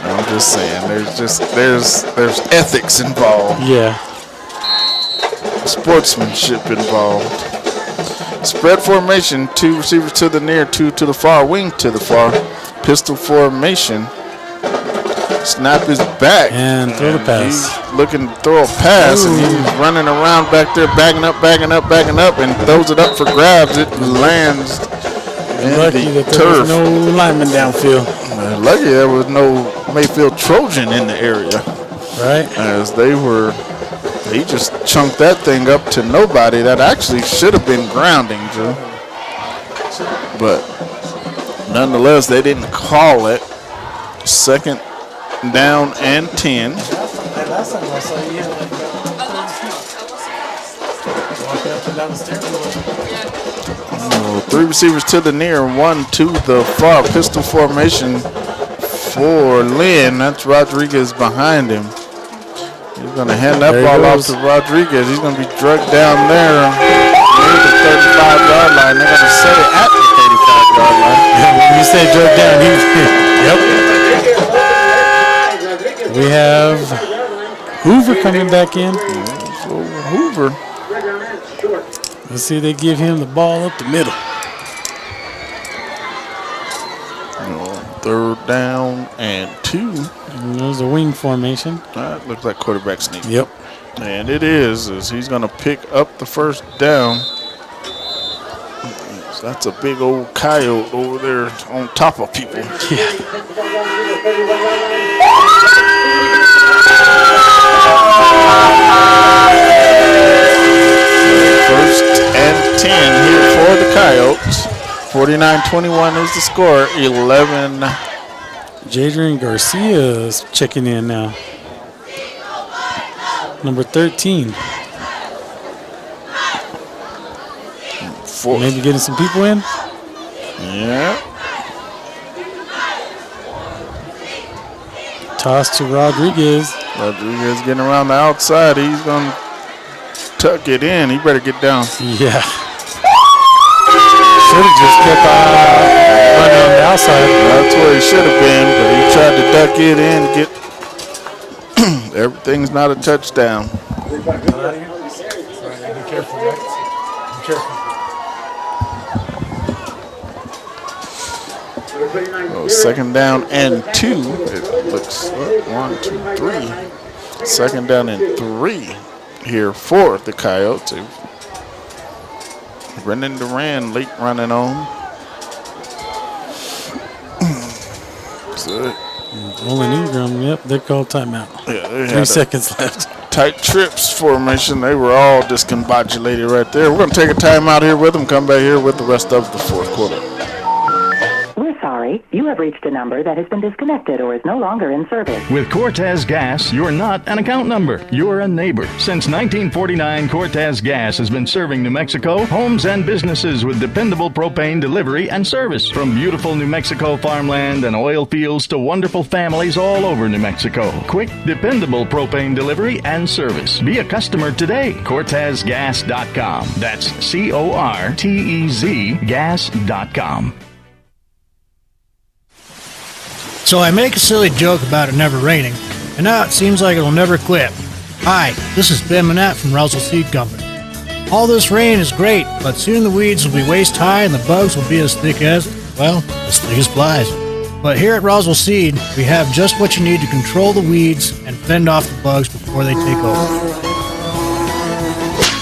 I'm just saying, there's ethics involved. Yeah. Sportsmanship involved. Spread formation, 2 receivers to the near, 2 to the far, wing to the far. Pistol formation. Snap is back. And throw the pass. He's looking to throw a pass, and he's running around back there, backing up, and throws it up for grabs. It lands in Lucky the that there turf. was no lineman downfield. Lucky there was no Mayfield Trojan in the area. Right. As he just chunked that thing up to nobody. That actually should have been grounding, Joe. But nonetheless, they didn't call it. Second down and 10. Last time I saw you, walking up and down the stairs. 3 receivers to the near, 1 to the far. Pistol formation for Lynn. That's Rodriguez behind him. He's going to hand that ball off to Rodriguez. He's going to be drugged down there near the 35-yard line. They're going to set it at the 35-yard line. When you say drugged down, yep. We have Hoover coming back in. So Hoover. Let's see if they give him the ball up the middle. Third down and 2. And there's a wing formation. That looks like quarterback sneak. Yep. And it is, as he's going to pick up the first down. So that's a big old coyote over there on top of people. Yeah. First and 10 here for the Coyotes. 49-21 is the score. 11. Jadrian Garcia is checking in now. Number 13. Maybe getting some people in. Yeah. Toss to Rodriguez. Rodriguez getting around the outside. He's going to tuck it in. He better get down. Yeah. Should have just kept running on the outside. That's where he should have been, but he tried to duck it in, get everything's not a touchdown. Be careful, right? Be careful. Second down and 2. It looks 1, 2, 3. Second down and 3 here for the Coyotes. Brendan Duran late running on. Olin Ingram, yep, they called timeout. Yeah, they 3 seconds left. Tight trips formation. They were all discombobulated right there. We're going to take a timeout here with them, come back here with the rest of the fourth quarter. We're sorry. You have reached a number that has been disconnected or is no longer in service. With Cortez Gas, you're not an account number. You're a neighbor. Since 1949, Cortez Gas has been serving New Mexico, homes and businesses with dependable propane delivery and service. From beautiful New Mexico farmland and oil fields to wonderful families all over New Mexico. Quick, dependable propane delivery and service. Be a customer today. CortezGas.com. That's CORTEZ gas.com. So I make a silly joke about it never raining, and now it seems like it'll never quit. Hi, this is Ben Manette from Roswell Seed Company. All this rain is great, but soon the weeds will be waist high and the bugs will be as thick as flies. But here at Roswell Seed, we have just what you need to control the weeds and fend off the bugs before they take over.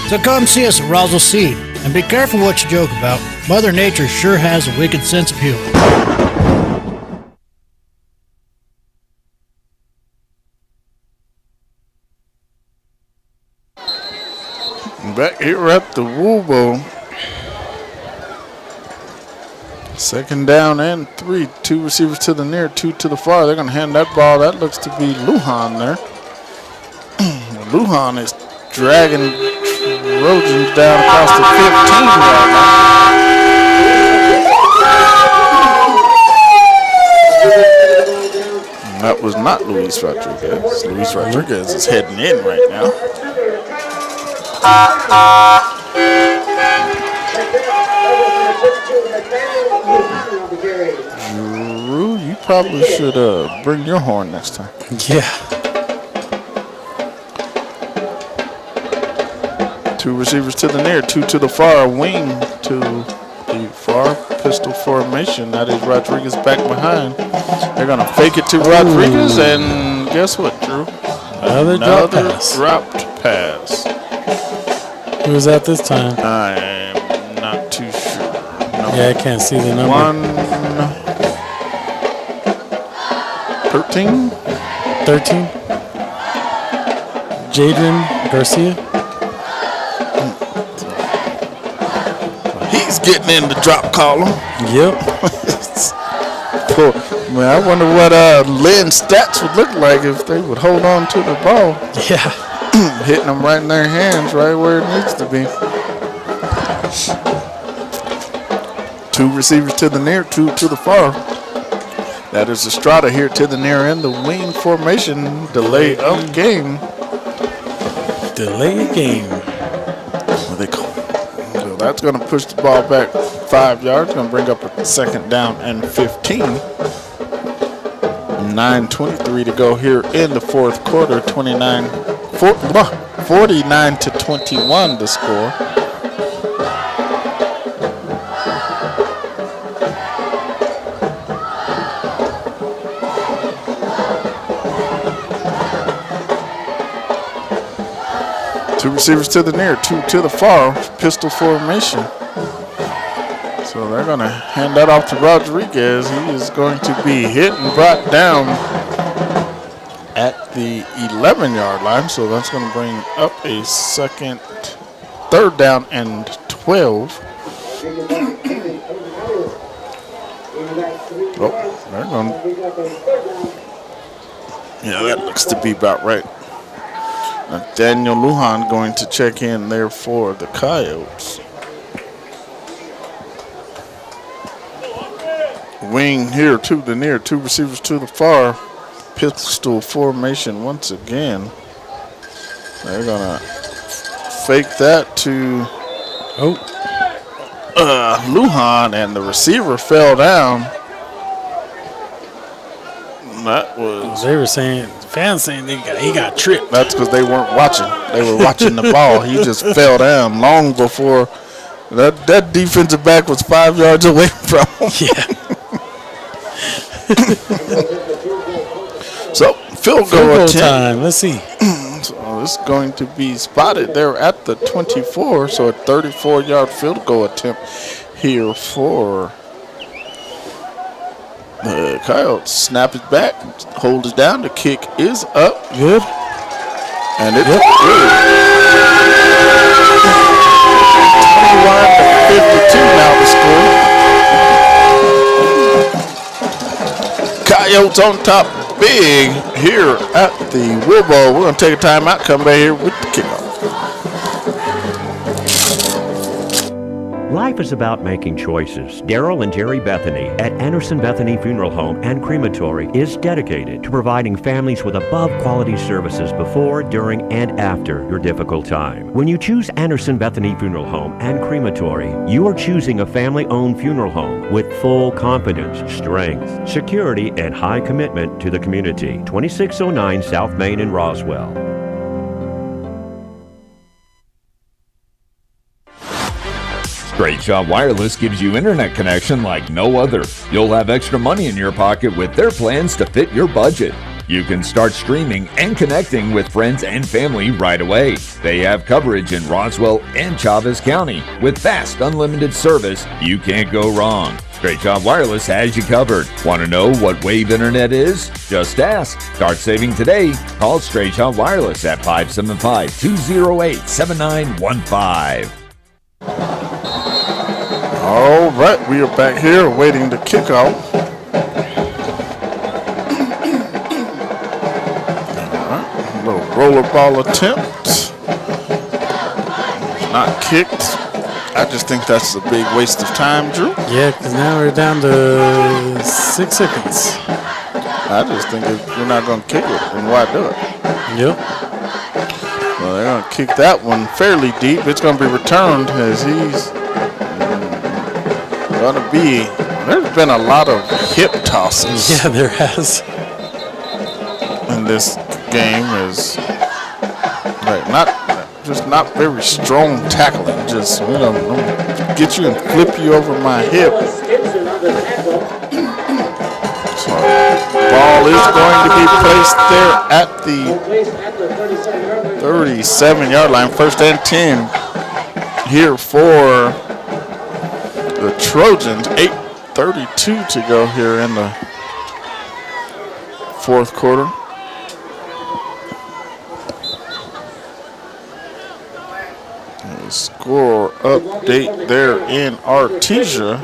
So come see us at Roswell Seed, and be careful what you joke about. Mother Nature sure has a wicked sense of humor. Back here at the Woolbo. Second down and 3. 2 receivers to the near, 2 to the far. They're going to hand that ball. That looks to be Lujan there. Lujan is dragging Trojans down across the 15-yard line. That was not Luis Rodriguez. Luis Rodriguez is heading in right now. Drew, you probably should bring your horn next time. Yeah. 2 receivers to the near, 2 to the far, wing to the far, pistol formation. That is Rodriguez back behind. They're going to fake it to Rodriguez, and guess what, Drew? Another dropped pass. Who's that this time? I'm not too sure. No. Yeah, I can't see the number. 13? 13? Jadron Garcia? He's getting in the drop column. Yep. Man, I wonder what Lynn's stats would look like if they would hold on to the ball. Yeah. Hitting them right in their hands, right where it needs to be. 2 receivers to the near, 2 to the far. That is Estrada here to the near end. The wing formation, delay of game. Delay game. What they call? So that's going to push the ball back 5 yards. Going to bring up a 2nd down and 15. 9:23 to go here in the 4th quarter. 49 to 21 the score. Two receivers to the near, 2 to the far, pistol formation. So they're going to hand that off to Rodriguez. He is going to be hit and brought down at the 11-yard line. So that's going to bring up a 3rd down and 12. Oh, they're going. Yeah, that looks to be about right. Daniel Lujan going to check in there for the Coyotes. Wing here to the near, 2 receivers to the far. Pistol formation once again. They're going to fake that to Lujan, and the receiver fell down. That was. They were saying, fans saying he got tripped. That's because they weren't watching. They were watching the ball. He just fell down long before that defensive back was 5 yards away from him. Yeah. So field goal time. Let's see. So it's going to be spotted there at the 24. So a 34-yard field goal attempt here for the Coyotes. Snap it back, hold it down. The kick is up. Good. And it's good. 21-52 now the score. Coyotes on top big here at the Wilbo. We're going to take a timeout, come back here with the kickoff. Life is about making choices. Daryl and Jerry Bethany at Anderson Bethany Funeral Home and Crematory is dedicated to providing families with above-quality services before, during, and after your difficult time. When you choose Anderson Bethany Funeral Home and Crematory, you are choosing a family-owned funeral home with full confidence, strength, security, and high commitment to the community. 2609 South Main in Roswell. Straight Shot Wireless gives you internet connection like no other. You'll have extra money in your pocket with their plans to fit your budget. You can start streaming and connecting with friends and family right away. They have coverage in Roswell and Chavez County. With fast, unlimited service, you can't go wrong. Straight Shot Wireless has you covered. Want to know what Wave Internet is? Just ask. Start saving today. Call Straight Shot Wireless at 575-208-7915. All right, we are back here awaiting the kickoff. All right, a little rollerball attempt. Not kicked. I just think that's a big waste of time, Drew. Yeah, because now we're down to 6 seconds. I just think if you're not going to kick it, then why do it? Yep. Well, they're going to kick that one fairly deep. It's going to be returned as he's going to be. There's been a lot of hip tosses. Yeah, there has. In this game is like not very strong tackling. Just get you and flip you over my hip. So ball is going to be placed there at the 37-yard line. 1st and 10 here for the Trojans. 8:32 to go here in the 4th quarter. Score update there in Artesia.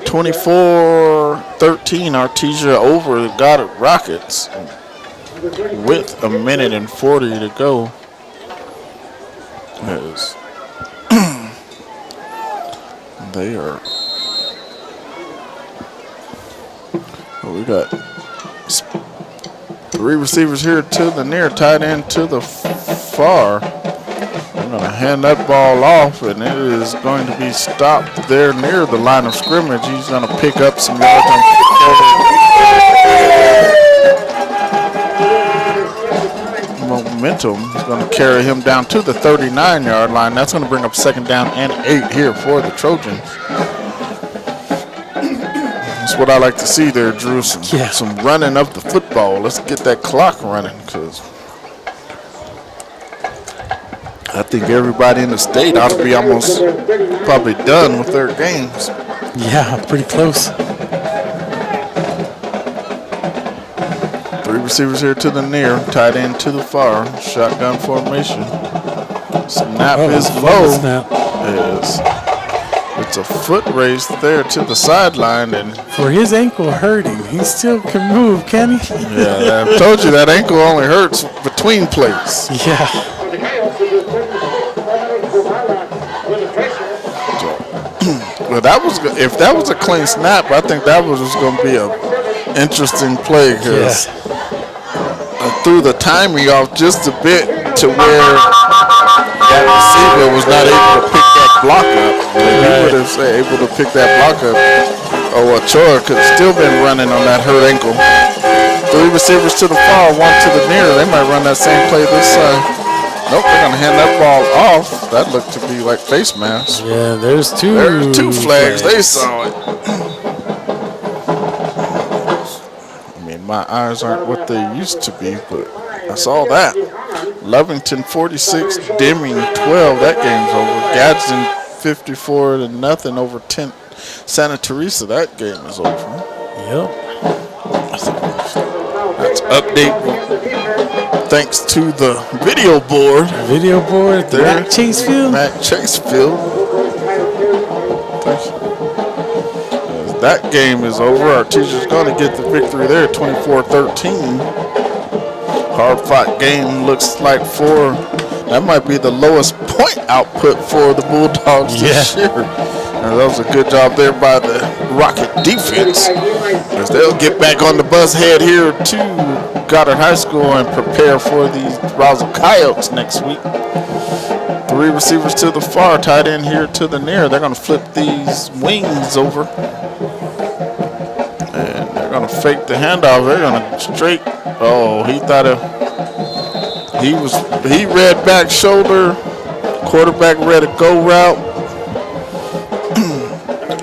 24-13 Artesia over the Goddard Rockets with 1:40 to go. As they are. We got 3 receivers here to the near, tight end to the far. I'm going to hand that ball off, and it is going to be stopped there near the line of scrimmage. He's going to pick up some yards. Momentum is going to carry him down to the 39-yard line. That's going to bring up 2nd down and 8 here for the Trojans. That's what I like to see there, Drew. Some running of the football. Let's get that clock running, because I think everybody in the state ought to be almost probably done with their games. Yeah, pretty close. 3 receivers here to the near, tight end to the far, shotgun formation. Snap is low. It's a foot race there to the sideline, and for his ankle hurting, he still can move, can he? Yeah, I told you that ankle only hurts between plays. Yeah. Well, if that was a clean snap, I think that was just going to be an interesting play, because I threw the timing off just a bit to where that receiver was not able to pick that block up. If he would have able to pick that block up, Ochoa could have still been running on that hurt ankle. 3 receivers to the far, 1 to the near. They might run that same play this side. Nope, they're going to hand that ball off. That looked to be like face mask. Yeah, there's 2. There's 2 flags. They saw it. I mean, my eyes aren't what they used to be, but I saw that. Lovington 46, Deming 12. That game's over. Gadsden 54-0 over 10. Santa Teresa. That game is over. Yep. That's update. Thanks to the video board. Video board there. Matt Chasefield. That game is over. Artesia's going to get the victory there, 24-13. Hard-fought game looks like that might be the lowest point output for the Bulldogs this year. And that was a good job there by the Rocket defense, as they'll get back on the bus head here to Goddard High School and prepare for the Roswell Coyotes next week. 3 receivers to the far, tight end here to the near. They're going to flip these wings over, and they're going to fake the handoff. They're going to straight. Oh, he read back shoulder. Quarterback read a go route.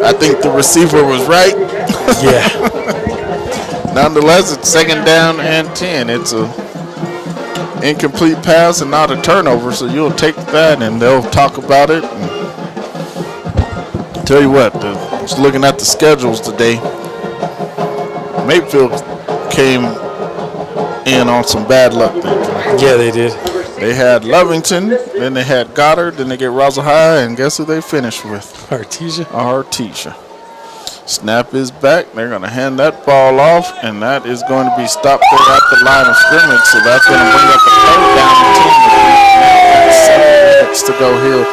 I think the receiver was right. Yeah. Nonetheless, it's 2nd down and 10. It's a incomplete pass and not a turnover, so you'll take that and they'll talk about it. And tell you what, just looking at the schedules today, Mayfield came in on some bad luck there. Yeah, they did. They had Lovington, then they had Goddard, then they get Roswell High, and guess who they finished with? Artesia. Artesia. Snap is back. They're going to hand that ball off, and that is going to be stopped there at the line of scrimmage. So that's going to bring up a third down and 10. 7 minutes to go here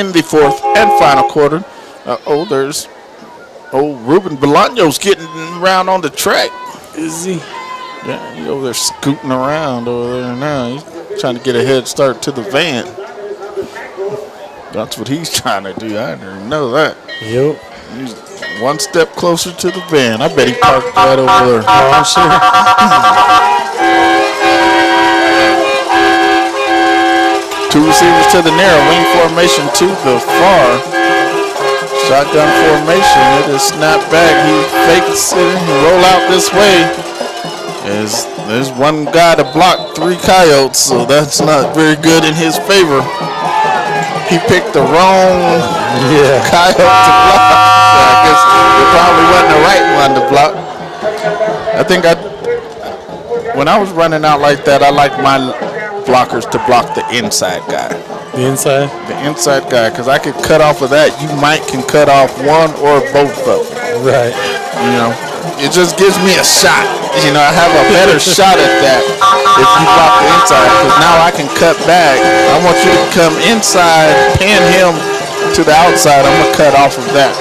in the fourth and final quarter. There's Ruben Bolaños getting around on the track. Is he? Yeah, he's over there scooting around over there now. He's trying to get a head start to the van. That's what he's trying to do. I didn't know that. Yep. He's one step closer to the van. I bet he parked right over there. Oh, I'm sure. Two receivers to the near, wing formation to the far. Shotgun formation. It is snap back. He fakes it and roll out this way. There's one guy to block 3 Coyotes, so that's not very good in his favor. He picked the wrong Coyote to block. I guess it probably wasn't the right one to block. I think when I was running out like that, I like my blockers to block the inside guy. The inside? The inside guy, because I could cut off of that. You can cut off one or both of them. Right. You know, it just gives me a shot. You know, I have a better shot at that if you block the inside, because now I can cut back. I want you to come inside, pin him to the outside. I'm going to cut off of that.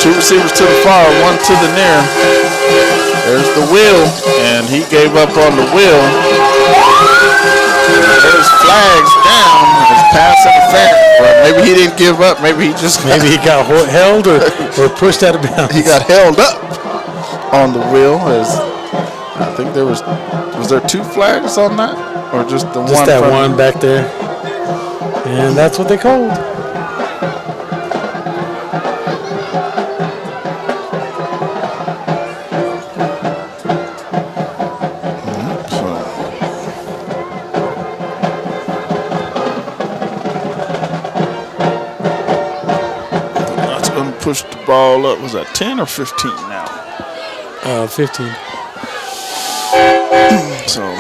2 receivers to the far, 1 to the near. There's the wheel, and he gave up on the wheel. There's flags down. There's pass interference. Well, maybe he didn't give up. Maybe he got held or pushed out of bounds. He got held up on the wheel. I think there was there 2 flags on that, or just the one? Just that one back there, and that's what they called. Push the ball up. Was that 10 or 15 now? 15. So,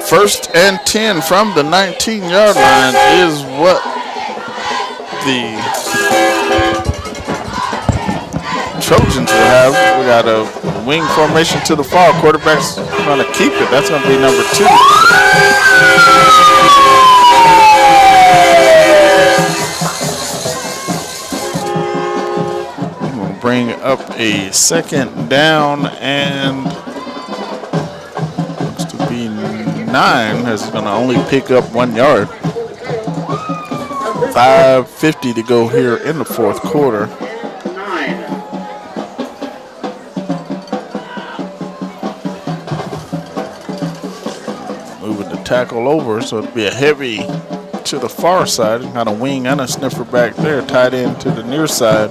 first and 10 from the 19-yard line is what the Trojans will have. We got a wing formation to the far. Quarterback's going to keep it. That's going to be number 2. Bring up a second down and looks to be 9, as it's going to only pick up 1 yard. 5:50 to go here in the fourth quarter. Moving the tackle over, so it'll be a heavy to the far side. Got a wing and a sniffer back there, tied in to the near side.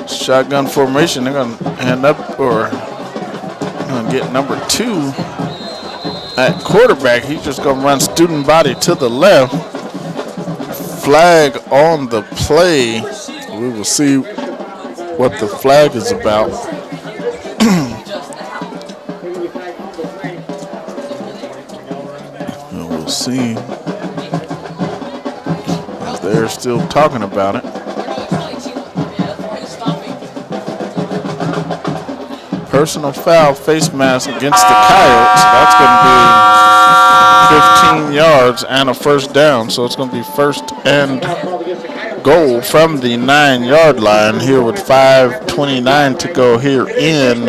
Shotgun formation. They're going to hand up or going to get number 2 at quarterback. He's just going to run student body to the left. Flag on the play. We will see what the flag is about. And we'll see. They're still talking about it. Personal foul, face mask against the Coyotes. That's going to be 15 yards and a first down. So it's going to be first and goal from the 9-yard line here with 5:29 to go here in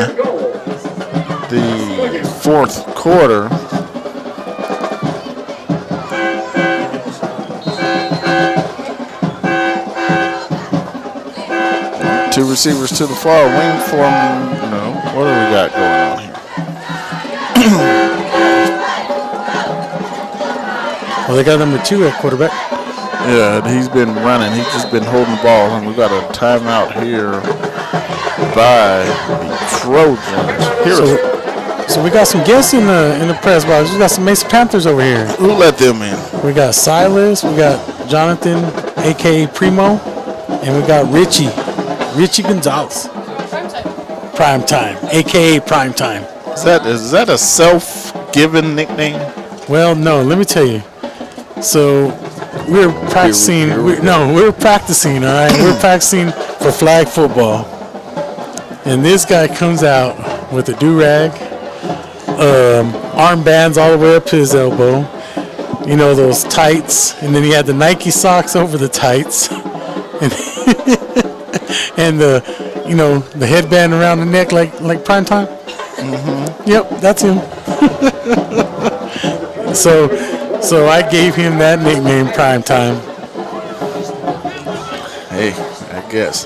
the fourth quarter. Two receivers to the far wing form. What do we got going on here? Well, they got number 2 at quarterback. Yeah, he's been running. He's just been holding the ball. And we got a timeout here by the Trojans. So we got some guests in the press box. We got some Mesa Panthers over here. Who let them in? We got Silas. We got Jonathan, a.k.a. Primo. And we got Richie Gonzalez. Prime Time, a.k.a. Prime Time. Is that a self-given nickname? Well, no. Let me tell you. So we were practicing. We were practicing. All right, we were practicing for flag football, and this guy comes out with a do-rag, armbands all the way up to his elbow. You know, those tights, and then he had the Nike socks over the tights, and and the headband around the neck like prime time. Mm-hmm. Yep, that's him. So I gave him that nickname, Prime Time. Hey, I guess.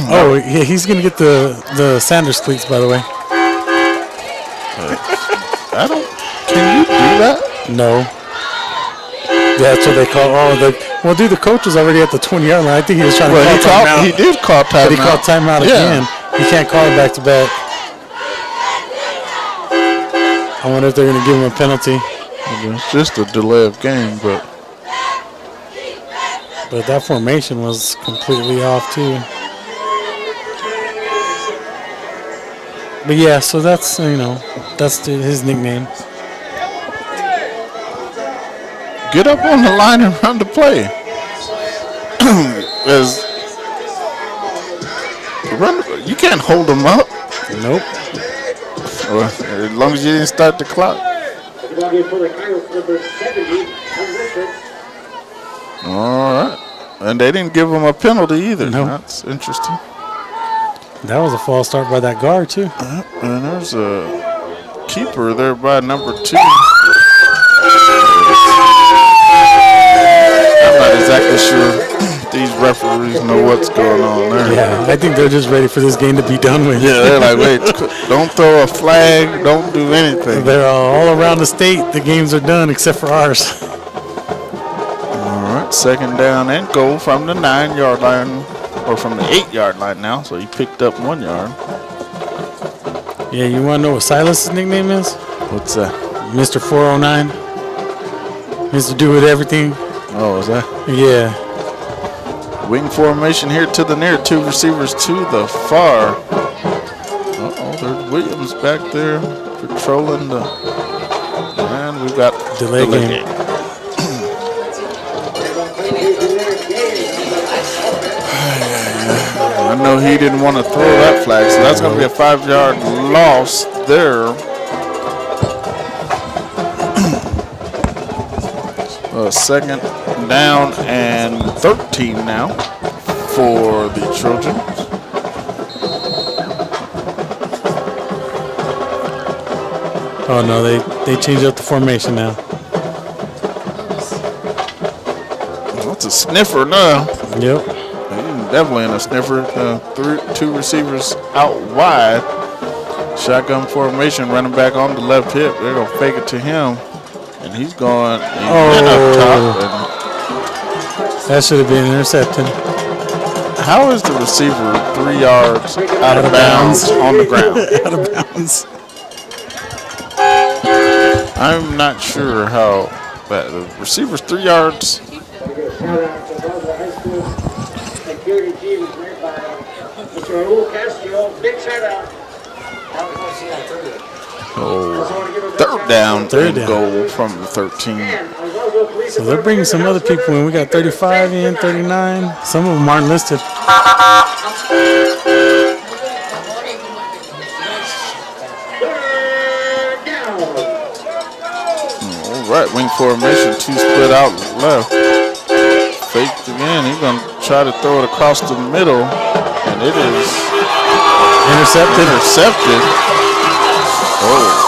Oh, yeah, he's gonna get the Sanders cleats, by the way. I don't. Can you do that? No. Yeah, that's what they call. Well, dude, the coach was already at the 20-yard line. I think he was trying to call timeout. He did call timeout. But he called timeout again. He can't call it back to back. I wonder if they're going to give him a penalty. It's just a delay of game, but that formation was completely off too. But yeah, so that's his nickname. get up on the line and run the play. You can't hold them up. Nope. Or, as long as you didn't start the clock. All right. And they didn't give him a penalty either. No. That's interesting. That was a false start by that guard, too. And there's a keeper there by number 2. I'm not exactly sure these referees know what's going on there. Yeah, I think they're just ready for this game to be done with. Yeah, they're like, wait, don't throw a flag, don't do anything. They're all around the state. The games are done except for ours. All right, second down and goal from the 9-yard line, or from the 8-yard line now, so he picked up 1 yard. Yeah, you want to know what Silas's nickname is? What's that? Mr. 409. He's to do with everything. Oh, is that? Yeah. Wing formation here to the near, 2 receivers to the far. Uh-oh, there's Williams back there patrolling the, and we've got delay game. I know he didn't want to throw that flag, so that's going to be a 5-yard loss there. Second down and 13 now for the Trojans. Oh no, they changed up the formation now. That's a sniffer now. Yep. Definitely in a sniffer. 2 receivers out wide. Shotgun formation, running back on the left hip. They're going to fake it to him. And he's going up top. That should have been intercepted. How is the receiver 3 yards out of bounds on the ground? Out of bounds. I'm not sure how that. The receiver's 3 yards. Oh, third down and goal from the 13. So they're bringing some other people in. We got 35 in, 39. Some of them aren't listed. All right, wing formation, 2 split out left. Faked again. He's going to try to throw it across the middle, and it is intercepted. Oh.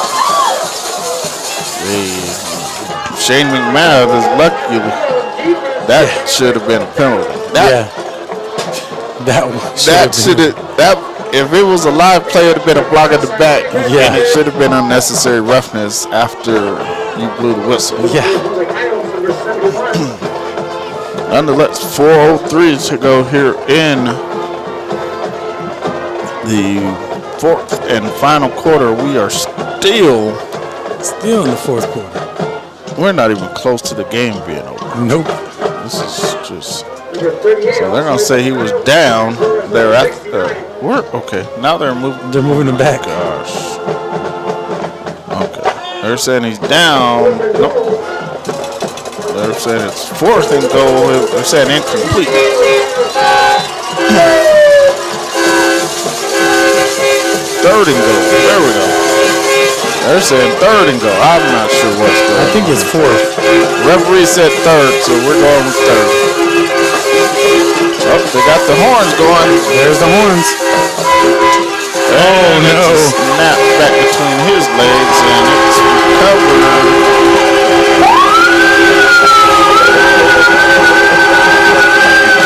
Shane McMahon is lucky. That should have been a penalty. If it was a live play, it would have been a block at the back. Yeah. And it should have been unnecessary roughness after you blew the whistle. Yeah. Nonetheless, 4:03 to go here in the 4th and final quarter. We are still in the 4th quarter. We're not even close to the game being over. Nope. This is just. So they're gonna say he was down. They're at. Okay. Now they're moving. They're moving him back. Gosh. Okay. They're saying he's down. Nope. They're saying it's 4th and goal. They're saying incomplete. Third and goal. There we go. They're saying 3rd and goal. I'm not sure what's going on. I think it's 4th. Referee said 3rd, so we're going with 3rd. Oh, they got the horns going. There's the horns. And no. It's a snap back between his legs, and it's recovered.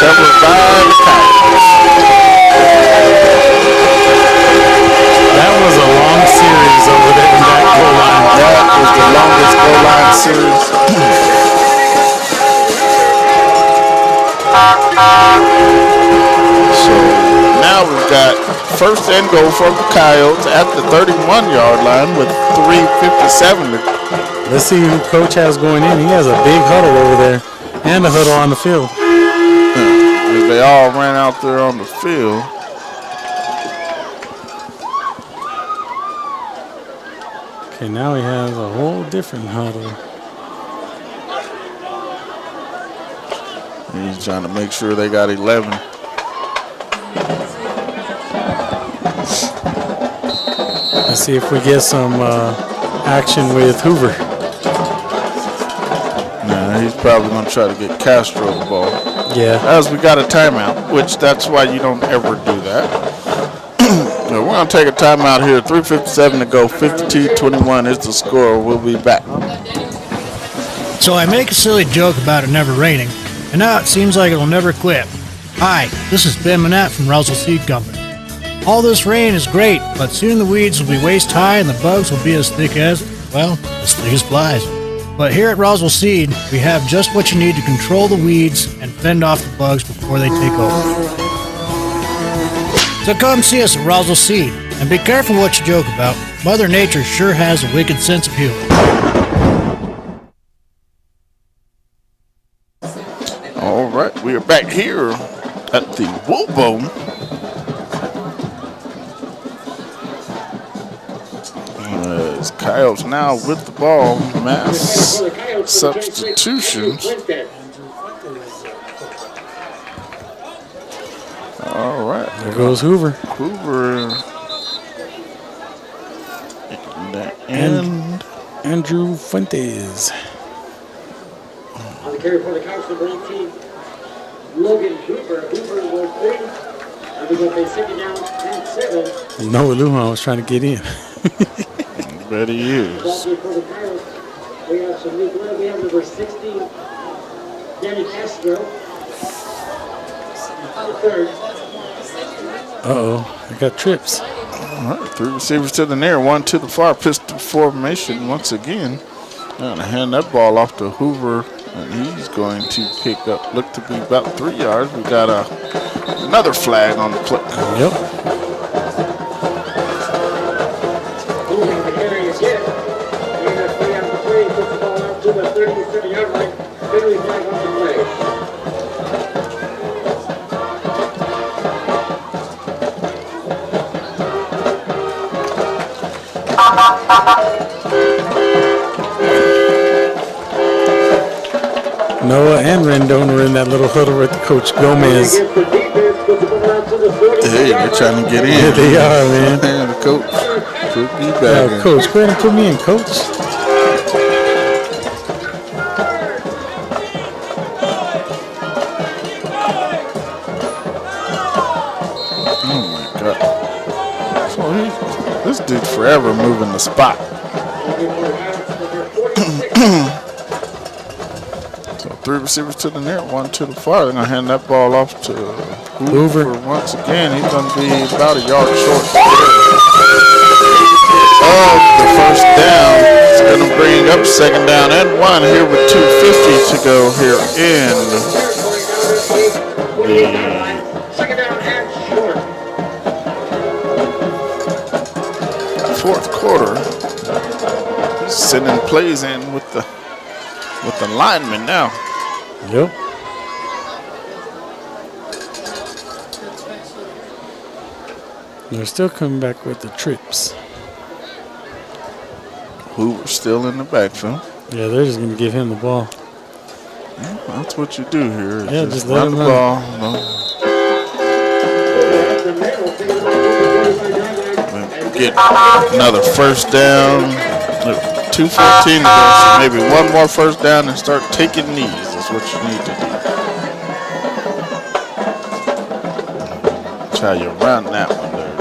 Recovered by the Coyotes. That was a long series over there in that goal line. That was the longest goal line series. So now we've got 1st and goal for the Coyotes at the 31-yard line with 3:57. Let's see who coach has going in. He has a big huddle over there and a huddle on the field. They all ran out there on the field. Okay, now he has a whole different huddle. He's trying to make sure they got 11. Let's see if we get some action with Hoover. Nah, he's probably going to try to get Castro the ball. Yeah. As we got a timeout, which that's why you don't ever do that. We're going to take a timeout here. 3:57 to go. 52-21 is the score. We'll be back. So I make a silly joke about it never raining, and now it seems like it'll never quit. Hi, this is Ben Manette from Roswell Seed Company. All this rain is great, but soon the weeds will be waist high and the bugs will be as thick as, well, as thick as flies. But here at Roswell Seed, we have just what you need to control the weeds and fend off the bugs before they take over. So come see us at Roswell Seed, and be careful what you joke about. Mother Nature sure has a wicked sense of humor. All right, we are back here at the Wilbone. Coyotes now with the ball. Mass substitutions. All right. There goes Hoover. Hoover. And Andrew Fuentes. On the carry for the Coyotes, number 18, Logan Hoover. Hoover was 3. And they're going to play 2nd down and 7. Noah Lujan was trying to get in. Bet he is. For the Coyotes, we have some new blood. We have number 16, Danny Castro. The 3rd. Uh-oh, I got trips. All right, 3 receivers to the near, 1 to the far. Pistol formation once again. Going to hand that ball off to Hoover, and he's going to pick up, look to be about 3 yards. We got another flag on the play. Yep. Moving the carry again. And that's 3 out of 3. Puts the ball out to the 37-yard line. Penalty flag on the play. Noah and Rendon are in that little huddle with Coach Gomez. Hey, they're trying to get in. Yeah, they are, man. And the coach could be back. Yeah, Coach, go ahead and put me in, Coach. Oh my God! So this dude's forever moving the spot. So 3 receivers to the near, 1 to the far. They're gonna hand that ball off to Hoover once again. He's gonna be about a yard short of the first down. It's gonna bring up 2nd down and 1 here with 2:50 to go here in the 2nd down and short. 4th quarter. He's sending plays in with the linemen now. Yep. They're still coming back with the trips. Hoover's still in the backfield. Yeah, they're just going to give him the ball. That's what you do here. Yeah, just let run him the run. ball. Get another first down. 2:14 to go, so maybe one more first down and start taking knees. That's what you need to do. That's how you run that one there.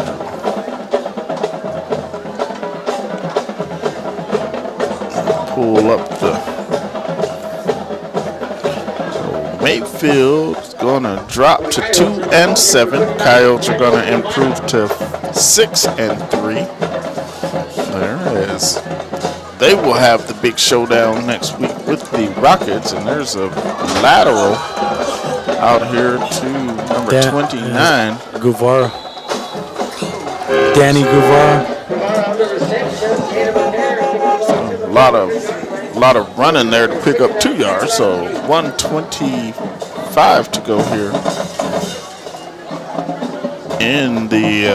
Pull up the. So Mayfield's gonna drop to 2-7. Coyotes are gonna improve to 6-3. There is. They will have the big showdown next week with the Rockets, and there's a lateral out here to number 29. Guevara. Danny Guevara. A lot of running there to pick up 2 yards, so 1:25 to go here in the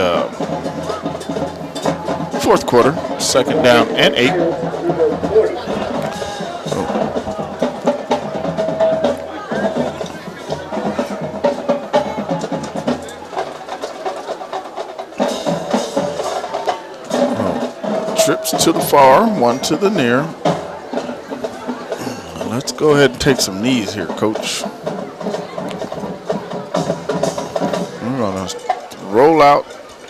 fourth quarter. Second down and 8. Trips to the far, one to the near. Let's go ahead and take some knees here, Coach. We're going to roll out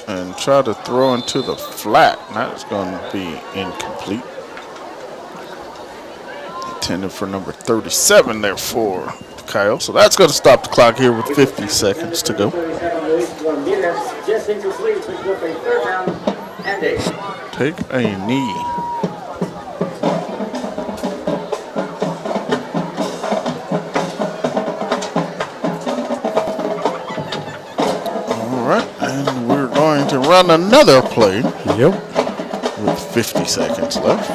and try to throw into the flat. That's going to be incomplete. Intended for number 37 there for Kyle. So that's going to stop the clock here with 50 seconds to go. Just incomplete, picks up a third down and 8. Take a knee. All right, and we're going to run another play. Yep. With 50 seconds left.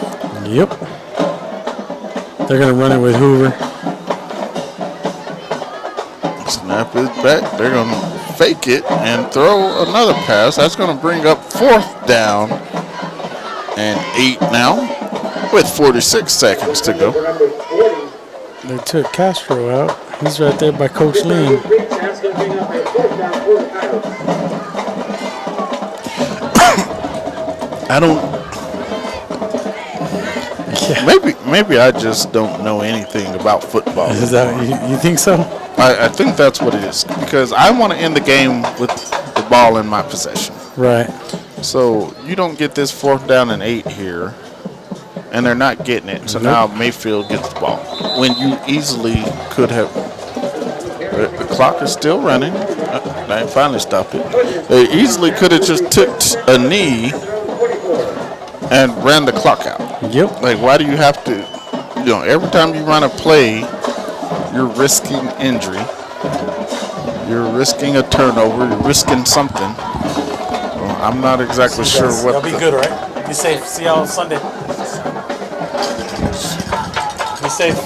Yep. They're going to run it with Hoover. Snap is back. They're going to fake it and throw another pass. That's going to bring up 4th down and 8 now with 46 seconds to go. They took Castro out. He's right there by Coach Lean. I don't. Yeah. Maybe I just don't know anything about football. Is that you think so? I think that's what it is, because I want to end the game with the ball in my possession. Right. So you don't get this 4th down and 8 here, and they're not getting it. So now Mayfield gets the ball when you easily could have. The clock is still running. They finally stopped it. They easily could have just took a knee and ran the clock out. Yep. Like, why do you have to? Every time you run a play, you're risking injury. You're risking a turnover. You're risking something. Well, I'm not exactly sure what. That'll be good, right? Be safe. See y'all Sunday. Be safe.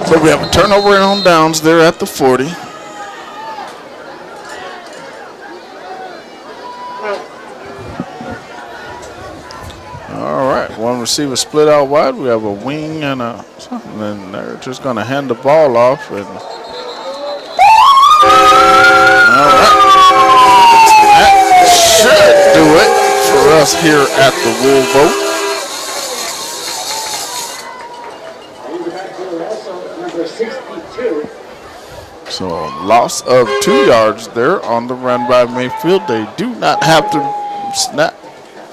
So we have a turnover on downs there at the 40. All right, one receiver split out wide. We have a wing and then they're just going to hand the ball off. And all right, that should do it for us here at the Wool Boat. So loss of 2 yards there on the run by Mayfield. They do not have to snap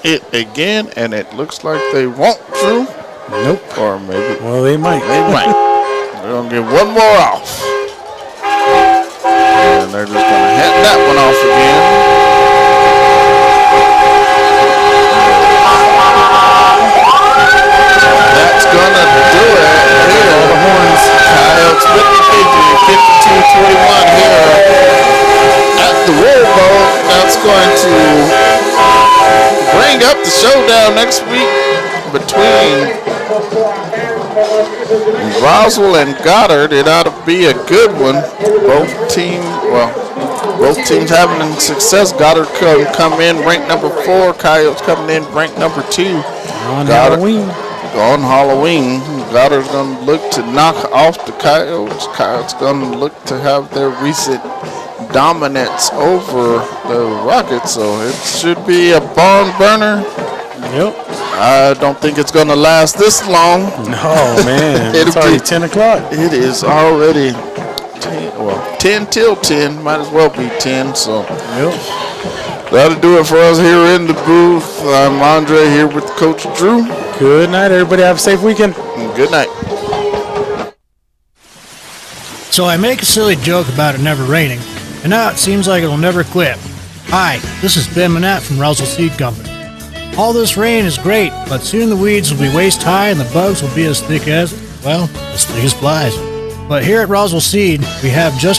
it again, and it looks like they won't, Drew. Nope. Or maybe. Well, they might. They might. They're going to get one more off. And they're just going to hand that one off again. That's going to do it. Here are the horns. Coyotes with the victory, 52-21 here at the Wool Bowl. That's going to bring up the showdown next week between Roswell and Goddard. It ought to be a good one. Both teams, well, Both teams having success. Goddard come in ranked number 4. Coyotes coming in ranked number 2. On Halloween. On Halloween. Goddard's going to look to knock off the Coyotes. Coyotes going to look to have their recent dominance over the Rockets. So it should be a barn burner. Yep. I don't think it's going to last this long. No, man. It's already 10 o'clock. It is already 10 till 10. Might as well be 10. So that'll do it for us here in the booth. I'm Andre here with Coach Drew. Good night, everybody. Have a safe weekend. Good night. So I make a silly joke about it never raining, and now it seems like it'll never quit. Hi, this is Ben Manette from Roswell Seed Company. All this rain is great, but soon the weeds will be waist high and the bugs will be as thick as flies. But here at Roswell Seed, we have just